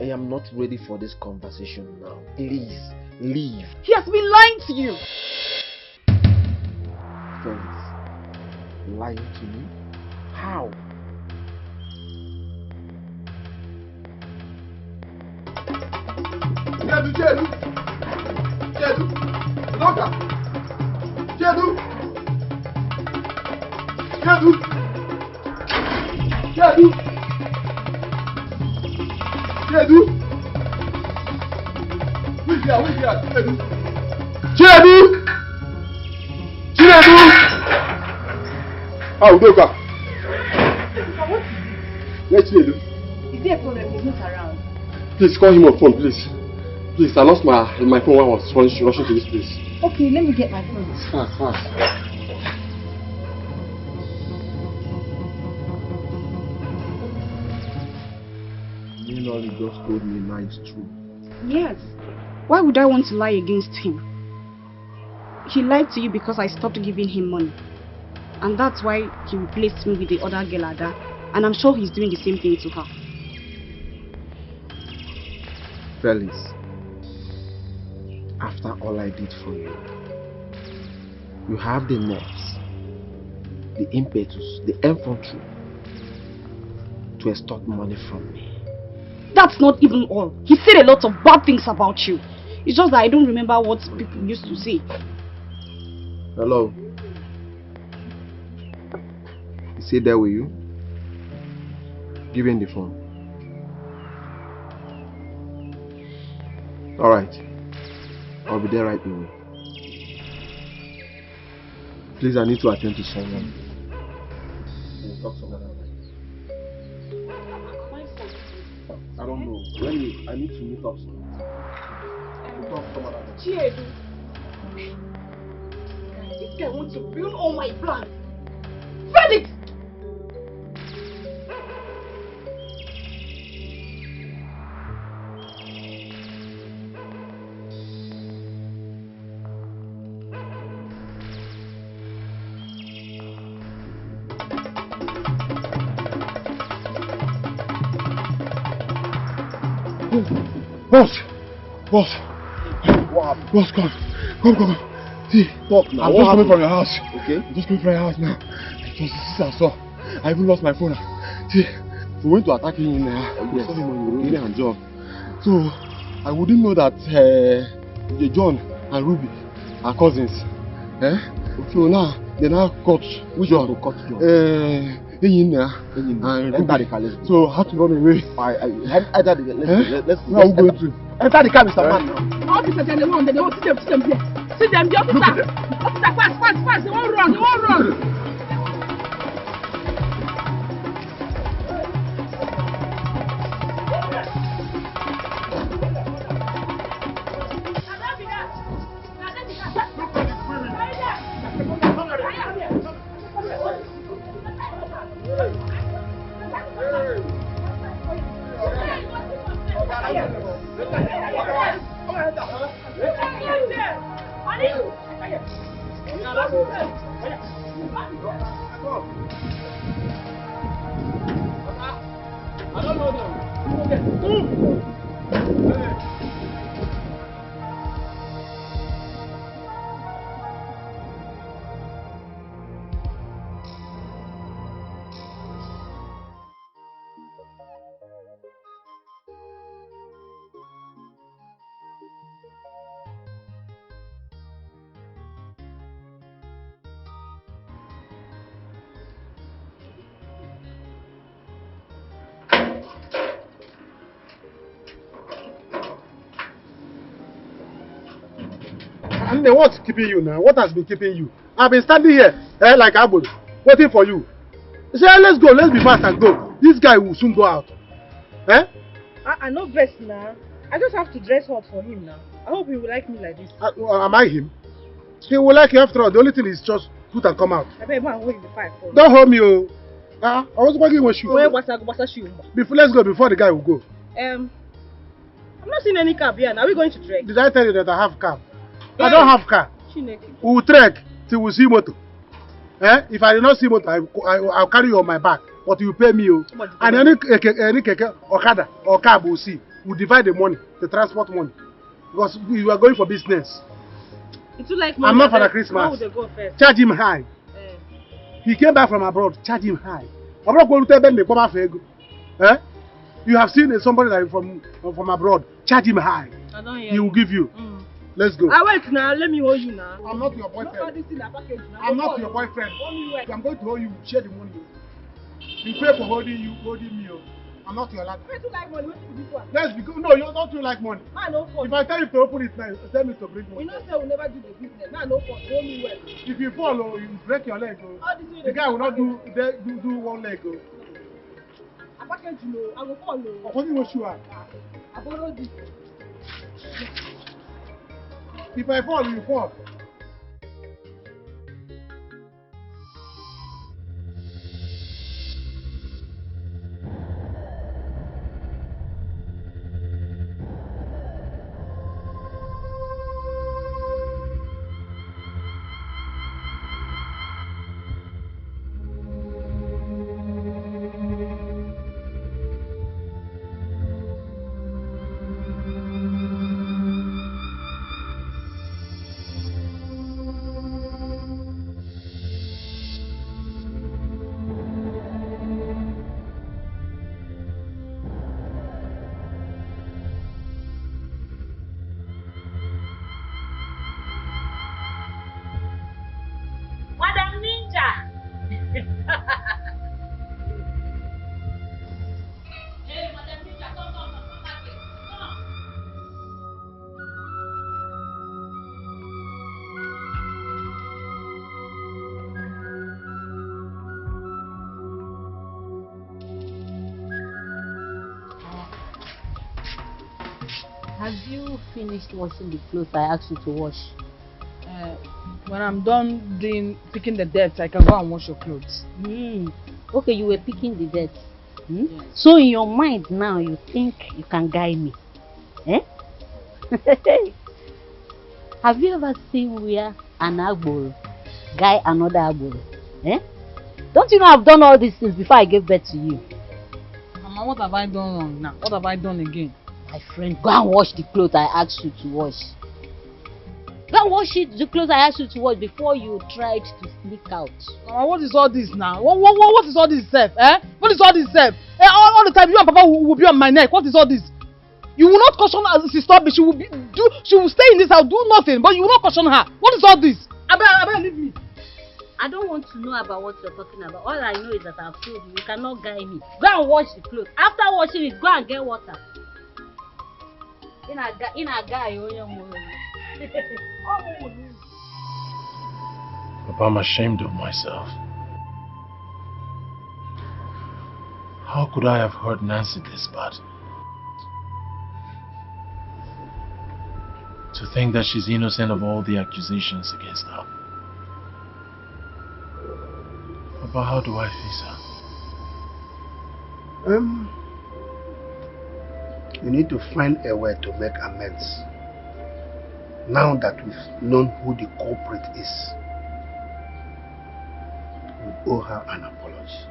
I am not ready for this conversation now. Please, leave. He has been lying to you. Felix, lying to me? How? Jedu! Doctor! Jedu! Who's here? Jedu! Oh, Doka! Where's Jedu? Is there a problem? He's not around. Please call him on phone, please. Please, I lost my phone when I was rushing to this place. Okay, let me get my phone. Fast. You know, he just told me nice truth. Yes. Why would I want to lie against him? He lied to you because I stopped giving him money. And that's why he replaced me with the other girl, Ada. And I'm sure he's doing the same thing to her. Felix, after all I did for you, you have the nerves, the impetus, the infantry to extort money from me. That's not even all. He said a lot of bad things about you. It's just that I don't remember what people used to say. Hello? Is he there with you? Give him the phone. Alright. I'll be there right away. Please, I need to attend to someone. We'll talk some other time. I don't know. I need to meet up someone. We'll talk some other time. Chiedu. This guy wants to ruin all my plans. Felix! Boss. Wow. Boss, come. See, talk now. I'm just coming from your house. Okay. I'm just coming from your house now. Just I saw. I even lost my phone. See, we went to attack him in we saw him on the and John. So I wouldn't know that John and Ruby are cousins. So now they now caught John. So I had to run away. Let's now we're going to enter the car, Mr. Man. Officers and they want to see them here. See them, the officer. Officer, fast. They won't run. And then what's keeping you now? What has been keeping you? I've been standing here like Abu, waiting for you. You say, let's go, let's be fast and go. This guy will soon go out. I know best now. I just have to dress hot for him now. I hope he will like me like this. Am I him? He will like you after all. The only thing is just put and come out. I better go and hold the fire for Don't hold me, oh. I was working with you. Before, let's go before the guy will go. I'm not seeing any cab here. Are we going to trek? Did I tell you that I have car? Yeah. I don't have car. We will trek till we see motor. If I do not see motor, I'll carry you on my back. But you pay me. And any keke, okada, or cab will see. We'll divide the money, the transport money. Because we are going for business. It's like money. I'm not for the Christmas. How would they go first? Charge him high. He came back from abroad. Charge him high. I'm not going to tell them they come after you. You have seen somebody like from abroad. Charge him high. I don't hear He will give you. Let's go. Wait now. Let me hold you now. I'm not your boyfriend. I'm not your boyfriend. I'm going to hold you. Share the money. You pay for holding me. I'm not your lad. Let's be good. No, you don't like money. If I tell you to open it now, tell me to bring money. You know, say we'll never do the business. Now, no fault. Hold me well. If you fall, you break your leg. The guy will not do one leg. I package you. I will follow. What do you sure? I borrowed this. If I fall, you fall. Have you finished washing the clothes I asked you to wash? When I'm done picking the dirt, I can go and wash your clothes. Okay, you were picking the dirt. Yes. So in your mind now, you think you can guide me? Have you ever seen where an agboro guy another agboro? Don't you know I've done all these things before I gave birth to you? Mama, what have I done wrong now? What have I done again? My friend, go and wash the clothes I asked you to wash. Go and wash the clothes I asked you to wash before you tried to sneak out. Mama, what is all this now? What is all this, Seth? What is all this, Seth? All the time you and Papa will be on my neck. What is all this? You will not caution her, sister, but she will stay in this house, do nothing, but you will not caution her. What is all this? I better leave me. I don't want to know about what you're talking about. All I know is that I've told you, you cannot guide me. Go and wash the clothes. After washing it, go and get water. In a guy, Papa, I'm ashamed of myself. How could I have hurt Nancy this bad? To think that she's innocent of all the accusations against her. Papa, how do I face her? You need to find a way to make amends. Now that we've known who the culprit is, we owe her an apology.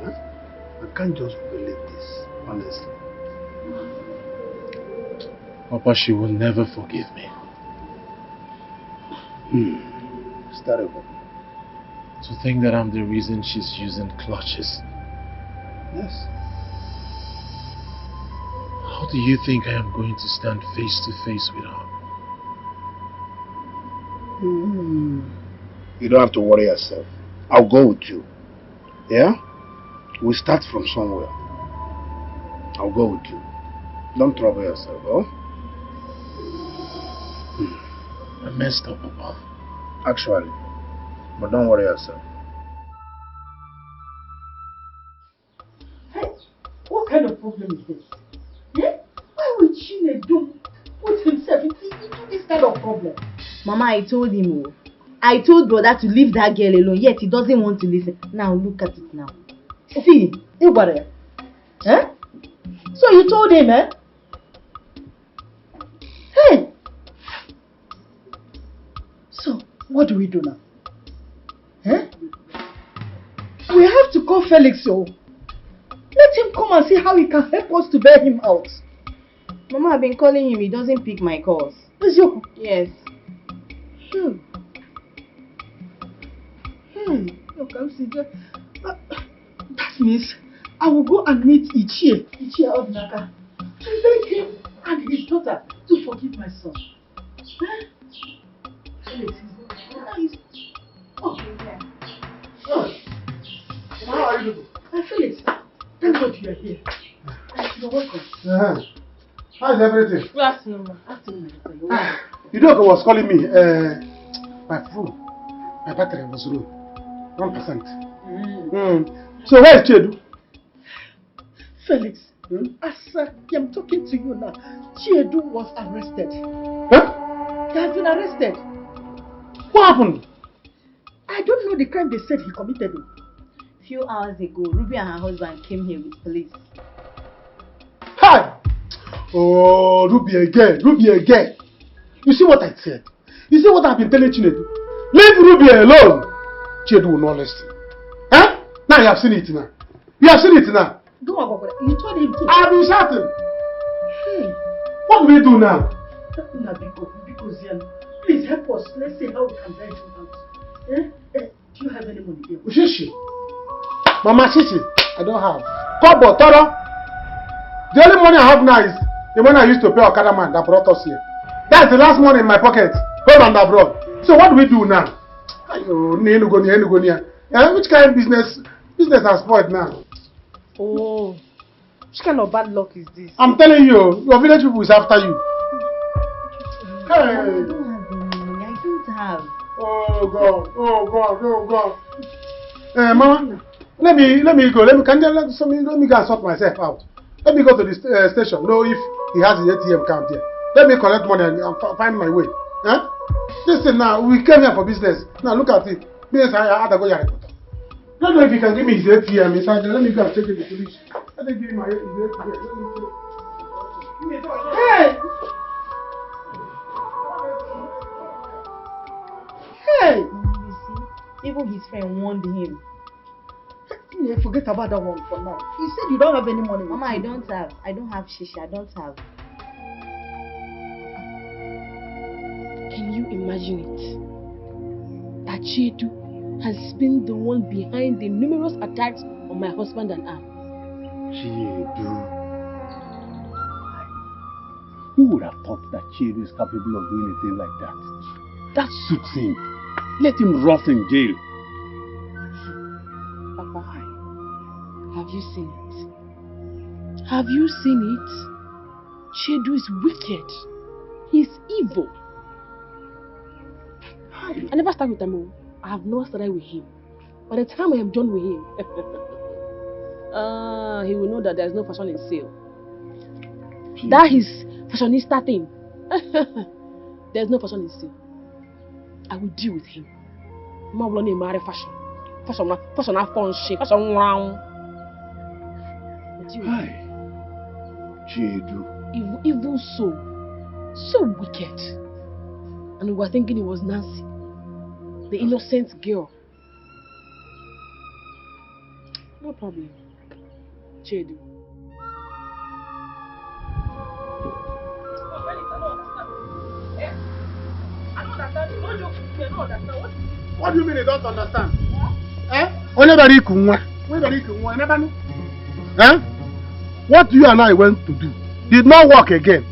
I can't just believe this, honestly. Papa, she will never forgive me. It's terrible. To think that I'm the reason she's using clutches. Yes. How do you think I am going to stand face to face with her? You don't have to worry yourself. I'll go with you. Yeah? We'll start from somewhere. I'll go with you. Don't trouble yourself, oh? I messed up, Papa. Actually. But don't worry yourself. Hey, what kind of problem is this? Why would Chinedu put himself into this kind of problem? Mama, I told him. I told brother to leave that girl alone, yet he doesn't want to listen. Now look at it now. See, you got it. So you told him, Hey! So, what do we do now? call Felix, oh. Let him come and see how he can help us to bail him out. Mama, I've been calling him. He doesn't pick my calls. Yes. That means I will go and meet Ichie Odnaka to beg him and his daughter to forgive my son. Felix is nice. Oh, yeah. How are you doing? Felix, thank God you are here. You're welcome. How's everything? Good afternoon, ma. Afternoon, ma. Idoko was calling me. My phone, my battery was low. 1%. So where is Chedu? Felix, as I am talking to you now, Chedu was arrested. Huh? He has been arrested. What happened? I don't know the crime they said he committed. A few hours ago, Ruby and her husband came here with police. Hi! Oh, Ruby again. You see what I said? You see what I've been telling Chinedu? Leave Ruby alone. Chinedu will not listen. Huh? Now you have seen it now. You have seen it now. Don't worry, you told him to. I've been shouting. Hey. What do we do now? Please help us. Let's see how we can bail him out. Do you have any money here? Shishi. Mama Shishi, I don't have. Kobo, Toro. The only money I have now is the money I used to pay Okada man that brought us here. That's the last money in my pocket, home and abroad. So what do we do now? Which kind of business has spoiled now? Oh, which kind of bad luck is this? I'm telling you, your village people is after you. I don't have any money. I don't have. Oh God. Mama, let me go. Let me go and sort myself out. Let me go to the station. Know if he has the ATM card there. Let me collect money and find my way. Huh? Listen now, we came here for business. Now look at it. Business I had to go here. I don't know if you can give me his ATM inside there. Let me go and take it to the police. Let me give him his ATM. Hey! Hey! You see, even his friend warned him. Forget about that one for now. He said you don't have any money. Mama, I don't have shishi. I don't have. Can you imagine it? That Chedu has been the one behind the numerous attacks on my husband and I. Chedu. Who would have thought that Chedu is capable of doing a thing like that? That suits him. Let him rot in jail. Papa, have you seen it? Have you seen it? Chedu is wicked. He's evil. I never start with him. I have not started with him. By the time I am done with him, he will know that there is no fashion in sale. That is fashionista thing. There is no fashion in sale. I will deal with him. I'm not going to marry fashion. Fashion fun shit. Fashion round. Hi, Chedu. Evil soul. So wicked. And we were thinking it was Nancy, the innocent girl. No problem. Chedu. What do you mean you don't understand? What you and I went to do did not work again.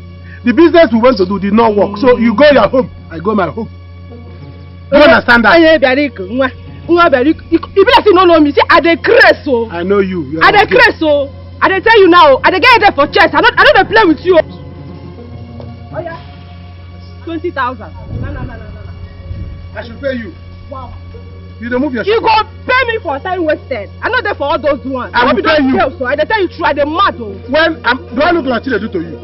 The business we went to do did not work. So you go your home, I go my home. Do you understand that? You better say no me. Say I dey craze so. I know you. I dey craze so. I dey tell you now. I dey get there for chest. I don't dey play with you. Oh yeah. 20,000. No. I should pay you. Wow. You don't move your. You go pay me for time wasted. I'm not there for all those ones. I will pay you. So I dey tell you true. I dey mad oh. When do I look like Chinedu to you?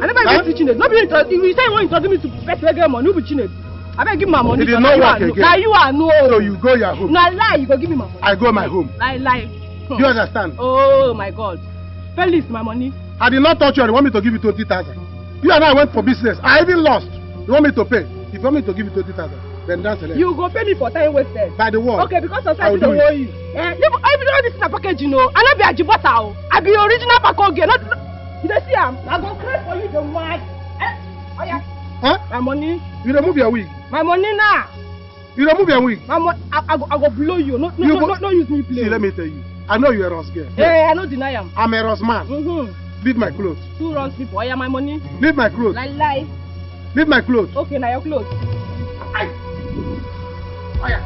I never even teach Chinedu. Nobody you say you want to introduce me to better get money. You be Chinedu. I better give my money. It did not work again. Now you are no. So you go your home. No lie. You go give me my money. I go my home. Lie. Do you understand? Oh my God. Felix, my money. I did not touch you. You want me to give you 20,000? You and I went for business. I even lost. You want me to pay? If you want me to give you 20,000, Then that's the You go pay me for time wasted. By the word. Okay, because I will society do don't it. owe you. If you know this is a package, you know, I not be a jibota. I be original package. Not, you don't see am. I go cry for you the mad. Oh yeah. Huh? My money. You remove your wig. My money now. You remove your wig. My money. I go blow you. No use me play. See, let me tell you. I know you're a Ross girl. Yeah, I don't deny am. I'm a Ross man. Leave my clothes. Two runs people. Oh yeah, my money. Leave my clothes. Lie. Leave my clothes. Okay, now your clothes. Aye. Oh yeah.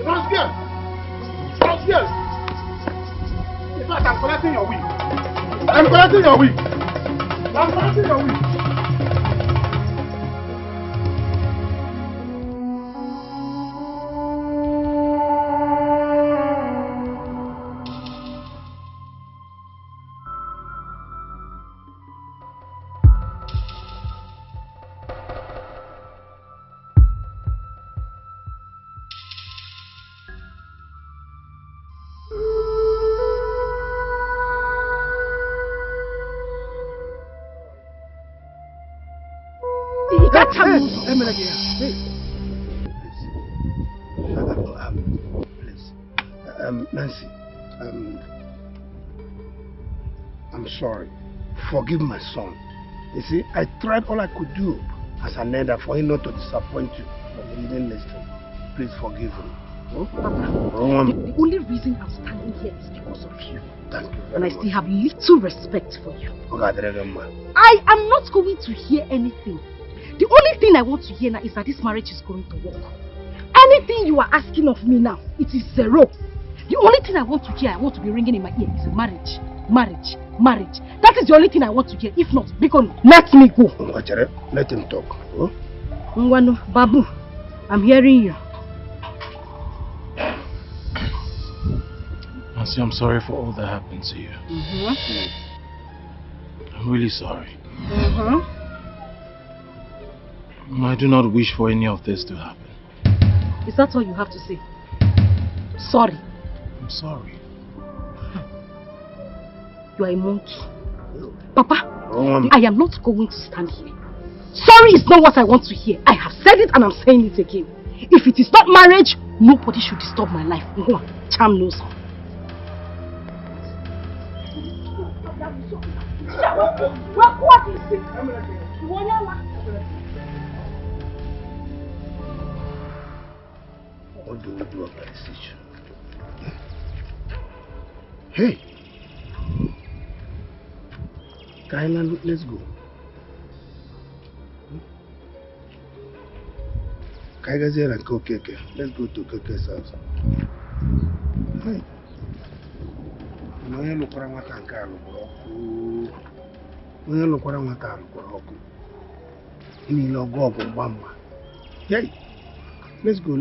Ross girl. In fact, I'm collecting your wig. I'm collecting your wig. Nancy, I'm sorry. Forgive my son. You see, I tried all I could do as an elder for him not to disappoint you, but he didn't listen. Please forgive him. Papa, the only reason I'm standing here is because of you. Thank you And very I much. still have little respect for you. Man. I am not going to hear anything. The only thing I want to hear now is that this marriage is going to work. Anything you are asking of me now, it is zero. The only thing I want to hear, I want to be ringing in my ear is marriage. That is the only thing I want to hear. If not, because let me go. Let him talk. Huh? Ngwano, Babu, I'm hearing you. Nancy, I'm sorry for all that happened to you. I'm really sorry. I do not wish for any of this to happen. Is that all you have to say? Sorry. I'm sorry. You are a monkey. Papa, I am not going to stand here. Sorry is not what I want to hear. I have said it and I'm saying it again. If it is not marriage, nobody should disturb my life. Charm knows. What do we do about the situation? Hey! Kyla, let's go. Kaiga's here and go Keke. Let's go to Keke's house. Hey! Onye lụkwara nwata nke a lụkwara ọkụ. Onye lụkwara nwata a lụkwara ọkụ. Niile ọgụ mgba mgba. Hey! Let's go.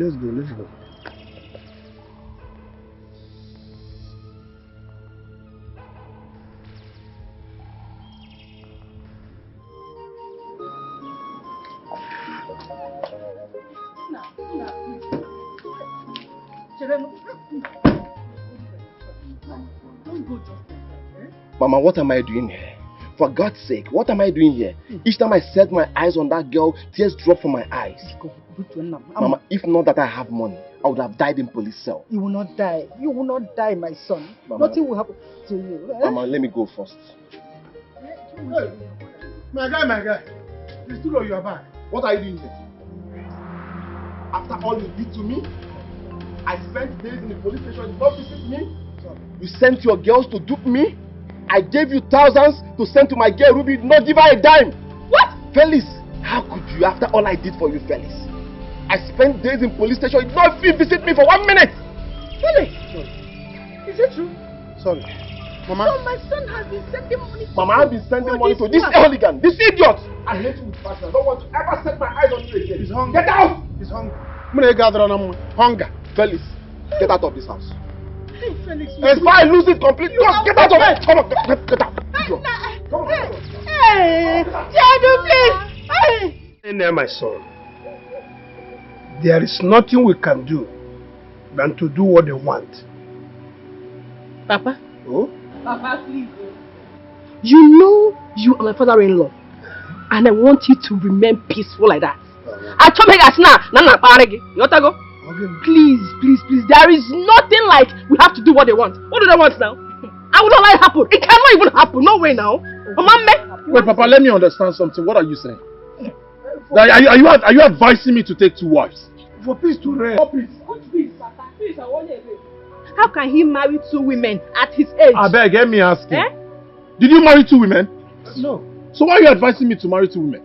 Mama, what am I doing here? For God's sake, what am I doing here? Each time I set my eyes on that girl, tears drop from my eyes. Mama, if not that I have money, I would have died in police cell. You will not die. You will not die, my son. Mama. Nothing will happen to you. Mama, let me go first. Hey, my guy. It's too low, you are back. What are you doing here? After all you did to me, I spent days in the police station. You did not visit me. You sent your girls to dupe me. I gave you thousands to send to my girl Ruby. You did not give her a dime. What? Felix, how could you after all I did for you, Felix? I spent days in police station. You did not even visit me for 1 minute. Felix! Is it true? Sorry. Mama? So my son has been sending money to Mama, I've been sending money to this hooligan, this idiot. I hate you with passion. I don't want to ever set my eyes on you again. He's hungry. Get out! He's hungry. I'm going to gather on him. Hunger. Felix, get out of this house. Hey, Felix. If I lose it completely, get out of it. Come on, get out. Come on. Hey, Jadu, please. Hey. Hey, my son. There is nothing we can do than to do what they want. Papa? Oh? Papa, please. You know you are my father-in-law. And I want you to remain peaceful like that. I told you guys now. Please, please, please. There is nothing like we have to do what they want. What do they want now? I will not let it happen. It cannot even happen. No way now. Wait, Papa, let me understand something. What are you saying? Are you advising me to take 2 wives? For peace to reign. For peace. Peace, I want it. How can he marry 2 women at his age? I beg, let me ask you. Eh? Did you marry 2 women? No. So why are you advising me to marry 2 women?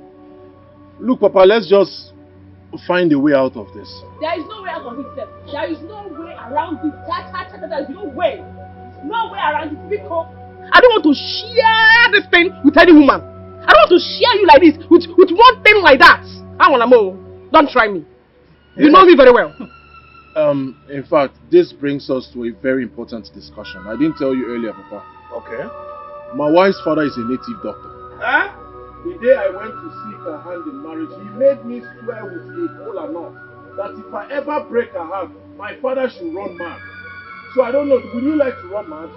Look, Papa, let's just find a way out of this. There is no way out of it, sir. There is no way around it. There is no way. No way around it. Because I don't want to share this thing with any woman. I don't want to share you like this with one thing like that. I want to know. Don't try me. You know me very well. In fact, this brings us to a very important discussion. I didn't tell you earlier, Papa. Okay. My wife's father is a native doctor. Huh? The day I went to seek her hand in marriage, he made me swear with a kola nut that if I ever break her hand, my father should run mad. So I don't know, would you like to run mad?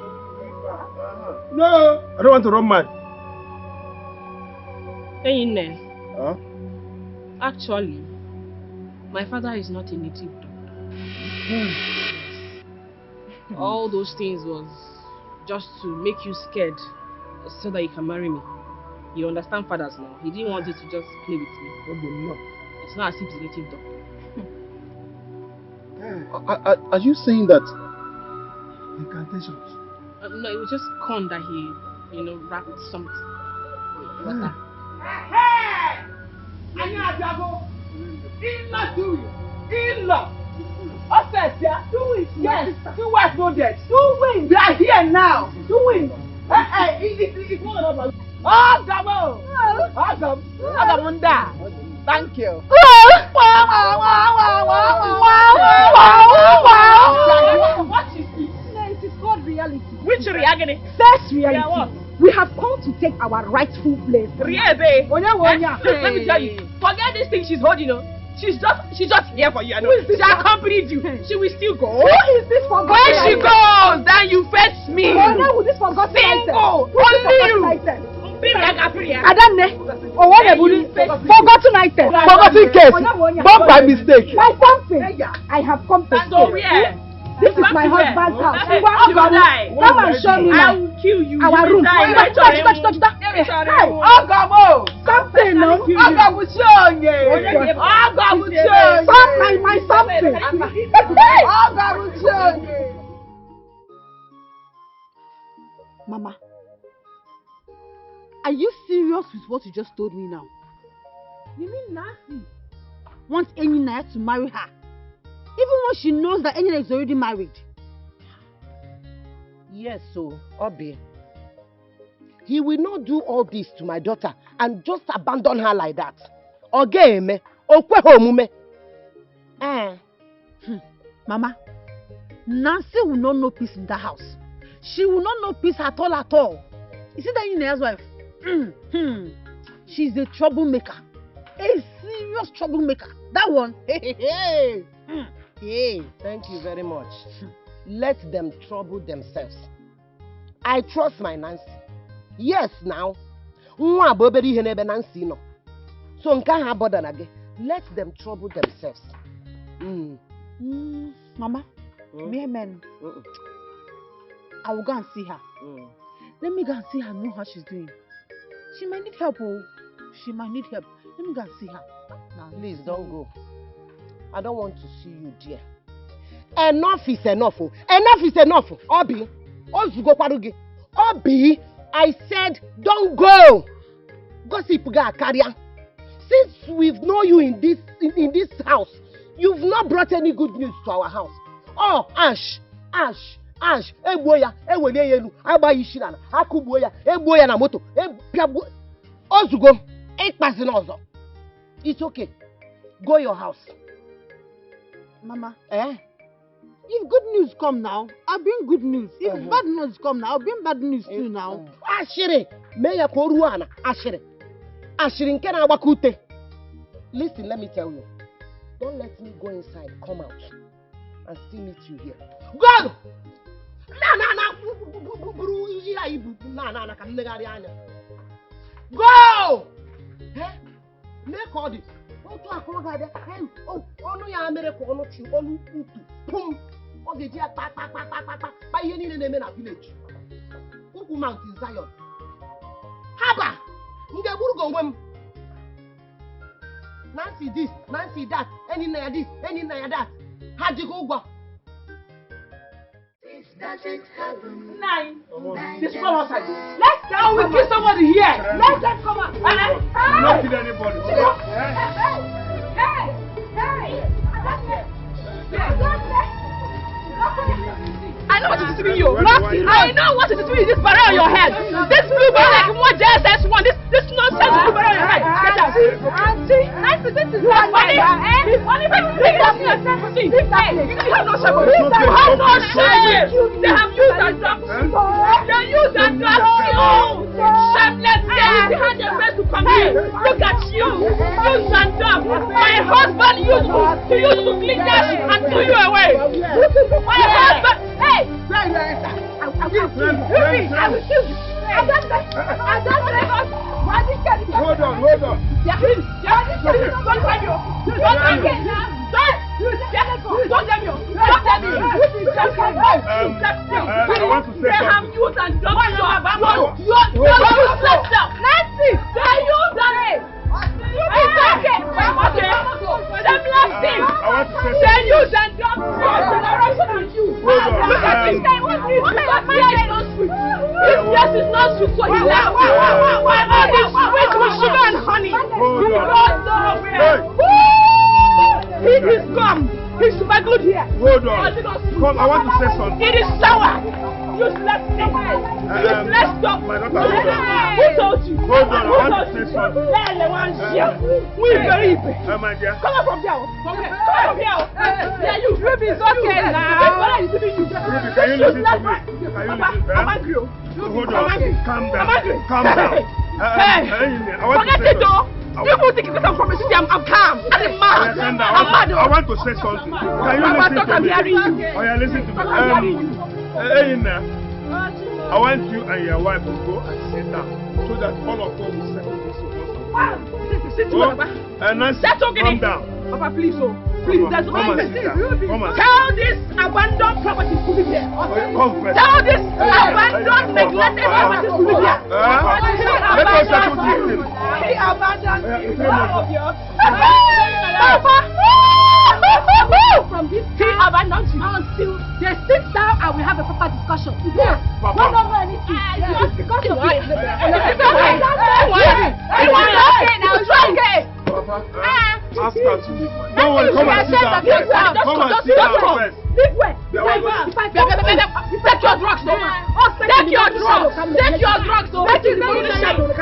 No, I don't want to run mad. Huh? Actually, my father is not a native doctor. All those things was just to make you scared so that you can marry me. You understand fathers now. He didn't want you to just play with me. It's not as if he's a native doctor. Are you saying that? Incantations. No, it was just corn that he, wrapped something. Water. Hey! Anya Adago! Illa do it! Illa! Upstairs, yeah? Do it! Yes! 2 wives no dead! 2 wings! They are here now! 2 wings! Hey, it's not about. Oh, Gabo! Agamunda! Thank you! What is this? No, it is called reality. Which reality? First reality. Yeah, what? We have come to take our rightful place. Really? Let me tell you. Forget this thing she's holding, She's just here for you. I know. Who is this? She accompanied you. She will still go. Who is this forgotten? When she goes, then you fetch me. Oh, no, this forgotten Single. item. Only you. Adanne. Oh, what a bully. Forgotten item. Forgotten case. Not by mistake. My something. I have come to stay. This is my husband's house. Come and show me I will kill you. Our room. Touch. Hey, Ogamo. Something, no? Ogamo Chonye. Ogamo Chonye. My something. Ogamo Chonye. Mama, are you serious with what you just told me now? You mean Nancy wants Enina to marry her? Even when she knows that Enina is already married? Yes, so, Obi. He will not do all this to my daughter and just abandon her like that. Ogeme, okwehomume. Mama, Nancy will not know peace in the house. She will not know peace at all. You see that Enina's wife? She's a troublemaker. A serious troublemaker. That one. Hey, thank you very much. Let them trouble themselves. I trust my Nancy. Yes, now. Nancy no. So let them trouble themselves. Mama, amen. I will go and see her. Let me go and see her, know how she's doing. She might need help. She might need help. Let me go and see her. Now, please don't go. I don't want to see you, dear. Enough is enough. Enough is enough. Obi, Obi, I said don't go. Gossip carrier. Since we've known you in this house, you've not brought any good news to our house. Oh, Ash. Eboya, eweleyelu, abayishirana, akuboya, eboya na moto, ebiabu. Ozugo, ekpasinozo. It's okay. Go your house. Mama, if good news come now, I'll bring good news. If bad news come now, I'll bring bad news too now. Ashire, meya koruana, ashire. Ashire nkena wakute. Listen, let me tell you. Don't let me go inside, come out, and still meet you here. Go! Na, ibu na ka nnegharị anya. Go! Mee ka ọ dị. Otu aka ọ ga-abịa. Ọnụ ya mere ka ọnụ chi ọnụ utu. Pum! Ọ ga-eji ya kpa ihe niile na-eme na village. Ukwu Mount Zion. Haba! M ga-egburu gị onwe m. Nancy this, Nancy that, enyi na ya this, enyi na ya that. Ha ji gị ụgwọ. Nine. This one outside. Let's go. We kill somebody here. Let them come out. Not kill anybody. I know what it is to be you. I know what it is to be this barrel on your head. This blue barrel like more JSS1. This nonsense blue barrel on your head. Get out. Auntie, this is not funny. Only bring up yourself. See, you have no shame. You have no shame. They have used and dropped you. They used and dropped you. Shameless girls behind their face to come here. Look at you. Used and dropped. My husband used to clean that shit and threw you away. My husband. Hey! I will kill you. I will kill you. I don't Hold on. It is gum. He's super good here. Hold on. Come, I want to say something. It is sour. Useless thing. Useless stuff. Who told you? Hold on, I want to say something. We very my dear. Come on from there. Come from here. Yeah, you. Ruby is okay now. Ruby, can you listen to me? I'm angry. Hold on. Calm down. Hey, I want to say something. People think because I'm from a city, I'm calm. I'm mad. I want to say something. Can you listen to me? Oh, yeah, listen to me. I want you and your wife to go and sit down so that all of us will settle this calm down. Papa, please, please, there's one thing. Tell this abandoned property to be there. Tell this abandoned, neglected property to be there. Let us settle this thing. He abandoned from this he abandoned you until they sit down and we have a proper discussion. Yes. Not over anything. Just because of it. Ask her to leave. Don't worry, come and sit down. Come and sit down first. This way. Take your drugs, no man. Take your drugs. Take your drugs. Take your drugs.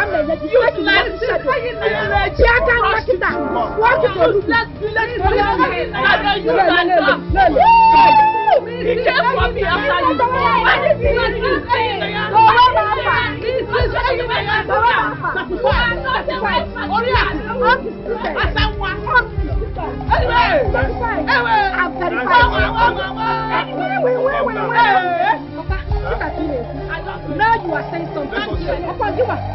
Now you are saying something.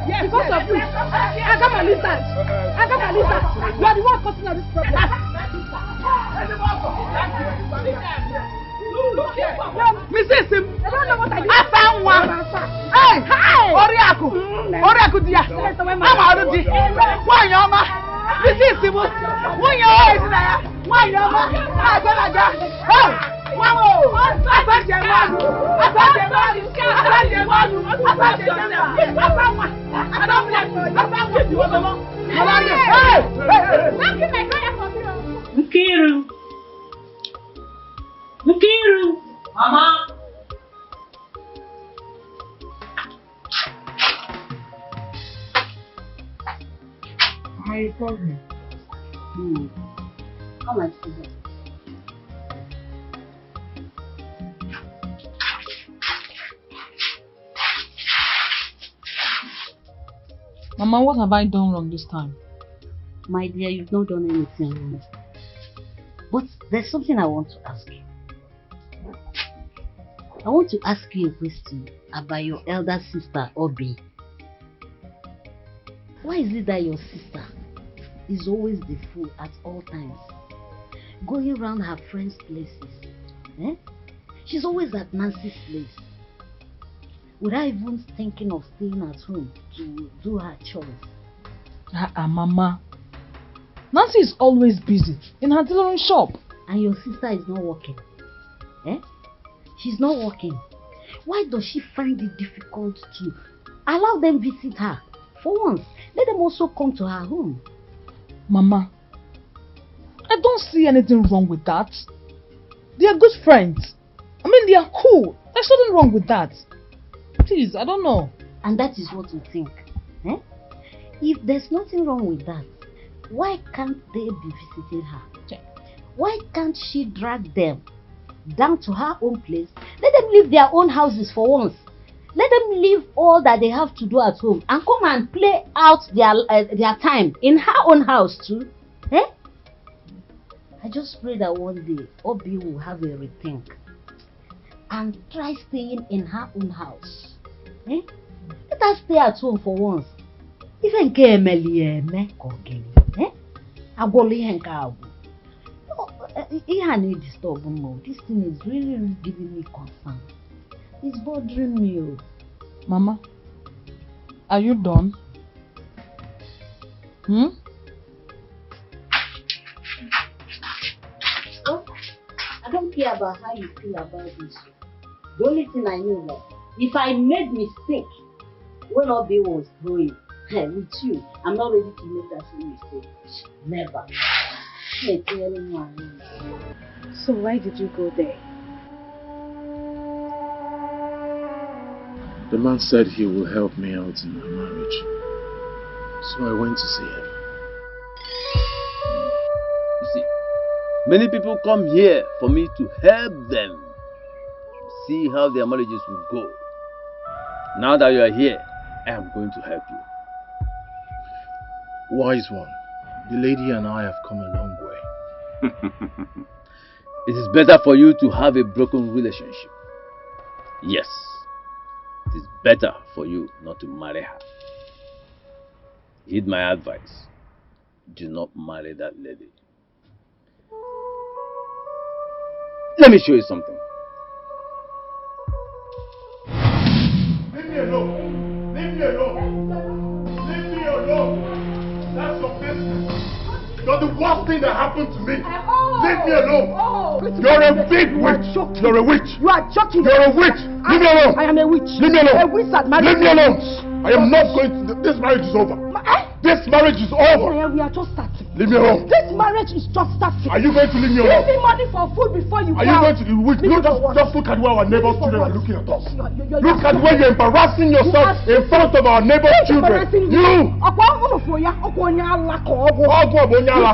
Yes, because of you. I got my lizard. You are the one causing all this problem. Mrs. Sim, I found one. Hey, Oriaku, dear. I'm out of this. Why, Yama? Mrs. Sim, when you're always there, why, Yama? I'm gonna go. Nkiru. Mama. My problem. Come and sit down. Mama, what have I done wrong this time? My dear, you've not done anything wrong. But there's something I want to ask you. I want to ask you a question about your elder sister, Obi. Why is it that your sister is always the fool at all times? Going around her friends' places. She's always at Nancy's place. Without even thinking of staying at home to do her chores. Mama. Nancy is always busy in her tailoring shop. And your sister is not working. She's not working. Why does she find it difficult to allow them visit her? For once, let them also come to her home. Mama, I don't see anything wrong with that. They are good friends. I mean, they are cool. There's nothing wrong with that. Please, I don't know. And that is what you think. If there's nothing wrong with that, why can't they be visiting her? Why can't she drag them down to her own place? Let them leave their own houses for once. Let them leave all that they have to do at home and come and play out their time in her own house too. I just pray that one day Obi will have a rethink and try staying in her own house. Let her stay at home for once. Even this thing is really giving me concern. It's bothering me. Mama, are you done? I don't care about how you feel about this. The only thing I know is if I made mistake when Obi was growing with you, I'm not ready to make that same mistake. Never. So why did you go there? The man said he will help me out in my marriage. So I went to see him. You see, many people come here for me to help them see how their marriages will go. Now that you are here, I am going to help you. Wise one, the lady and I have come a long way. It is better for you to have a broken relationship. Yes, it is better for you not to marry her. Heed my advice. Do not marry that lady. Let me show you something. Leave me alone. Leave me alone. Leave me alone. That's your business. You're the worst thing that happened to me. Leave me alone. You're a big witch. You're a witch. You are joking. You're a witch. Leave me alone. I am a witch. Leave me alone. A wizard married. Leave me alone. I am not going to. This marriage is over. This marriage is over. We are just starting. Leave me alone. This marriage is just starting. Are you going to leave me alone? Give me money for food before you go. Are you going to just look at where our neighbors' children are looking at us. Look at where you're embarrassing yourself in front of our neighbors' children. You! He's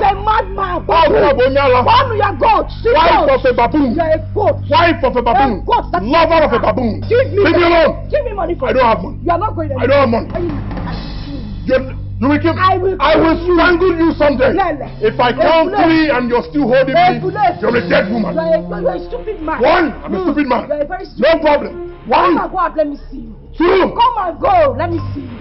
a madman. You are God. Wife of a baboon. You are a goat. Wife of a baboon. Lover of a baboon. Leave me alone. Give me money for I don't have money. You are not going to. I don't have money. You will kill me. I will strangle you someday. If I count 3 and you're still holding me, you're a dead woman. You're a stupid man. 1, I'm a stupid man. You're a very stupid No problem. 1. Come and go out, let me see you. 2. Come and go, let me see you.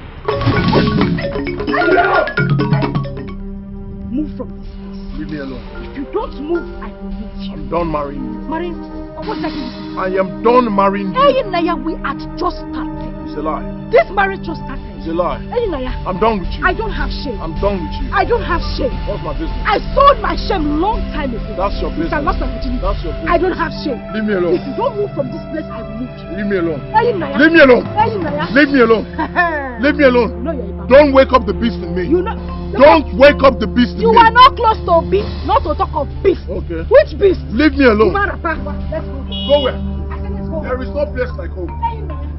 Move from this place. Leave me alone. If you don't move, I will hit you. I'm done marrying you. Marrying? What's that? I am done marrying you. Hey, Naya, we are just starting. It's a lie. This marriage just started. It's a lie. Hey, Naya. I'm done with you. I don't have shame. I'm done with you. I don't have shame. What's my business? I sold my shame long time ago. That's your business. I lost my virginity. That's your business. I don't have shame. Leave me alone. If you don't move from this place, I will move you. Leave me alone. Hey, Naya. Leave me alone. Hey, Naya. Leave me alone. Leave me alone. You know you're a bad. Don't wake up the beast in me. You know. Don't wake up the beast in me. You are not close to a beast, not to talk of beast. Okay. Which beast? Leave me alone. Let's go. Go where? There is no place like home.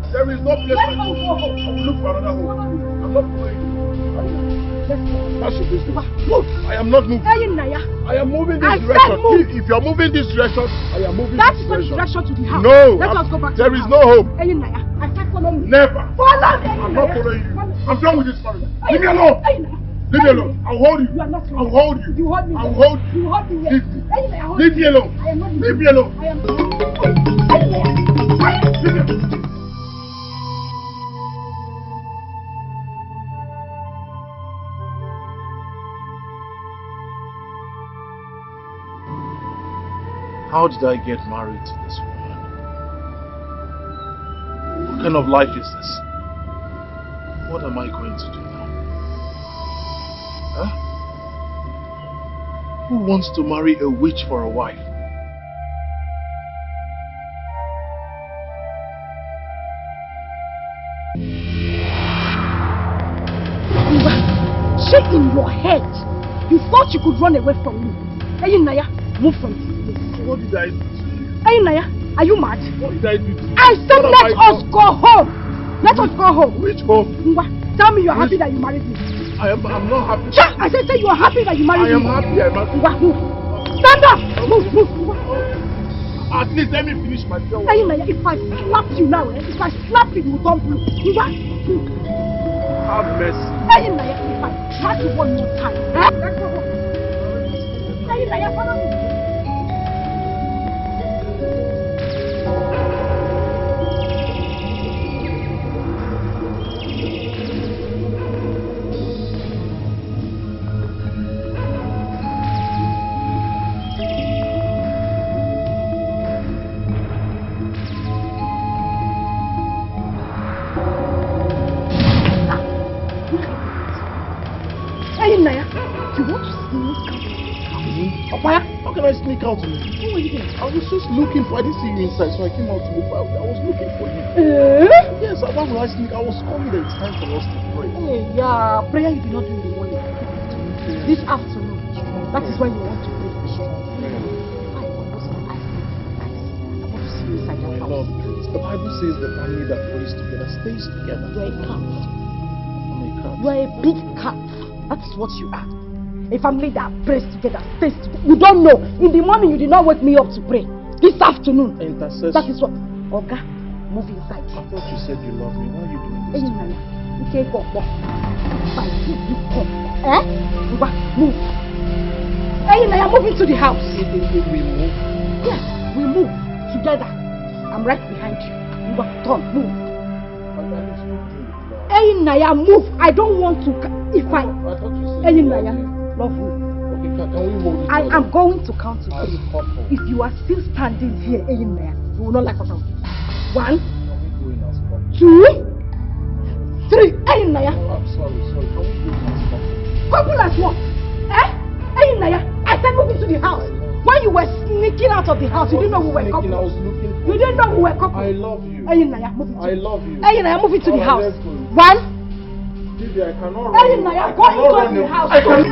There is no place like home. I will look for another home. I'm not going. That's your business. Move. I am not moving. I am moving this direction. If you are moving this direction, I am moving That's this the direction to the house. No. Let us go back to there the is house. no home. I said follow me. Never. Follow me. I'm not following you. I'm done with this marriage. Leave me alone. Leave me alone. I'll hold you. You are not I'll hold you. You hold me. I'll hold you. You hold me. Leave me. Leave me alone. I am not Leave me alone. I am. How did I get married to this woman? What kind of life is this? What am I going to do now? Huh? Who wants to marry a witch for a wife? Shake in your head. You thought you could run away from me. Hey, Naya, move from this place. What did I do to you? Hey, Naya, are you mad? What did I do to you? I said let us go home. Let us go home. Which home? Tell me you are happy that you married me. I'm not happy. I said you are happy that you married me. I am happy. Move. Stand up. Move. At least let me finish my job. Hey, Naya, if I slap you now, if I slap you, you will turn blue. Have mercy. Hey, Naya, if I try you one more time. Let's go home. Hey, Naya, follow me. How can I sneak out? What were you doing? I was just looking for. I didn't see you inside, so I came out to look. I was looking for you. Yes, why would I sneak? I was calling that it's time for us to pray. Yeah, prayer you did not do in the morning. This afternoon. That is why you want to pray. My love, please. The Bible says the family that prays together stays together. You are a cat. I'm a cat. You are a big cat. That is what you are. A family that prays together, stays together. You don't know. In the morning, you did not wake me up to pray. This afternoon. Intercession. That is what. Oga, move inside. I thought you said you love me. Why are you doing this? Okay, go. If I give you come, move. Hey, Naya, move into the house. We move? Yes, we move together. I'm right behind you. Turn, move. Hey, Naya, move. I don't want to. If I thought you said hey, Naya, love you. Okay, can we move? I am going to count to 3. If you are still standing here, hey, Naya, you will not like what I'm doing. 1, 2, 3. Hey, Naya. I'm sorry. Can we go as couple? Couple as what? Hey, Naya, I said move into the house. When you were sneaking out of the house, you didn't know we were couple. I was looking. You didn't know we were couple. I love you. Hey, Naya, move into. I love you. Hey, Naya, move into the house. 1. Baby, I cannot Hey, run. Naya, go into the house. I can.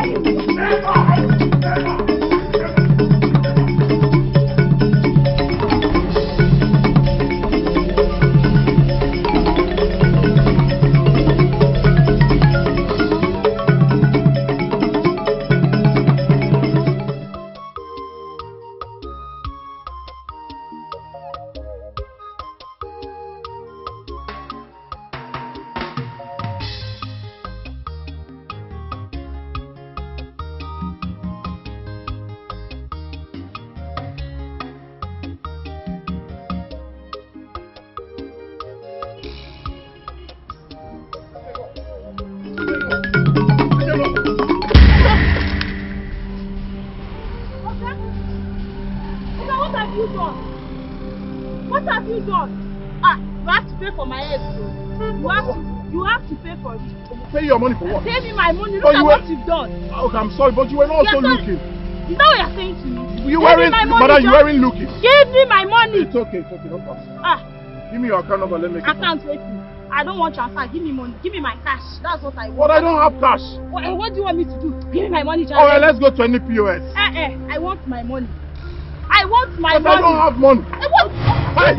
Pay your money for what? Pay me my money. Look at what you've done. Okay, I'm sorry, but you were not also looking. Is that what you're saying to me? You weren't, madam, you weren't looking. Give me my money. It's okay, don't pass. Give me your account number, let me get account waiting. I don't want transfer. Give me money. Give me my cash. That's what I want. But I don't have cash. What do you want me to do? Give me my money, Charlie. Alright, let's go to any POS. I want my money. I want my money. I don't have money. I want. Hey,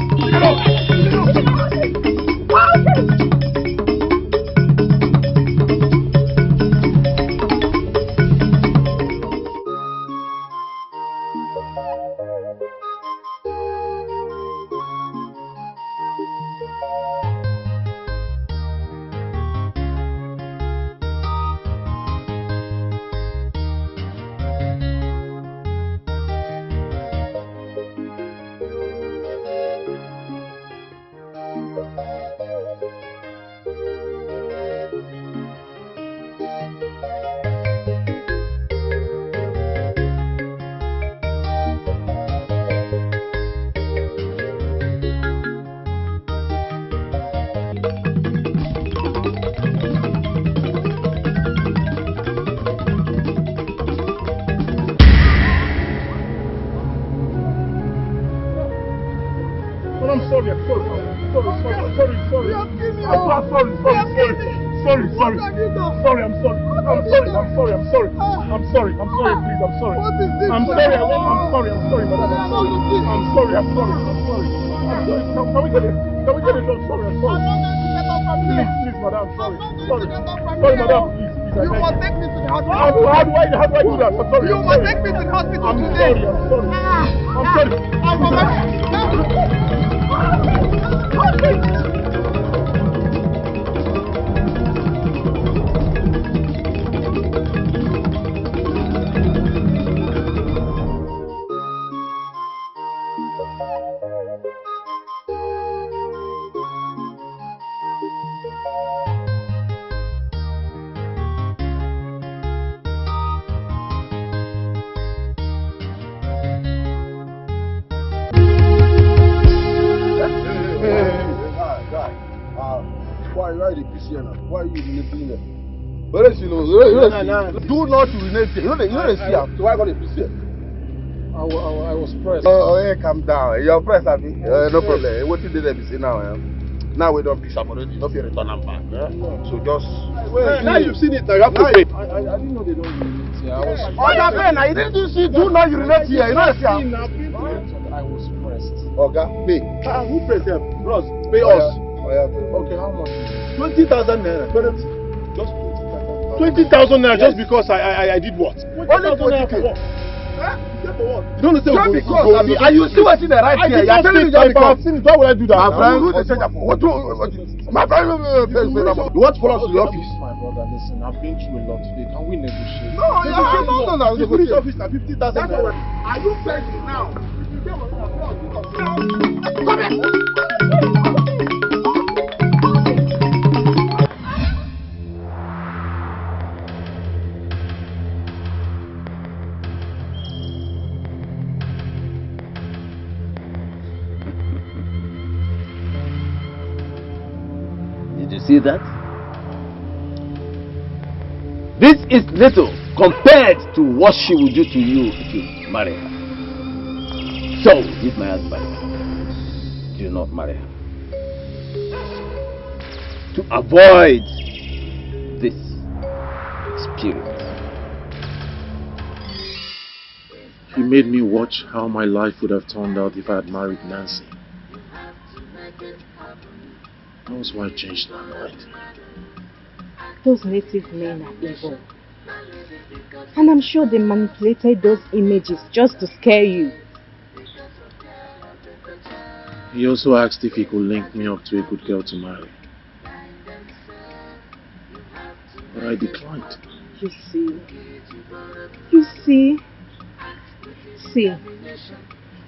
Why are you urinating there? Where is you? Do not urinate here. You know the see am. So why got a piece here? I was pressed. Oh, calm down. You're pressed, Abi. No problem. What you did there be say now? Now we don't piss up already. No fear return am back. So just wait. Now you've seen it. Now you have to pay. I didn't know they don't urinate here. I was. Oh, your friend. I didn't see. Do not urinate here. You know see am. I was pressed. Okay, pay. Who pressed them? Bros, pay us. Okay, how much? 20,000 naira. Just 20,000 naira just because I did what? Only 20,000 naira for what? For what? You don't understand what because are you still watching the right here? You're telling me just because I've seen it. Why would I do that? My friend, my friend, you want to follow us to the office? My brother, listen, I've been through a lot today. Can we negotiate? No. The police officer, 50,000 naira. Are you begging now? Come here. See that? This is little compared to what she will do to you if you marry her. So, this is my advice. Do not marry her. To avoid this experience. He made me watch how my life would have turned out if I had married Nancy. That's why I changed my mind. Those native men are evil. And I'm sure they manipulated those images just to scare you. He also asked if he could link me up to a good girl to marry. But I declined. You see? See,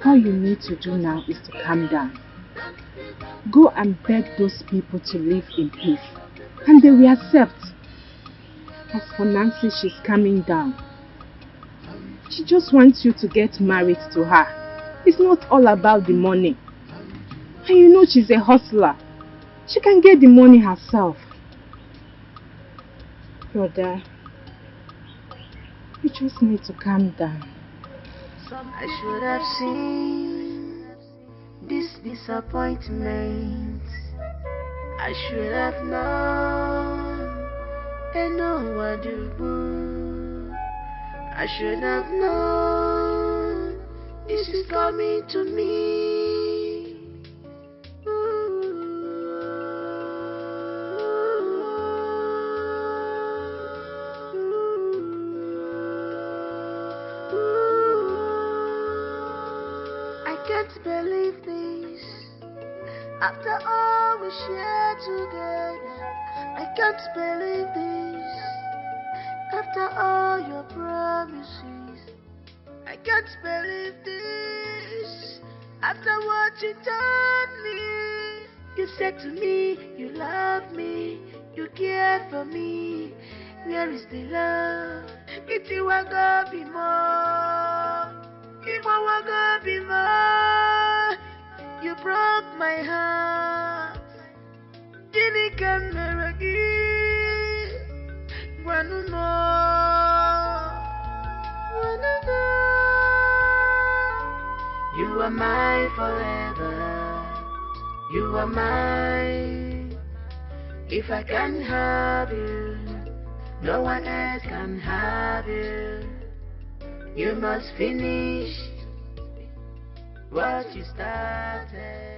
all you need to do now is to calm down. Go and beg those people to live in peace, and they will accept. As for Nancy, she's coming down. She just wants you to get married to her. It's not all about the money. And you know she's a hustler. She can get the money herself. Brother, you just need to calm down. I should have seen this disappointment. I should have known and know what to do. I should have known this is coming to me. I can't believe this. After all we shared together, I can't believe this. After all your promises, I can't believe this. After what you told me, You said to me, you love me, you care for me. Where is the love? It's you are gonna be more. It won't go be more. You broke my heart. Didn't come again. Wanna know. You are mine forever. You are mine. If I can have you, no one else can have you. You must finish what you started.